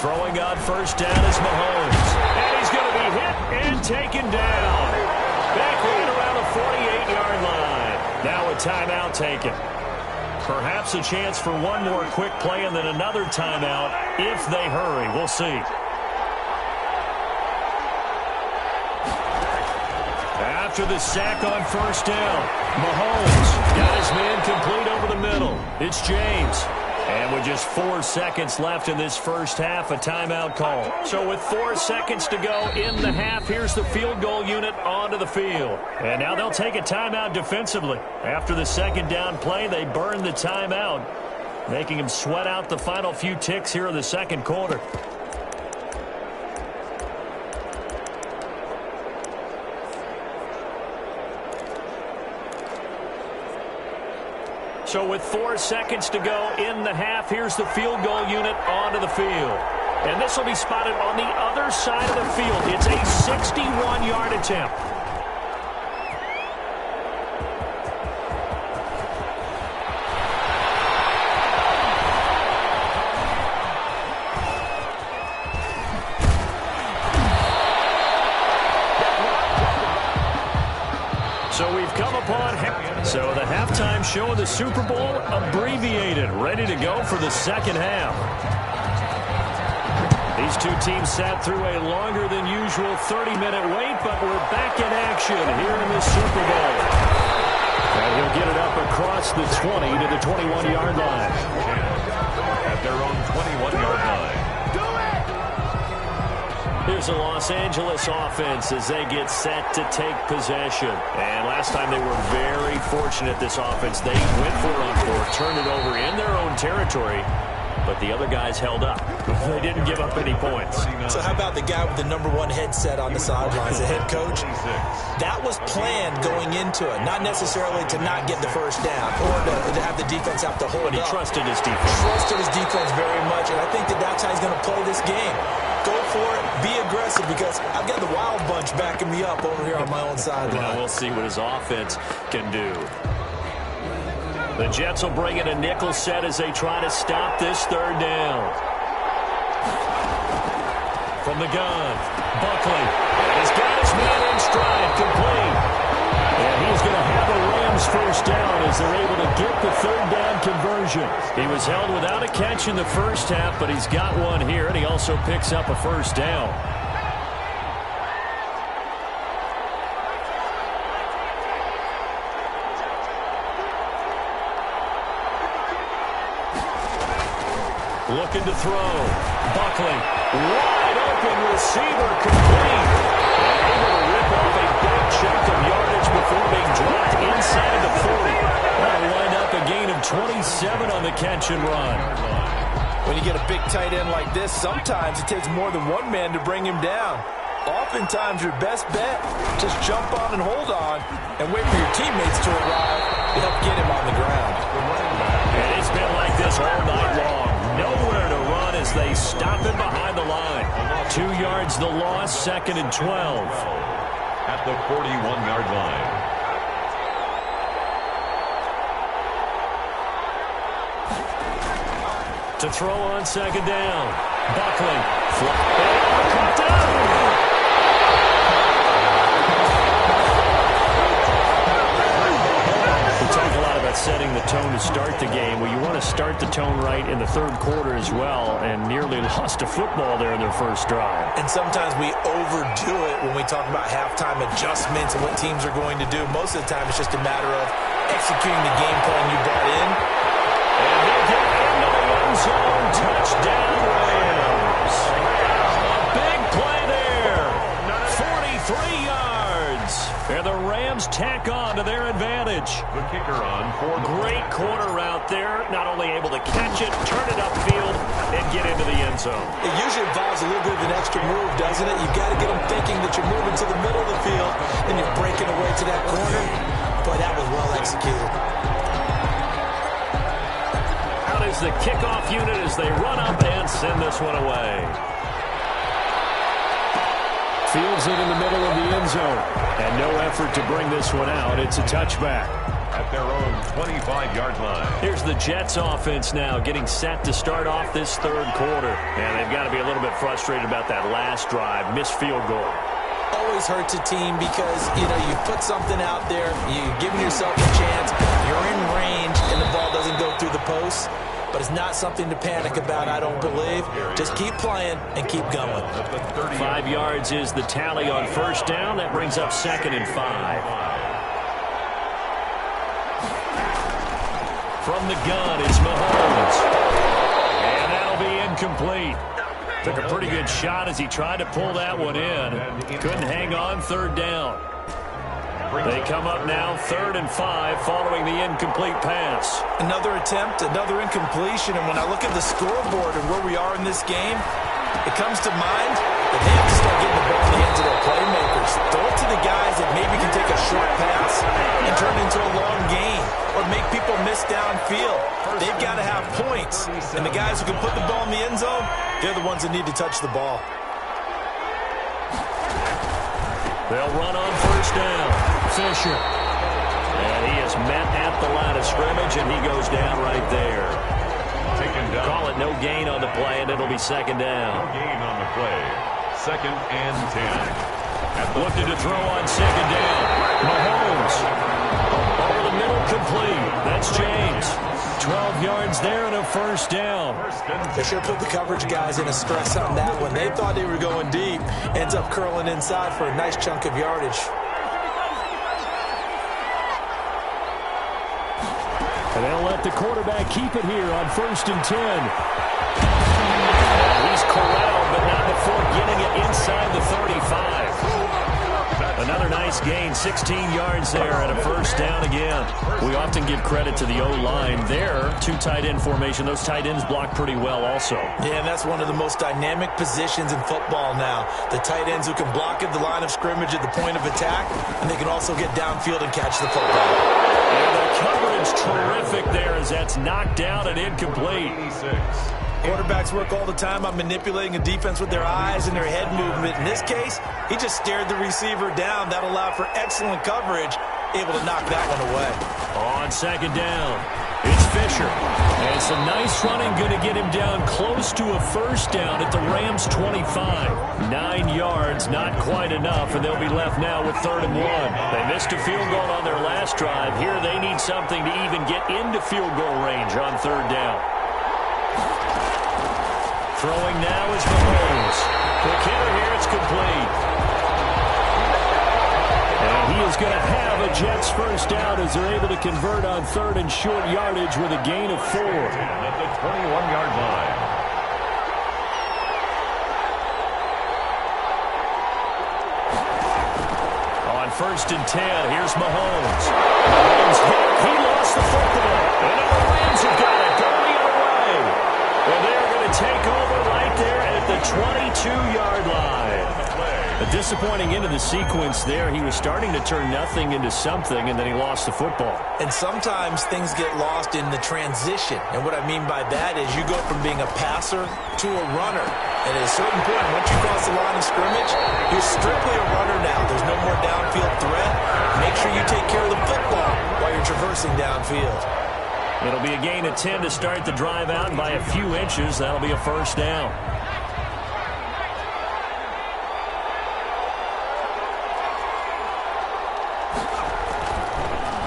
Speaker 2: Throwing on 1st down is Mahomes. And he's going to be hit and taken down. Back right around the 48-yard line. Now a timeout taken. Perhaps a chance for one more quick play and then another timeout if they hurry. We'll see. After the sack on 1st down, Mahomes got his man complete over the middle. It's James. And with just 4 seconds left in this first half, a timeout call. So with 4 seconds to go in the half, here's the field goal unit onto the field. And now they'll take a timeout defensively. After the 2nd down play, they burn the timeout, making them sweat out the final few ticks here in the 2nd quarter. So with 4 seconds to go in the half, here's the field goal unit onto the field. And this will be spotted on the other side of the field. It's a 61-yard attempt. So we've come upon So the halftime show of the Super Bowl abbreviated, ready to go for the 2nd half. These two teams sat through a longer than usual 30-minute wait, but we're back in action here in the Super Bowl. And he'll get it up across the 20 to the 21-yard line.
Speaker 1: At their own 21-yard line.
Speaker 2: Here's the Los Angeles offense as they get set to take possession. And last time they were very fortunate, this offense. They went for it on 4, turned it over in their own territory, but the other guys held up. They didn't give up any points.
Speaker 5: So how about the guy with the #1 headset on the sidelines, the head coach? That was planned going into it, not necessarily to not get the first down or to have the defense have to hold
Speaker 2: But he
Speaker 5: up.
Speaker 2: trusted his defense.
Speaker 5: Trusted his defense very much, and I think that's how he's going to play this game. Go for it, be aggressive, because I've got the wild bunch backing me up over here on my own sideline.
Speaker 2: Now we'll see what his offense can do. The Jets will bring in a nickel set as they try to stop this 3rd down. From the gun, Buckley. And he's got his man in stride, complete. And he's going to have a Rams first down as they're able to get the 3rd down conversion. He was held without a catch in the first half, but he's got one here, and he also picks up a first down. Looking to throw. Buckley, wide open receiver, complete. And able to rip off a big chunk of yardage before being dropped inside the 40. That'll wind up a gain of 27 on the catch and run.
Speaker 4: When you get a big tight end like this, sometimes it takes more than one man to bring him down. Oftentimes, your best bet, just jump on and hold on and wait for your teammates to arrive to help get him on the ground.
Speaker 2: And it's been like this all night long. Nowhere to run as they stop him behind the line. 2 yards the loss, 2nd and 12.
Speaker 1: At the 41-yard line.
Speaker 2: To throw on 2nd down. Buckley. Fly. Down. Setting the tone to start the game. Well, you want to start the tone right in the 3rd quarter as well, and nearly lost a football there in their first drive.
Speaker 5: And sometimes we overdo it when we talk about halftime adjustments and what teams are going to do. Most of the time, it's just a matter of executing the game plan you brought in.
Speaker 2: And they get into the end zone. Touchdown, Rams. A big play there. 43 yards. And the Rams tack on to their advantage.
Speaker 1: The kicker on for
Speaker 2: great corner route there. Not only able to catch it, turn it upfield, and get into the end zone.
Speaker 5: It usually involves a little bit of an extra move, doesn't it? You've got to get them thinking that you're moving to the middle of the field, then you're breaking away to that corner. Boy, that was well executed.
Speaker 2: Out is the kickoff unit as they run up and send this one away. Fields it in the middle of the end zone. And no effort to bring this one out. It's a touchback.
Speaker 1: At their own 25-yard line.
Speaker 2: Here's the Jets offense now getting set to start off this 3rd quarter. And they've got to be a little bit frustrated about that last drive. Missed field goal.
Speaker 5: Always hurts a team because, you put something out there. You're giving yourself a chance. You're in range, and the ball doesn't go through the post. But it's not something to panic about, I don't believe. Just keep playing and keep going.
Speaker 2: 5 yards is the tally on 1st down. That brings up 2nd and 5. From the gun, it's Mahomes. And that'll be incomplete. Took a pretty good shot as he tried to pull that one in. Couldn't hang on 3rd down. They come up now 3rd and 5 following the incomplete pass.
Speaker 5: Another attempt, another incompletion, and when I look at the scoreboard and where we are in this game, it comes to mind that they have to start getting the ball in the hands of their playmakers. Throw it to the guys that maybe can take a short pass and turn it into a long gain or make people miss downfield. They've got to have points, and the guys who can put the ball in the end zone, they're the ones that need to touch the ball.
Speaker 2: They'll run on 1st down. Fisher. And he is met at the line of scrimmage, and he goes down right there.
Speaker 1: Taken down.
Speaker 2: Call it no gain on the play, and it'll be 2nd down.
Speaker 1: No gain on the play. 2nd and 10.
Speaker 2: Looking to throw on 2nd down. Mahomes. Over the middle, complete. That's James. 12 yards there and a 1st down.
Speaker 5: They should have put the coverage guys in a stress on that one. They thought they were going deep. Ends up curling inside for a nice chunk of yardage.
Speaker 2: And they'll let the quarterback keep it here on 1st and 10. He's corralled, but not before getting it inside the 35. Another nice gain, 16 yards there and a 1st down again. We often give credit to the O-line there. 2 tight end formation. Those tight ends block pretty well also.
Speaker 5: Yeah, and that's one of the most dynamic positions in football now. The tight ends who can block at the line of scrimmage at the point of attack, and they can also get downfield and catch the football.
Speaker 2: And the coverage terrific there as that's knocked down and incomplete.
Speaker 1: 86.
Speaker 5: Quarterbacks work all the time on manipulating a defense with their eyes and their head movement. In this case, he just stared the receiver down. That allowed for excellent coverage, able to knock that one away.
Speaker 2: On 2nd down, it's Fisher. And some nice running, going to get him down close to a 1st down at the Rams' 25. 9 yards, not quite enough, and they'll be left now with 3rd and 1. They missed a field goal on their last drive. Here they need something to even get into field goal range on 3rd down. Throwing now is Mahomes. The kicker here, it's complete. And he is going to have a Jets 1st down as they're able to convert on 3rd and short yardage with a gain of 4.
Speaker 1: At the 21-yard line.
Speaker 2: On 1st and 10, here's Mahomes. Mahomes hit. He lost the football. And the Rams have got it going the other way. And they're going to take over right there at the 22-yard line. disappointing end of the sequence there. He was starting to turn nothing into something, and then he lost the football.
Speaker 5: And sometimes things get lost in the transition. And what I mean by that is you go from being a passer to a runner. And at a certain point, once you cross the line of scrimmage, you're strictly a runner now. There's no more downfield threat. Make sure you take care of the football while you're traversing downfield.
Speaker 2: It'll be a gain of 10 to start the drive out, and by a few inches, that'll be a first down.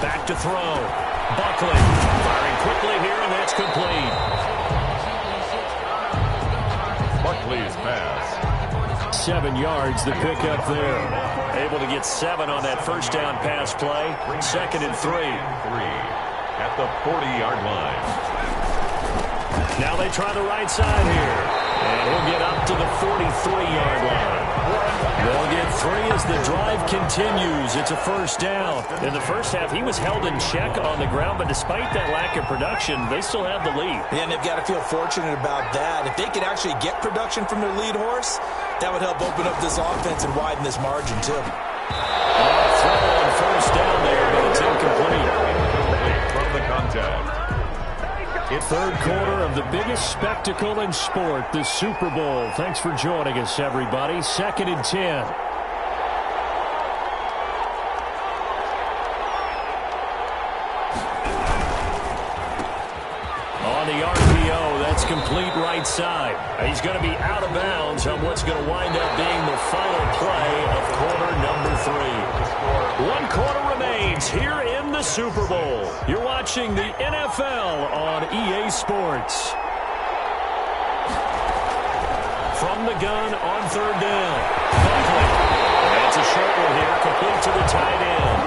Speaker 2: Back to throw. Buckley firing quickly here, and that's complete.
Speaker 1: Buckley's pass.
Speaker 2: 7 yards, the pickup there. Able to get 7 on that first down pass play. 2nd and 3.
Speaker 1: At the 40-yard line.
Speaker 2: Now they try the right side here. And he'll get up to the 43-yard line. They'll get 3 as the drive continues. It's a first down. In the first half, he was held in check on the ground, but despite that lack of production, they still have the lead.
Speaker 5: Yeah, and they've got to feel fortunate about that. If they could actually get production from their lead horse, that would help open up this offense and widen this margin, too.
Speaker 2: Throw on first down there, but it's incomplete.
Speaker 1: From the contact.
Speaker 2: Third quarter of the biggest spectacle in sport, the Super Bowl. Thanks for joining us, everybody. 2nd and 10. On the RPO, that's complete right side. He's going to be out of bounds on what's going to wind up being the final play of quarter number 3. 1 quarter remains here in the Super Bowl. You're watching the NFL on EA Sports. From the gun on 3rd down. Buckley. That's a short one here, complete to the tight end.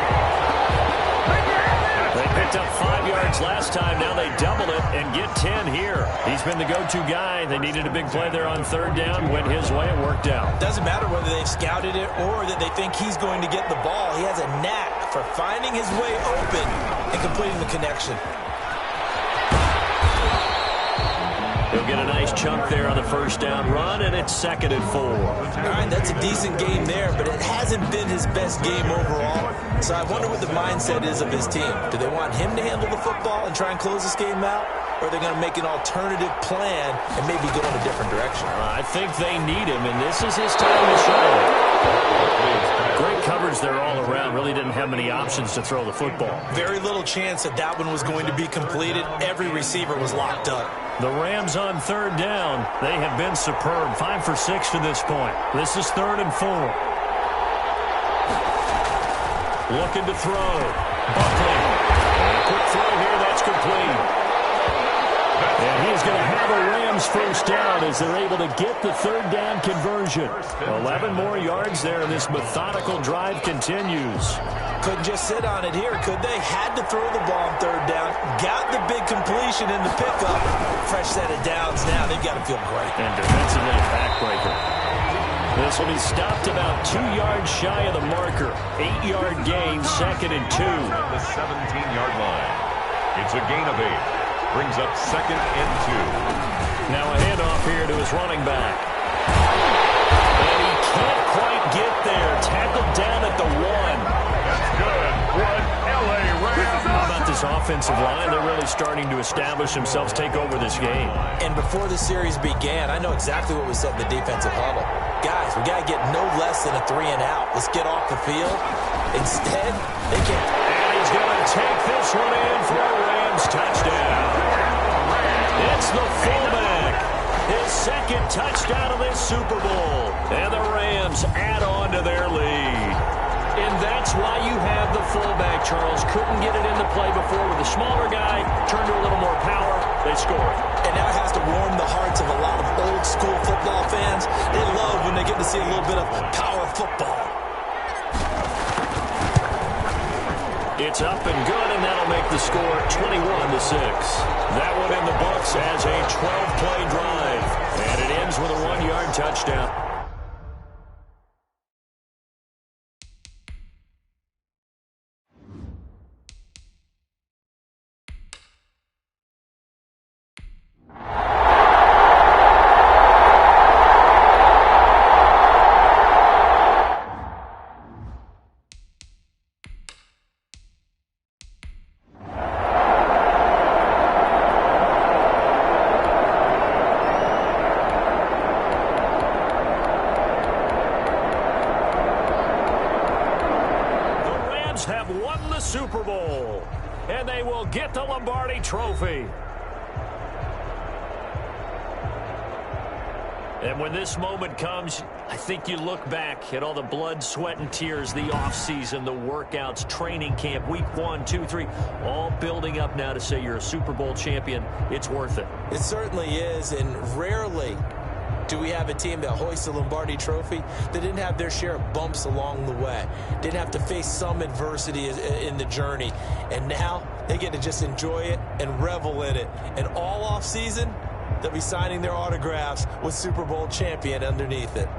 Speaker 2: They picked up 5 yards last time. Now they double it and get 10 here. He's been the go-to guy. They needed a big play there on 3rd down. Went his way. It worked out.
Speaker 5: Doesn't matter whether they've scouted it or that they think he's going to get the ball. He has a knack for finding his way open and completing the connection.
Speaker 2: He'll get a nice chunk there on the first down run, and it's 2nd and 4.
Speaker 5: All right, that's a decent game there, but it hasn't been his best game overall. So I wonder what the mindset is of his team. Do they want him to handle the football and try and close this game out? Or are they going to make an alternative plan and maybe go in a different direction?
Speaker 2: I think they need him, and this is his time to shine. Great coverage there all around. Really didn't have many options to throw the football.
Speaker 5: Very little chance that that one was going to be completed. Every receiver was locked up.
Speaker 2: The Rams on 3rd down. They have been superb. 5 for 6 to this point. This is 3rd and 4. Looking to throw. Buckley. And a quick throw here. That's complete. And he's going to have a Rams first down as they're able to get the 3rd down conversion. 11 more yards there, and this methodical drive continues.
Speaker 5: Couldn't just sit on it here, could they? Had to throw the ball on 3rd down. Got the big completion in the pickup. Fresh set of downs now. They've got to feel great.
Speaker 2: And defensively a backbreaker. This will be stopped about 2 yards shy of the marker. 8-yard gain, 2nd and 2.
Speaker 1: At the 17-yard line. It's a gain of 8. Brings up 2nd and 2.
Speaker 2: Now a handoff here to his running back. And he can't quite get there. Tackled down at the 1.
Speaker 1: That's good. What L.A. Rams.
Speaker 2: How about this offensive line? They're really starting to establish themselves, take over this game.
Speaker 5: And before the series began, I know exactly what was said in the defensive huddle. Guys, we got to get no less than a 3 and out. Let's get off the field. Instead, they can't.
Speaker 2: And he's going to take this one in for a Rams touchdown. It's the fullback. His 2nd touchdown of this Super Bowl. And the Rams add on to their lead. And that's why you have the fullback, Charles. Couldn't get it into play before with a smaller guy. Turned to a little more power. They score.
Speaker 5: And now it has to warm the hearts of a lot of old-school football fans. They love when they get to see a little bit of power football.
Speaker 2: It's up and good, and that'll make the score 21-6. That one in the books as a 12-play drive. And it ends with a 1-yard touchdown. and they will get the Lombardi Trophy. And when this moment comes, I think you look back at all the blood, sweat, and tears, the offseason, the workouts, training camp, week 1, 2, 3, all building up now to say you're a Super Bowl champion. It's worth it.
Speaker 5: It certainly is, and rarely do we have a team that hoists the Lombardi Trophy that didn't have their share of bumps along the way, didn't have to face some adversity in the journey, and now they get to just enjoy it and revel in it. And all offseason, they'll be signing their autographs with Super Bowl champion underneath it.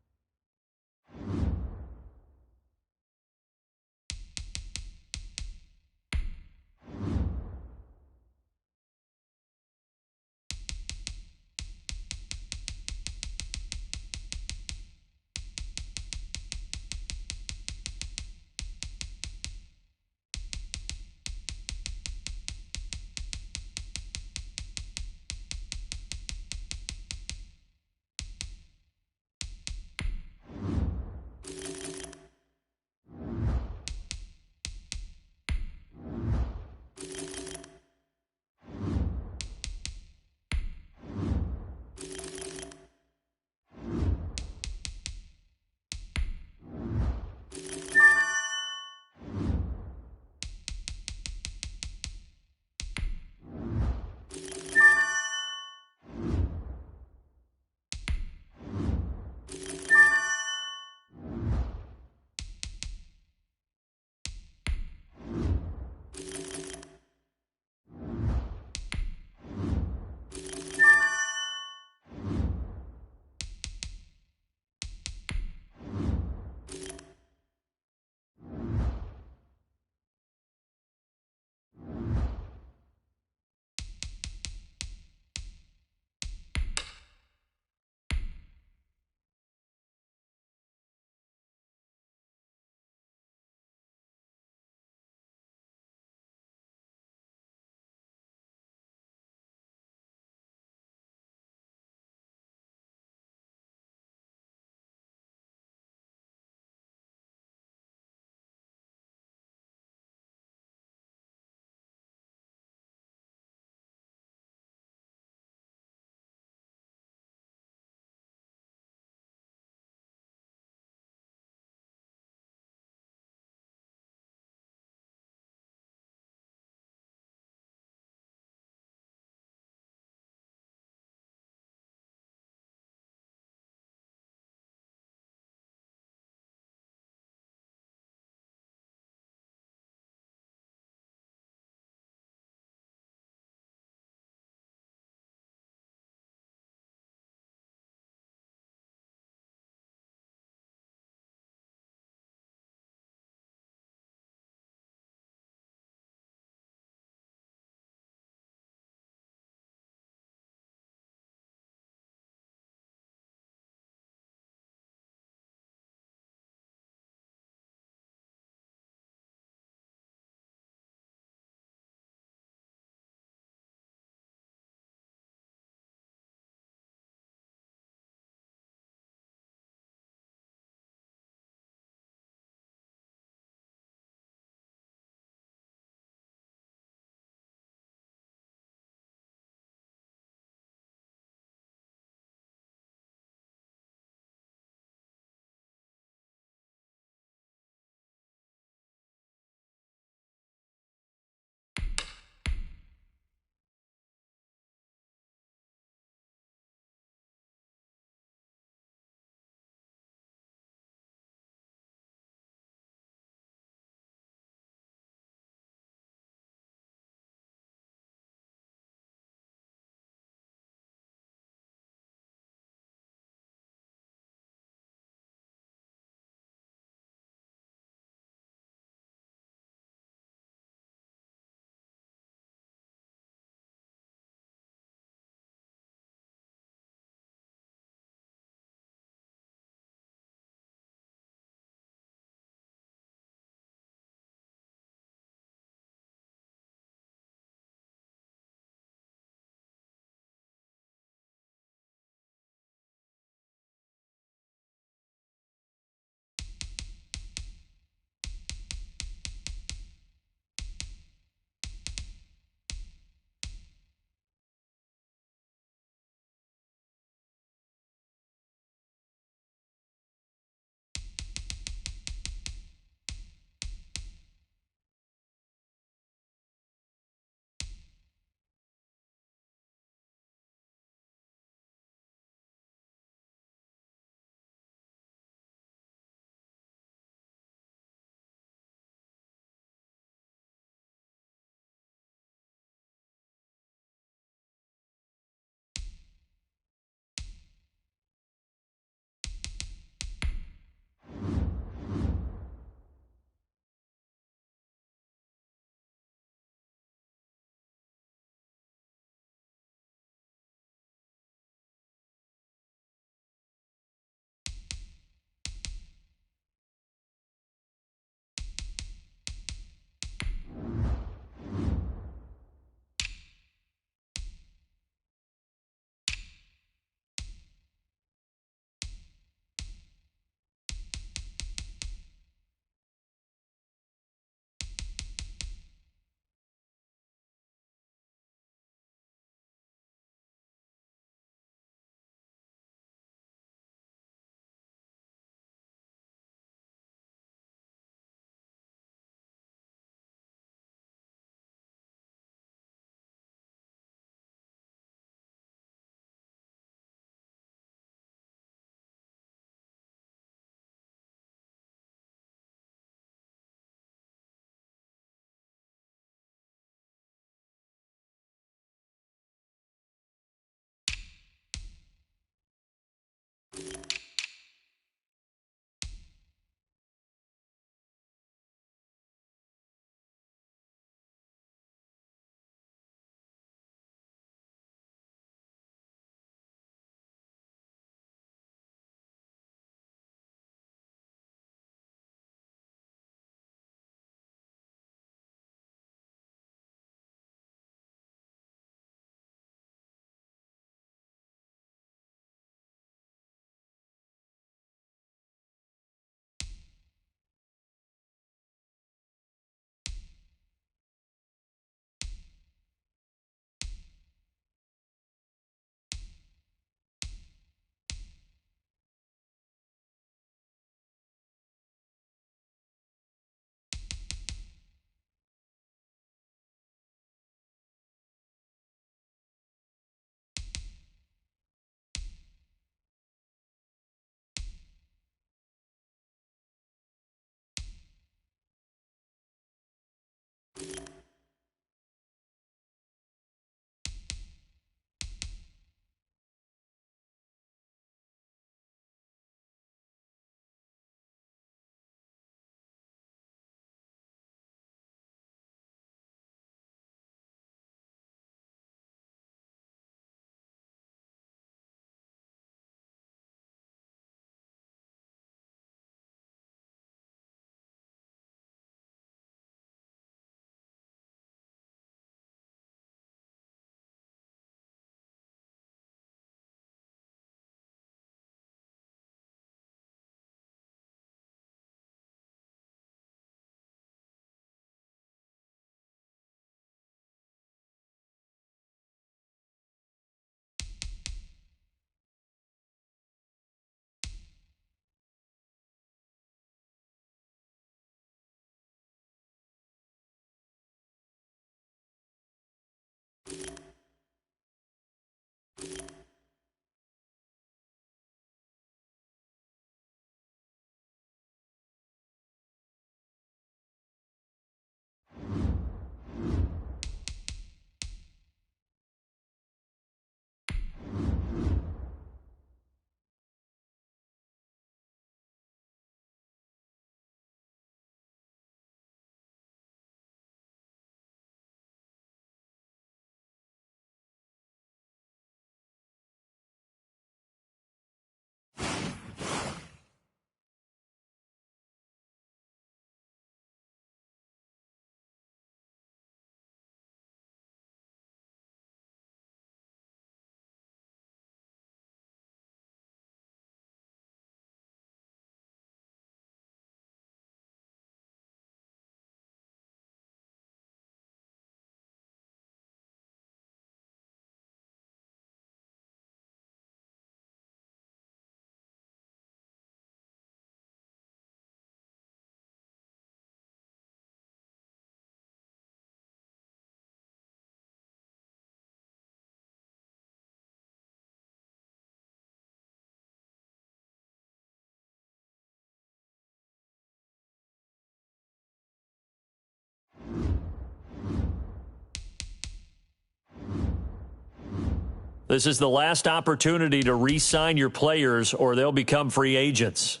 Speaker 2: This is the last opportunity to re-sign your players or they'll become free agents.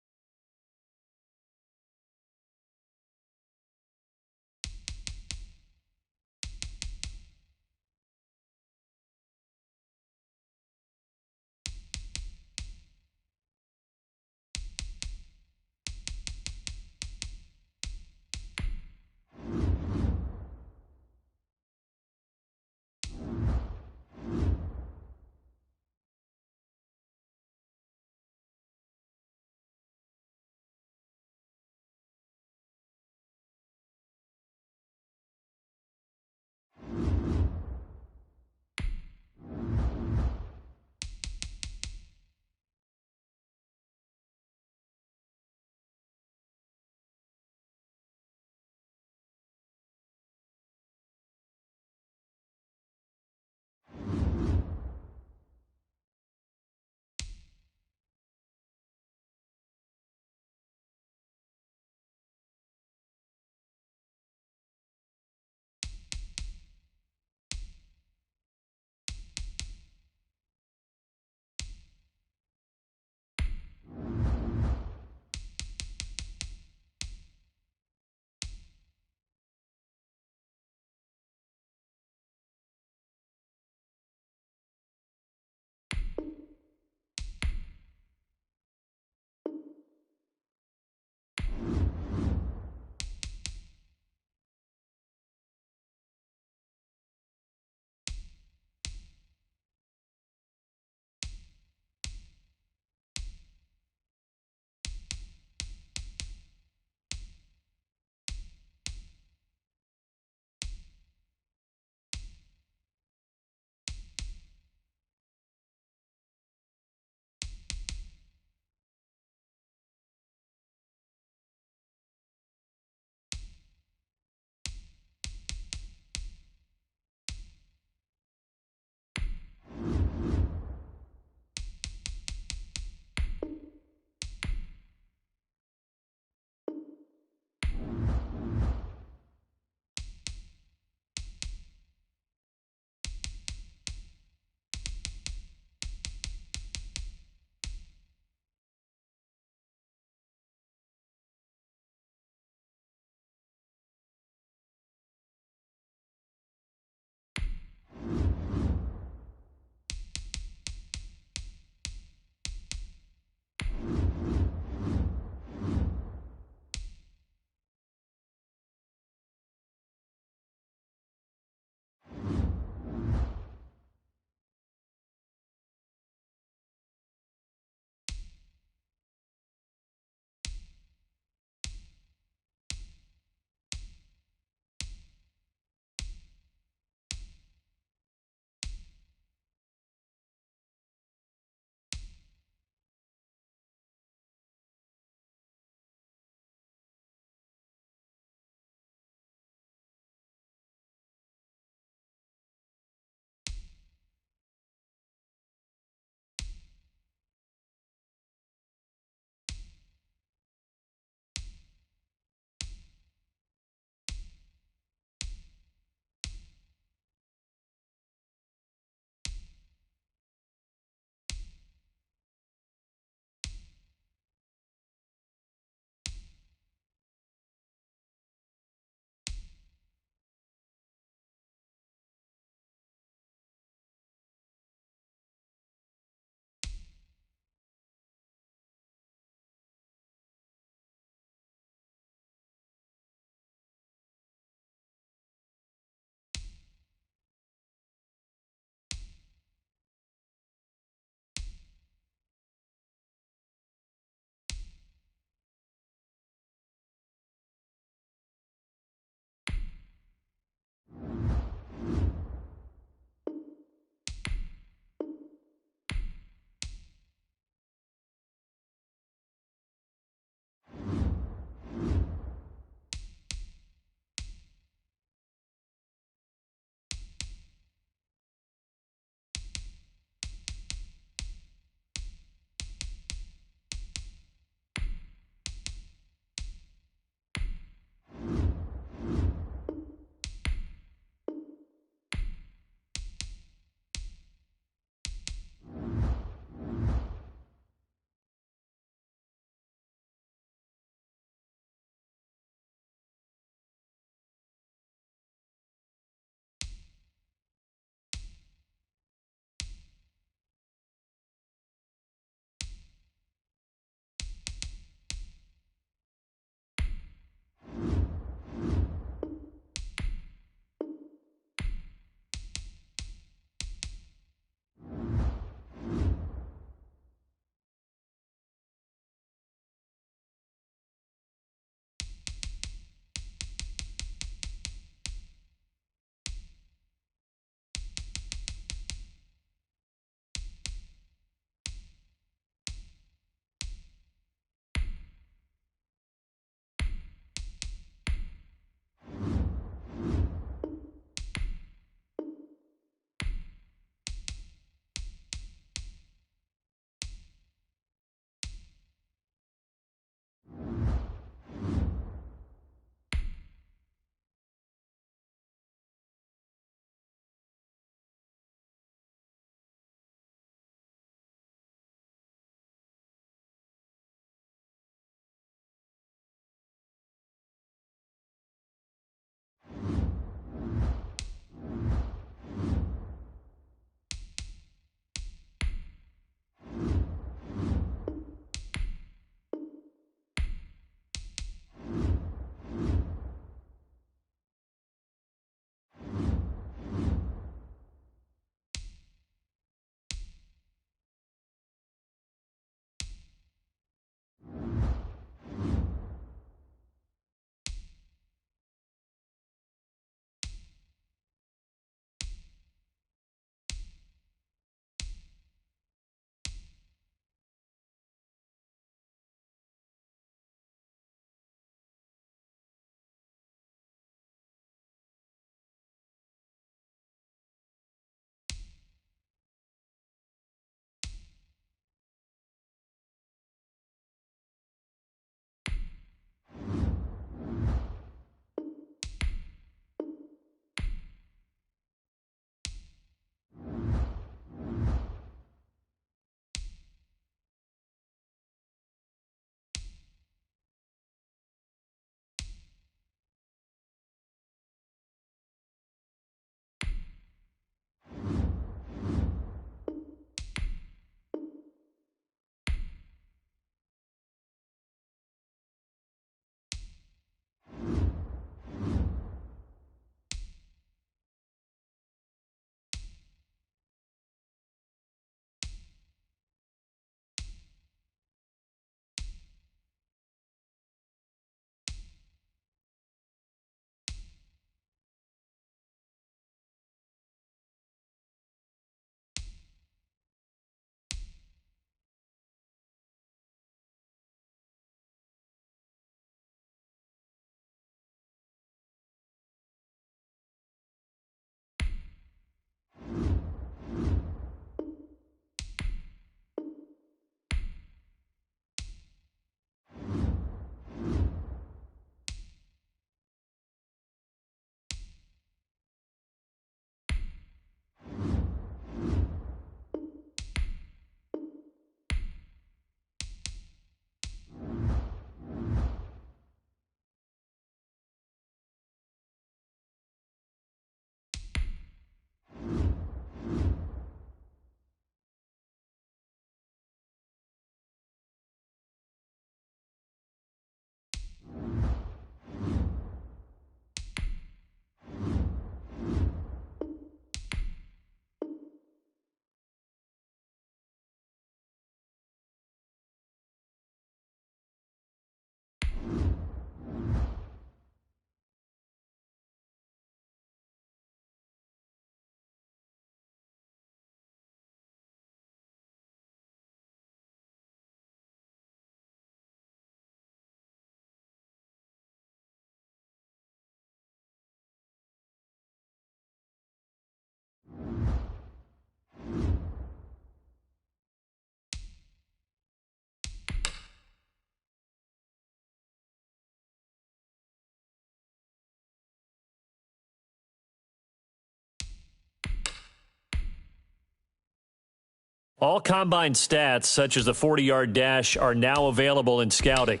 Speaker 2: All combine stats, such as the 40-yard dash, are now available in scouting.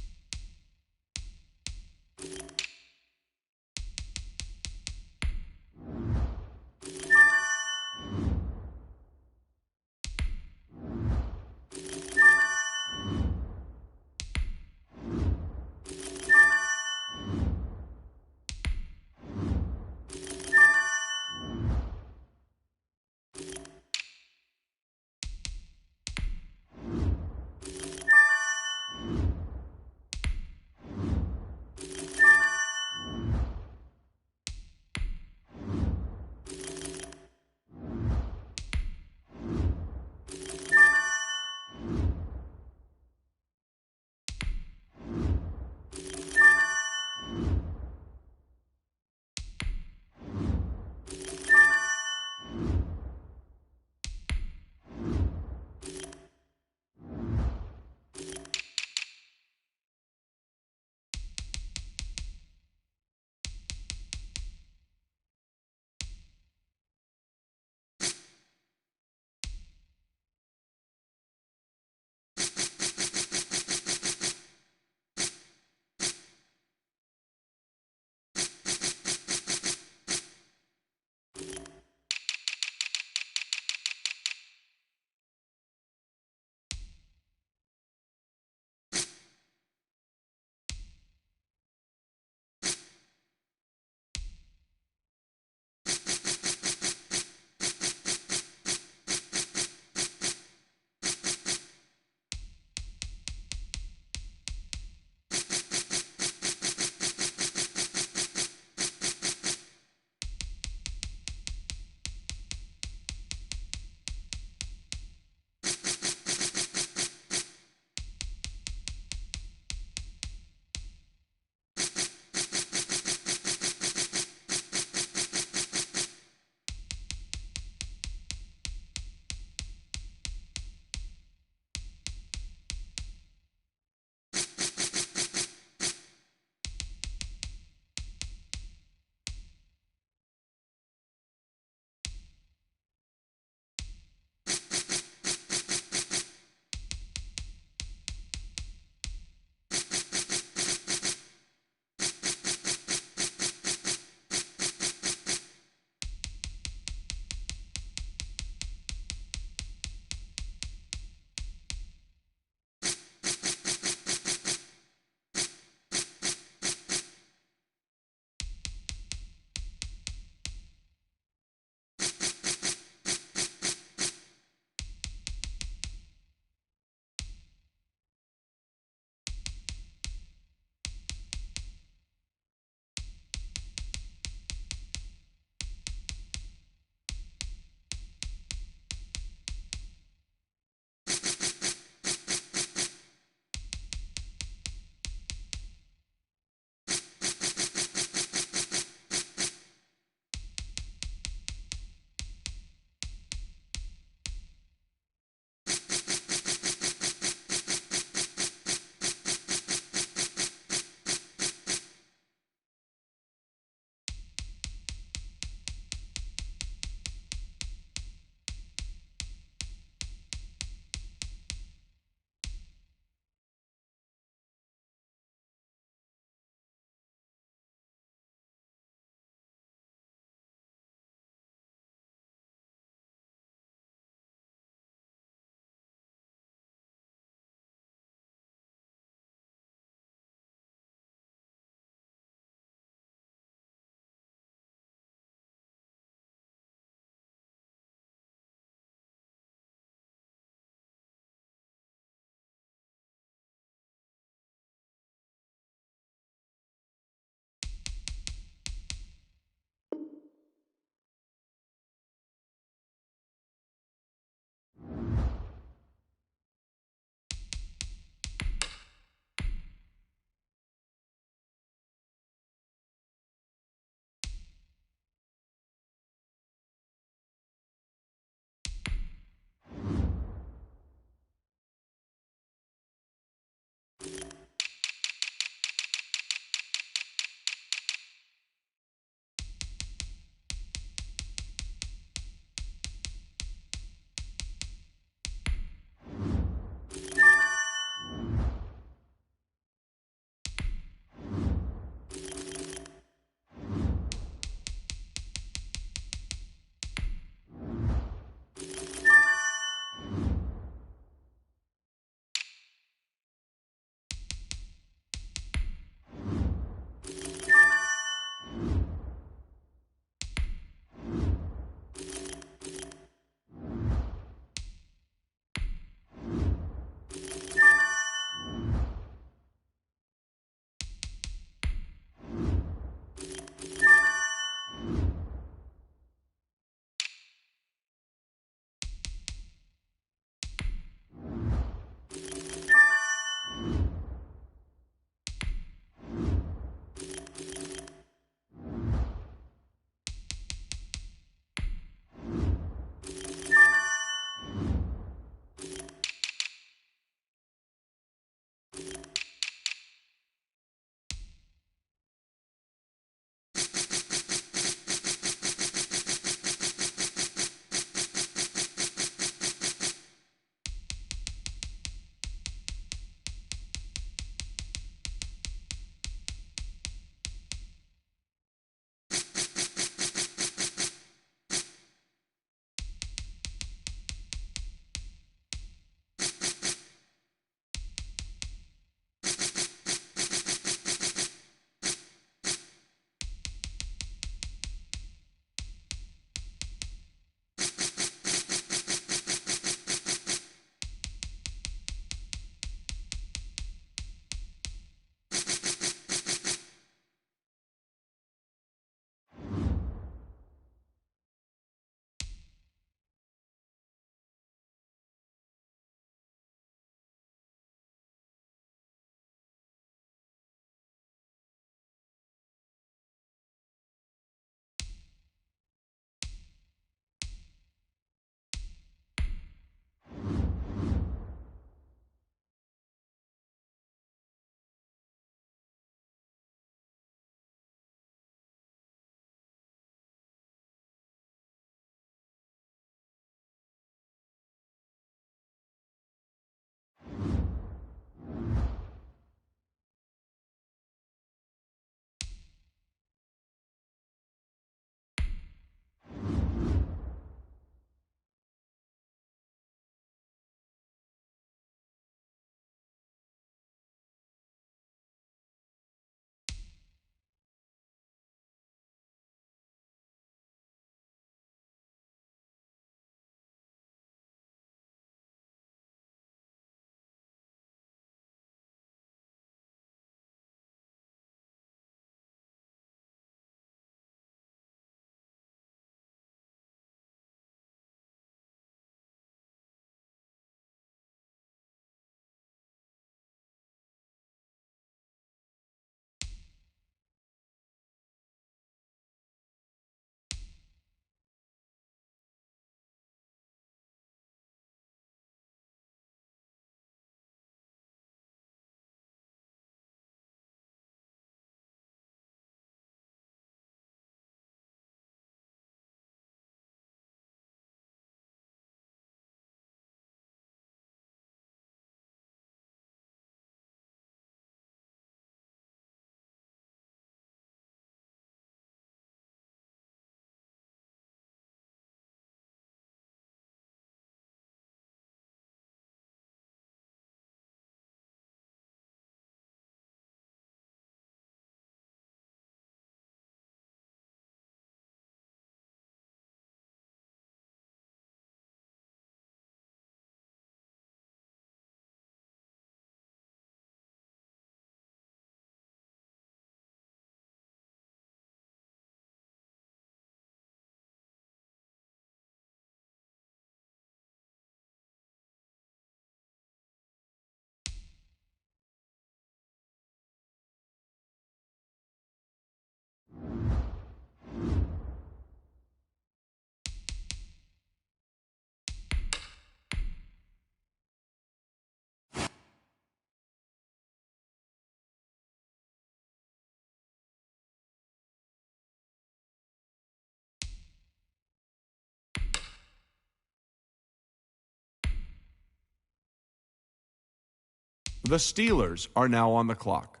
Speaker 7: The Steelers are now on the clock.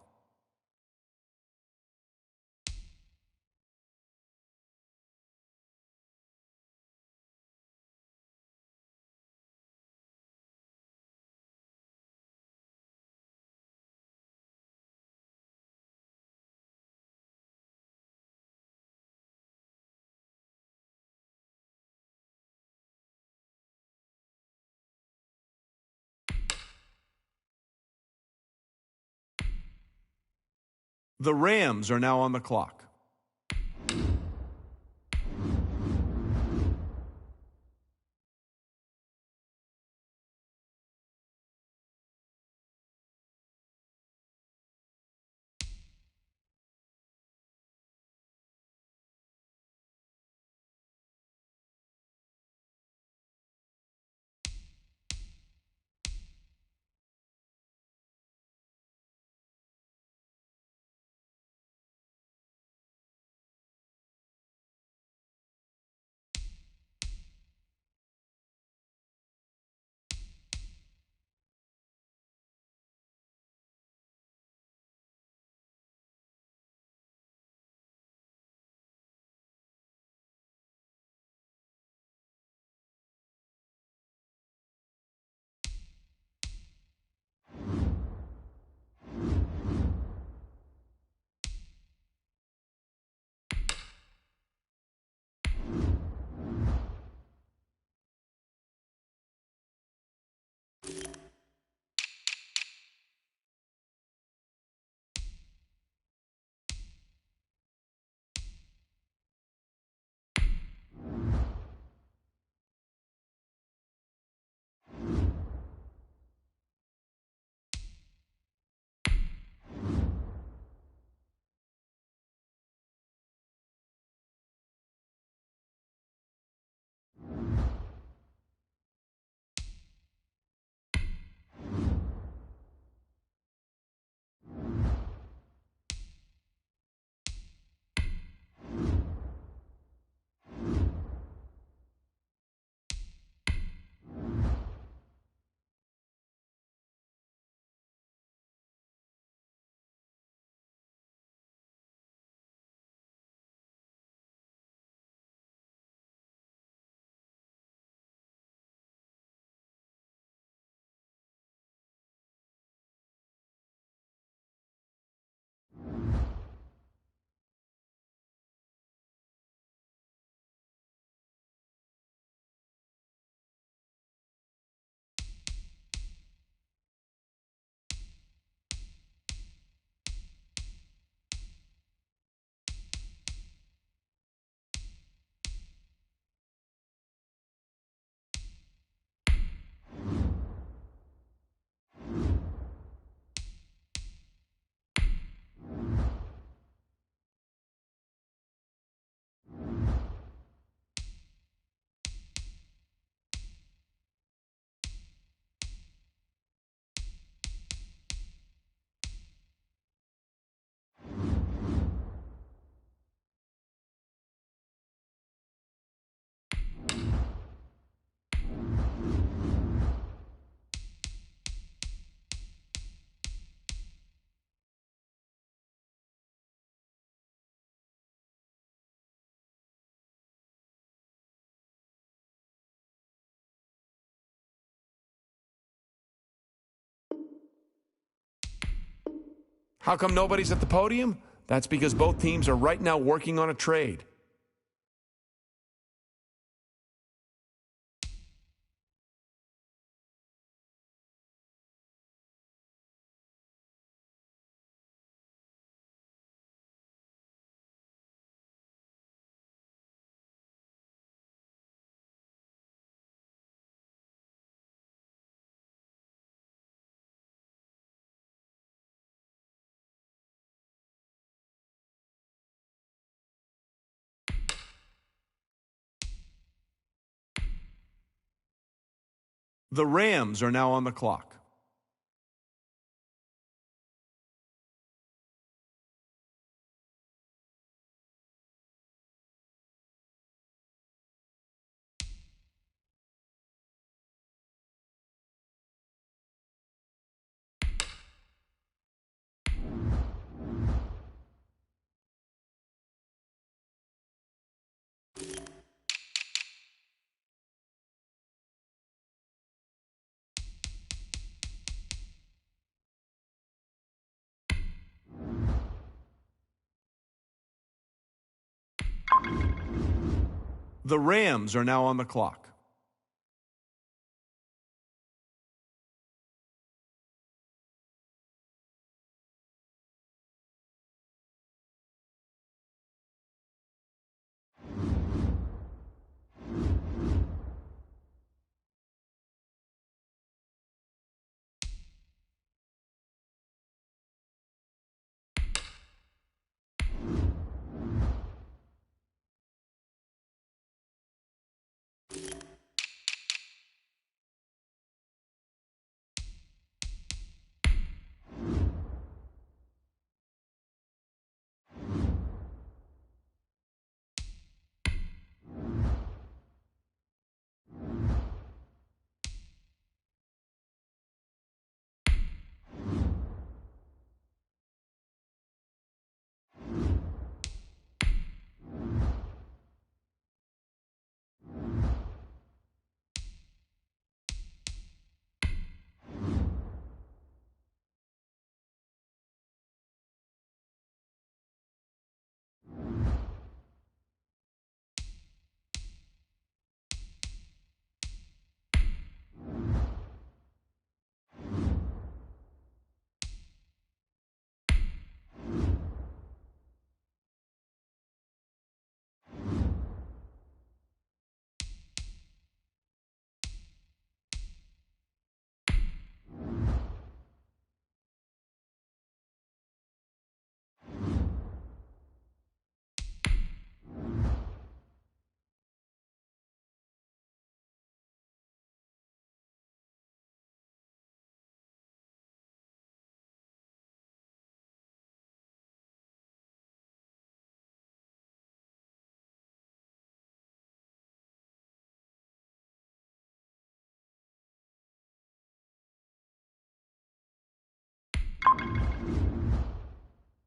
Speaker 7: The Rams are now on the clock. How come nobody's at the podium? That's because both teams are right now working on a trade. The Rams are now on the clock. The Rams are now on the clock.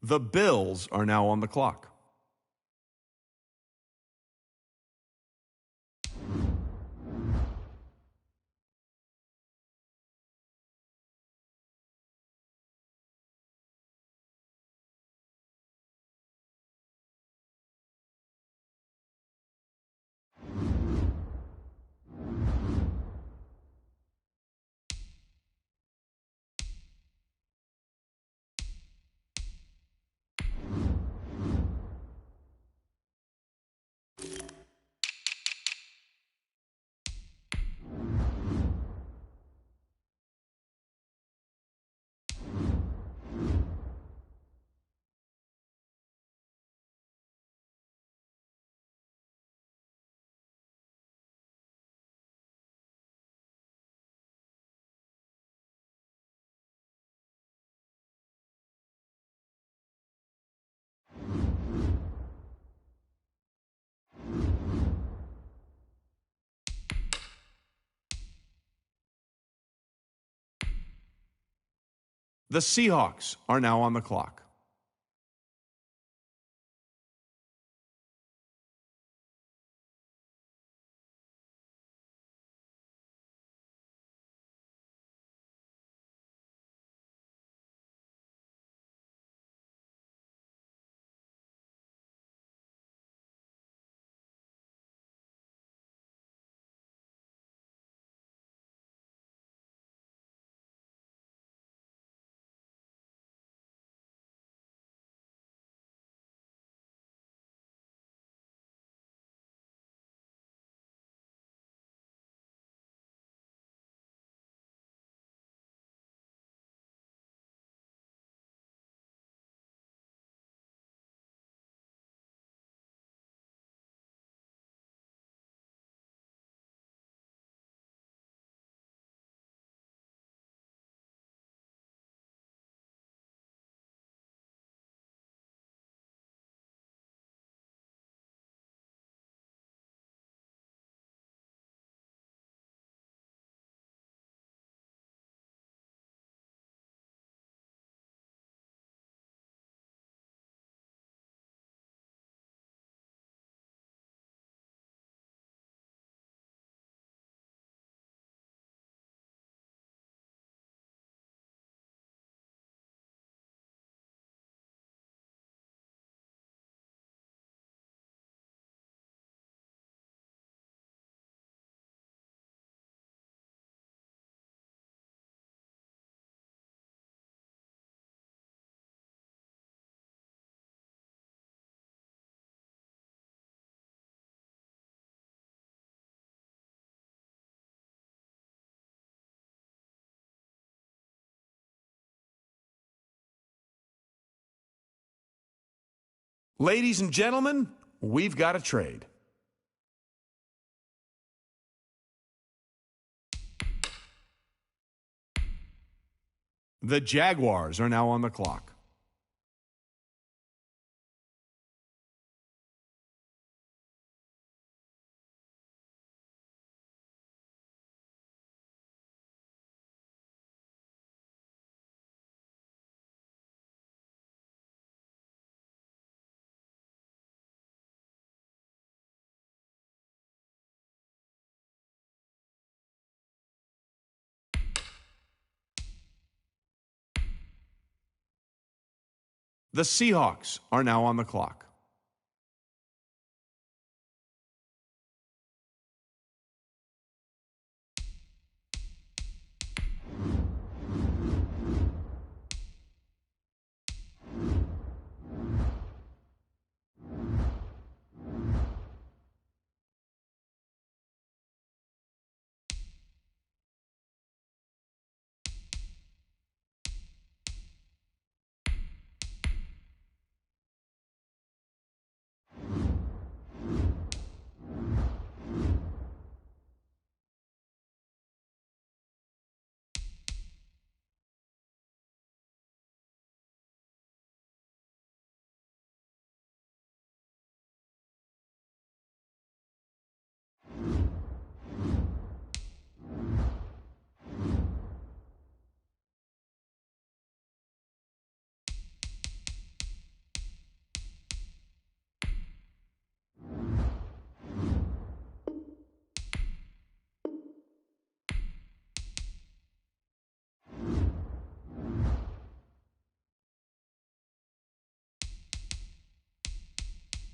Speaker 7: The Bills are now on the clock. The Seahawks are now on the clock. Ladies and gentlemen, we've got a trade. The Jaguars are now on the clock. The Seahawks are now on the clock.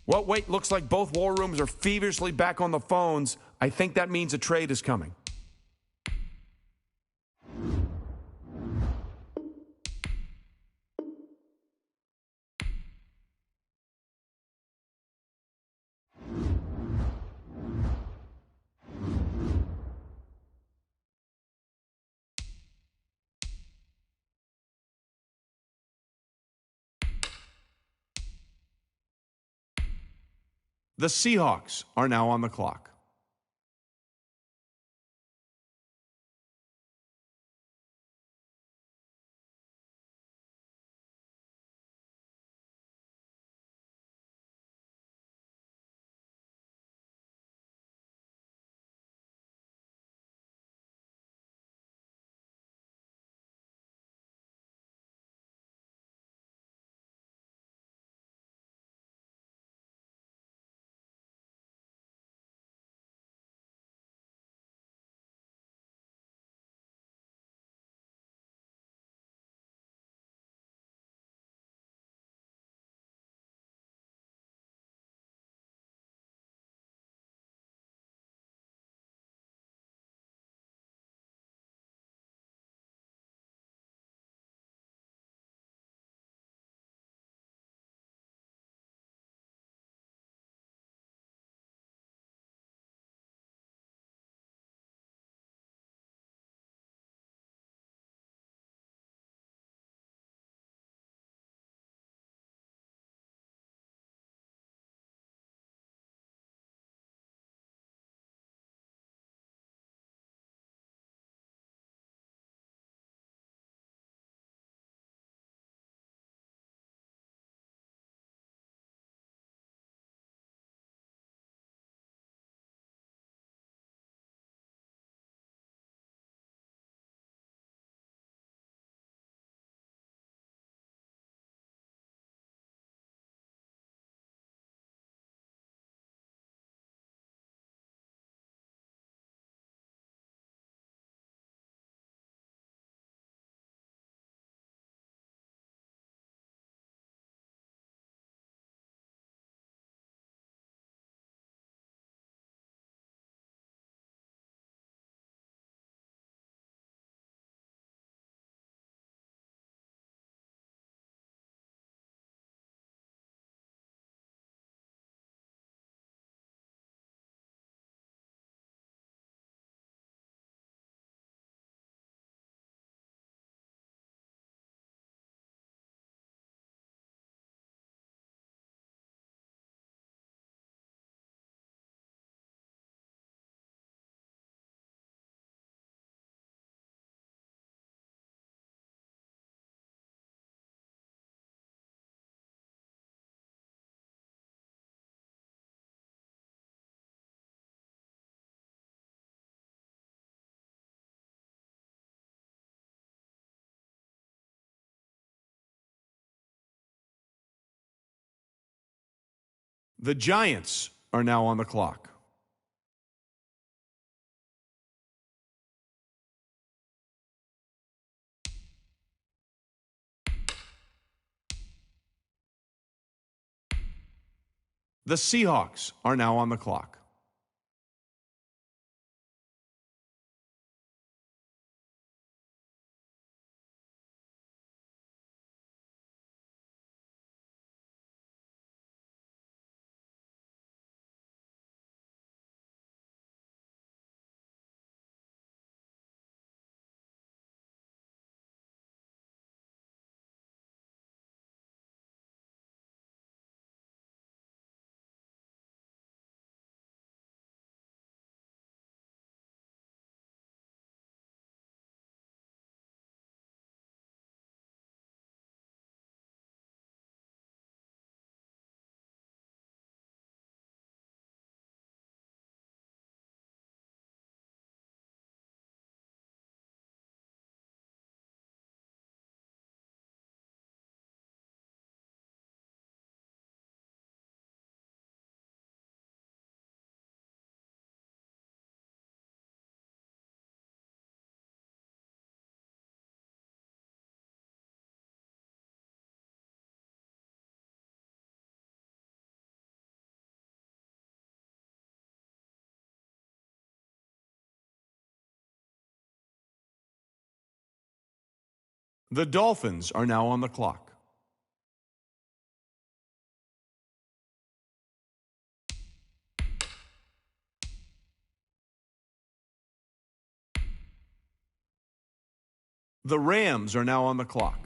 Speaker 7: Well, wait, looks like both war rooms are feverishly back on the phones. I think that means a trade is coming. The Seahawks are now on the clock. The Giants are now on the clock. The Seahawks are now on the clock. The Dolphins are now on the clock. The Rams are now on the clock.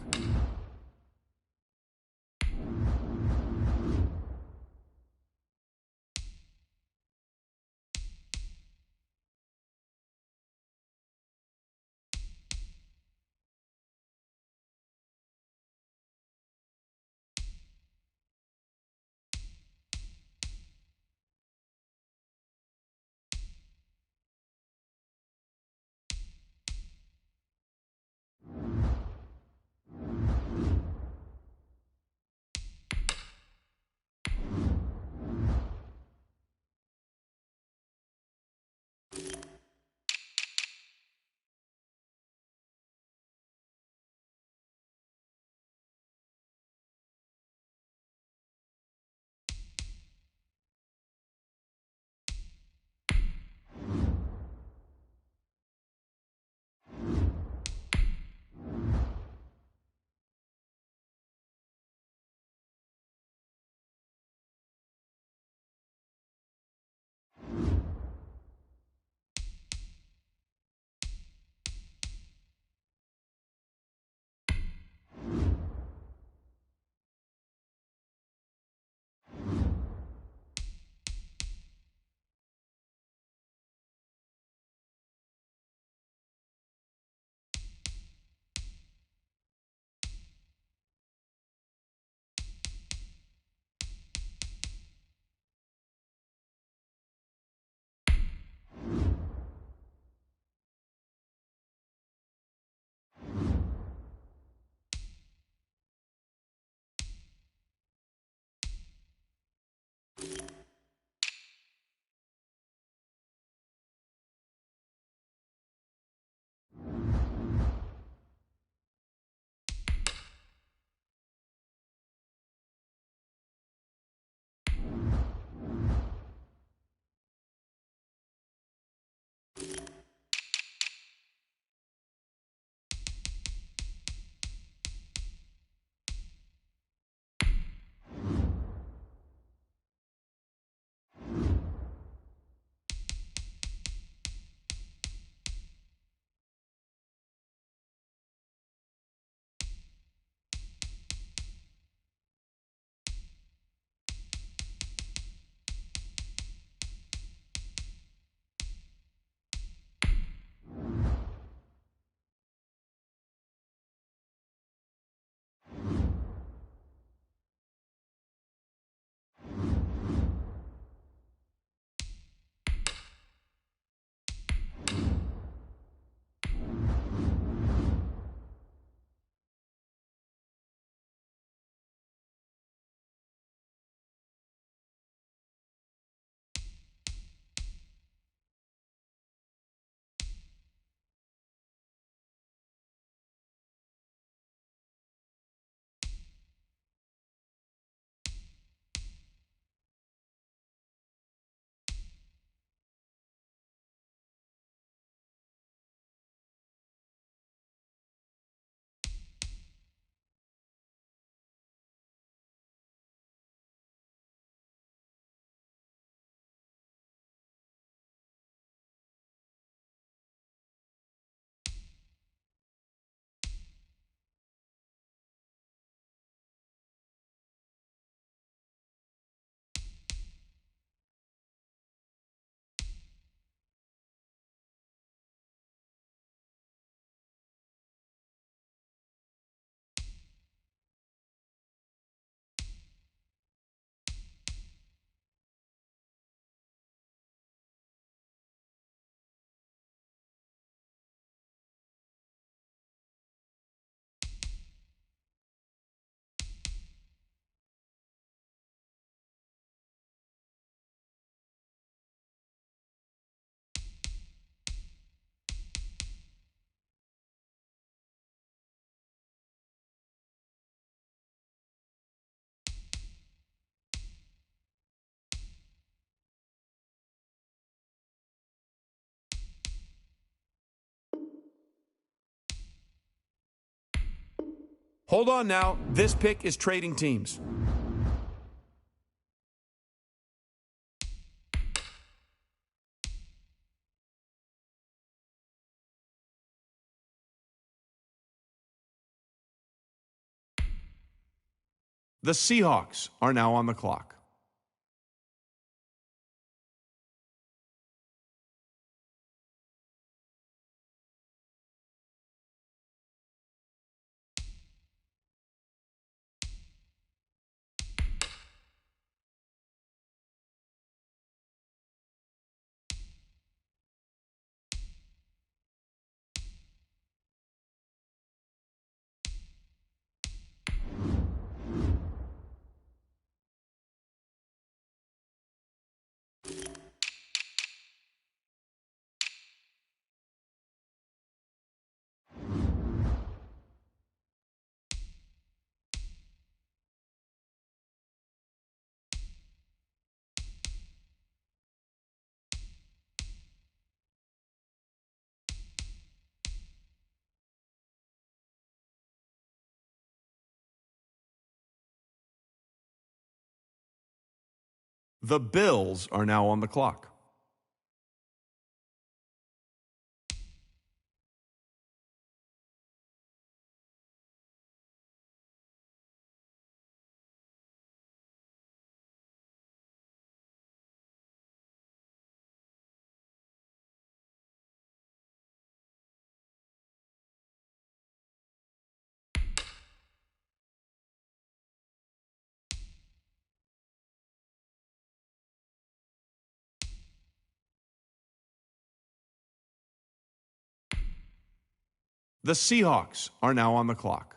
Speaker 7: Hold on now. This pick is trading teams. The Seahawks are now on the clock. The Bills are now on the clock. The Seahawks are now on the clock.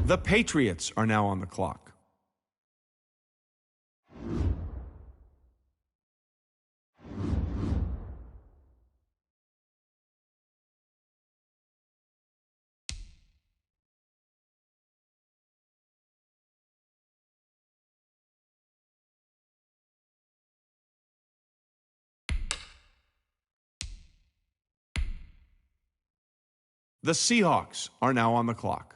Speaker 7: The Patriots are now on the clock. The Seahawks are now on the clock.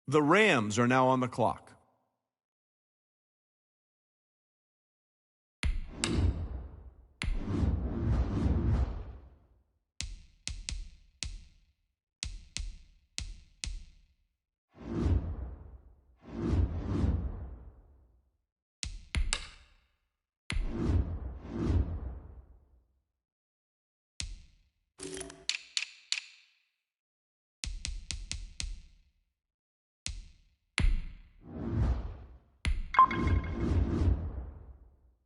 Speaker 7: The Rams are now on the clock.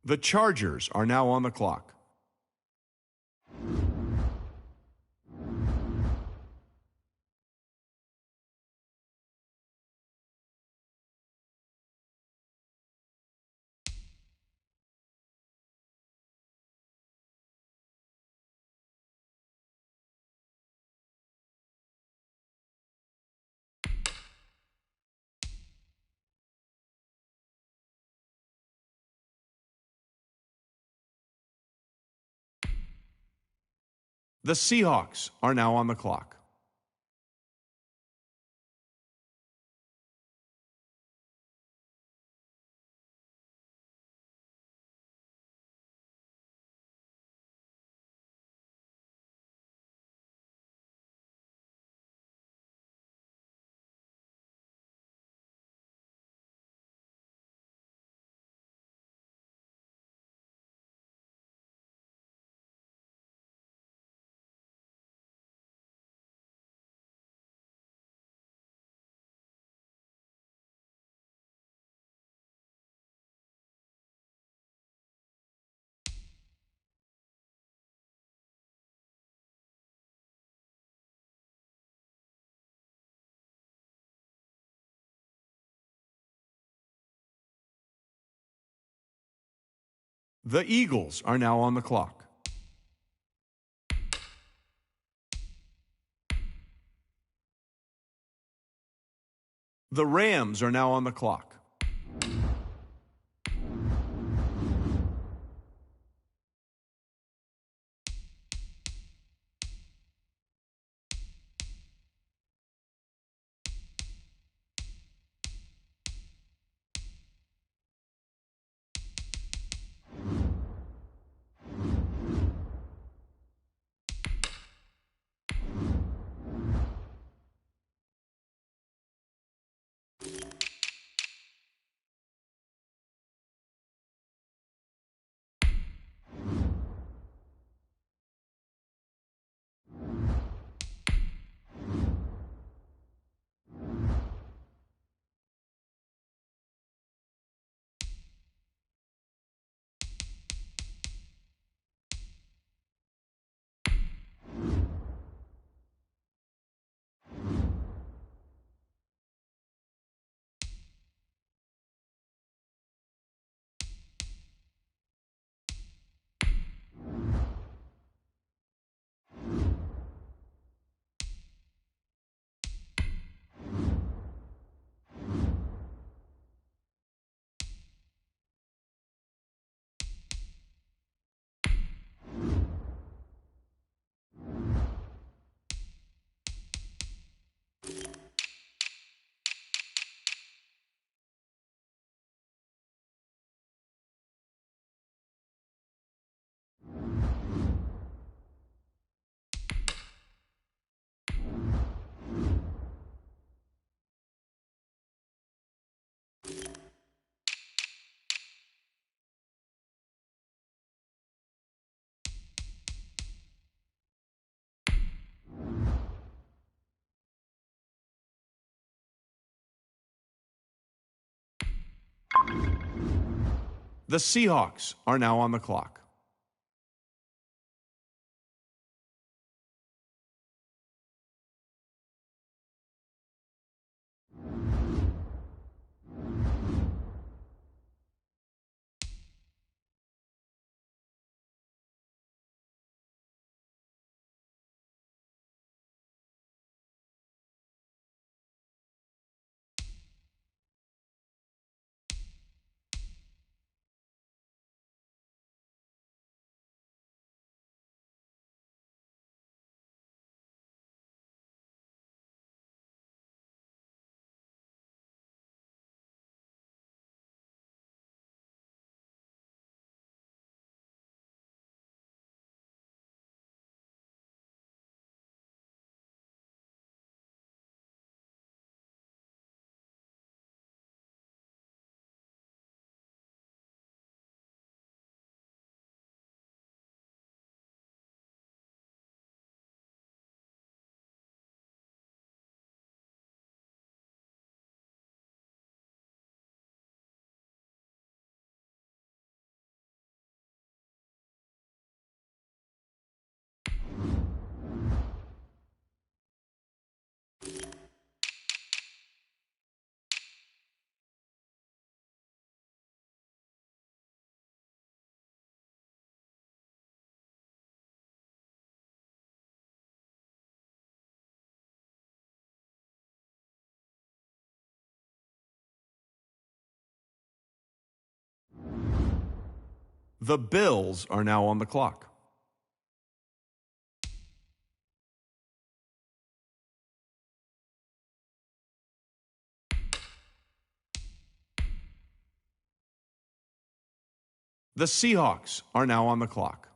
Speaker 7: The Chargers are now on the clock. The Seahawks are now on the clock. The Eagles are now on the clock. The Rams are now on the clock. The Seahawks are now on the clock. The Bills are now on the clock. The Seahawks are now on the clock.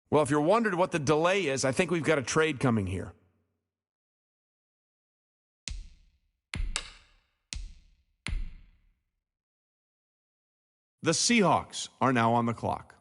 Speaker 7: Well, if you're wondering what the delay is, I think we've got a trade coming here. The Seahawks are now on the clock.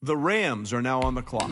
Speaker 7: The Rams are now on the clock.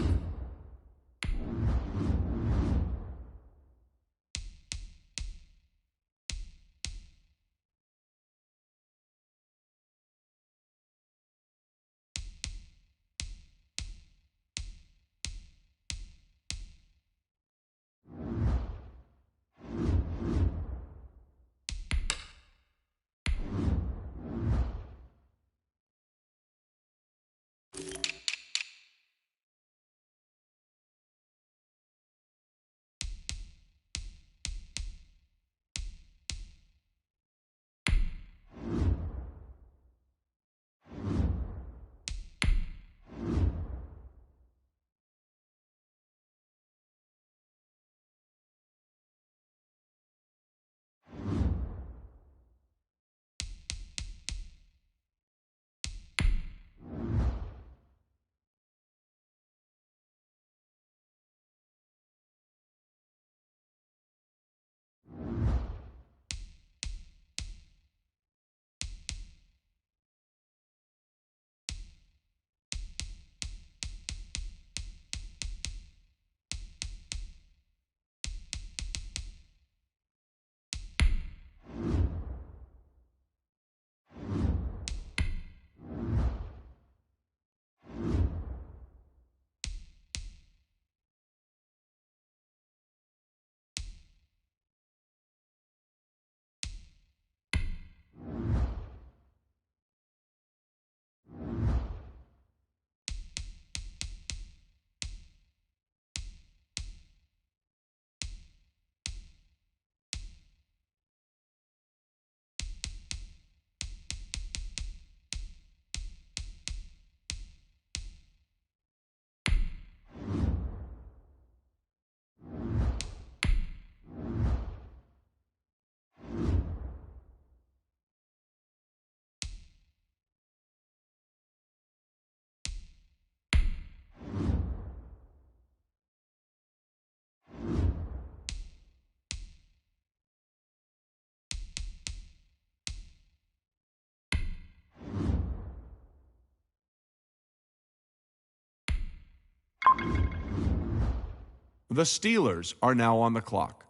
Speaker 7: The Steelers are now on the clock.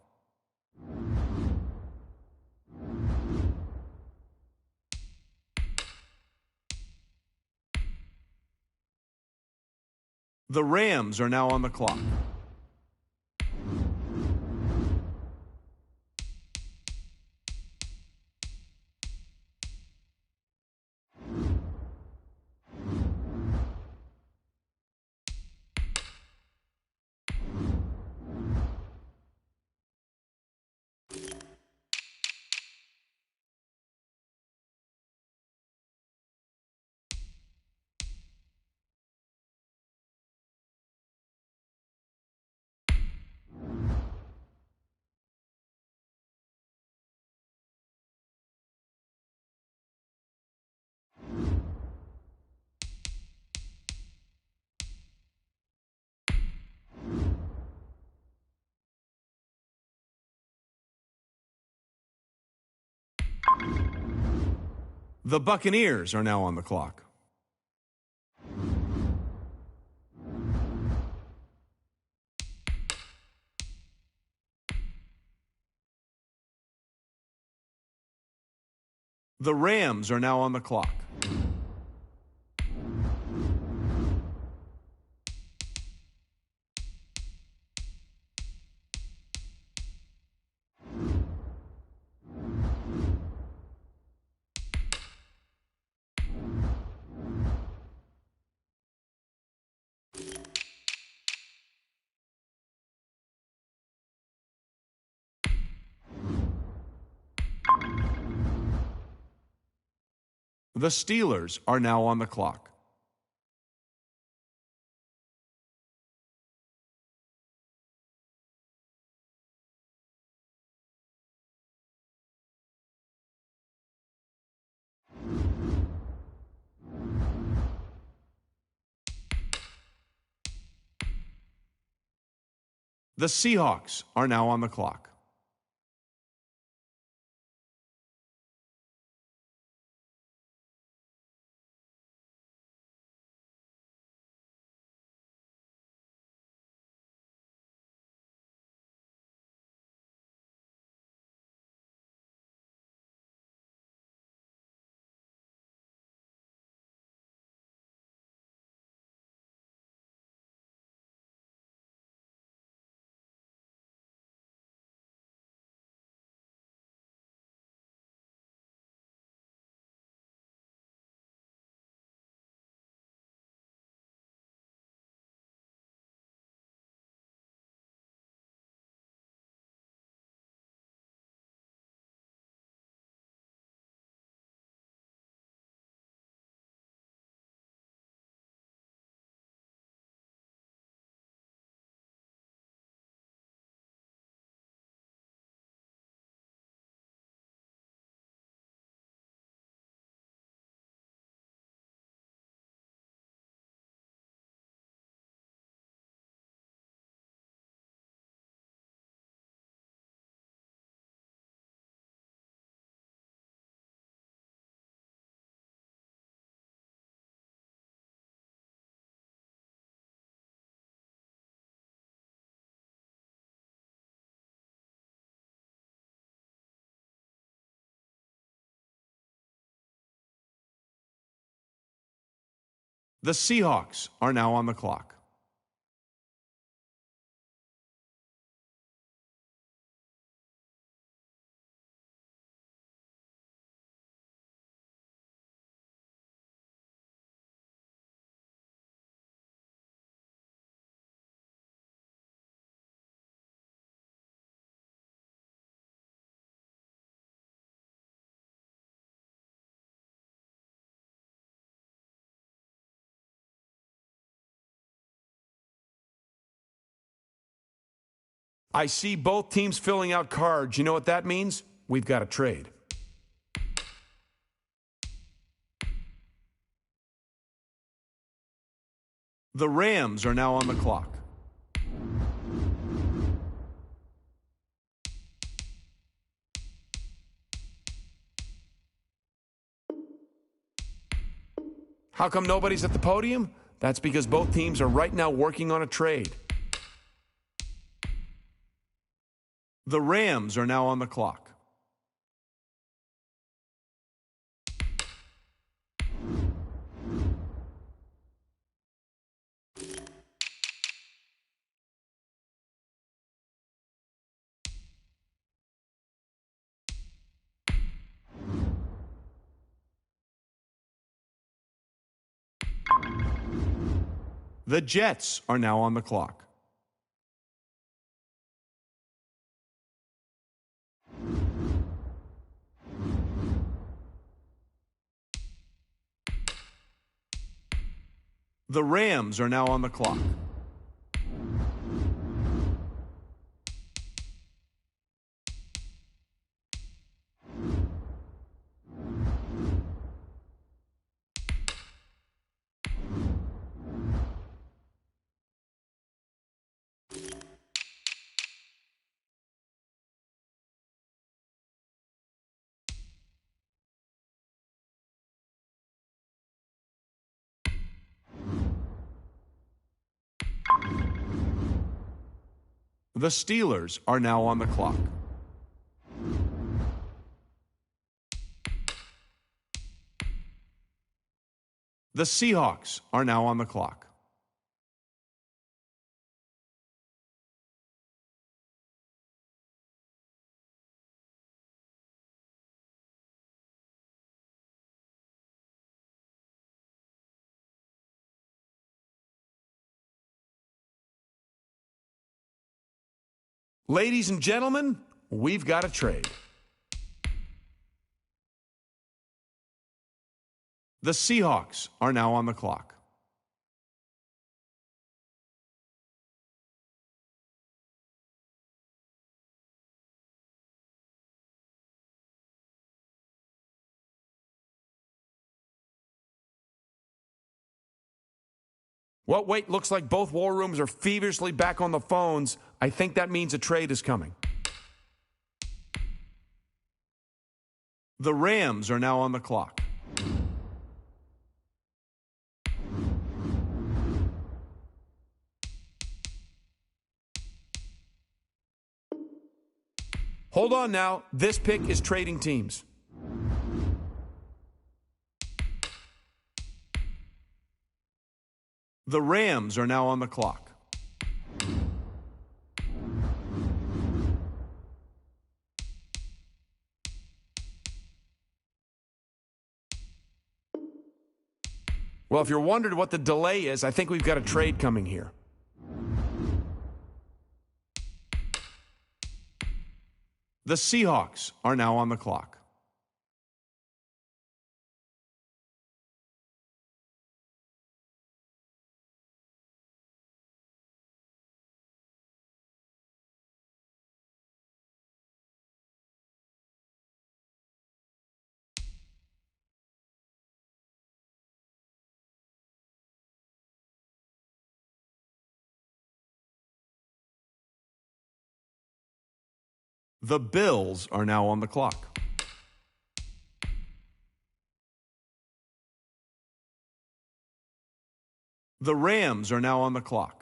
Speaker 7: The Rams are now on the clock. The Buccaneers are now on the clock. The Rams are now on the clock. The Steelers are now on the clock. The Seahawks are now on the clock. The Seahawks are now on the clock. I see both teams filling out cards. You know what that means? We've got a trade. The Rams are now on the clock. How come nobody's at the podium? That's because both teams are right now working on a trade. The Rams are now on the clock. The Jets are now on the clock. The Rams are now on the clock. The Steelers are now on the clock. The Seahawks are now on the clock. Ladies and gentlemen, we've got a trade. The Seahawks are now on the clock. Well, wait, looks like both war rooms are feverishly back on the phones. I think that means a trade is coming. The Rams are now on the clock. Hold on now. This pick is trading teams. The Rams are now on the clock. Well, if you're wondering what the delay is, I think we've got a trade coming here. The Seahawks are now on the clock. The Bills are now on the clock. The Rams are now on the clock.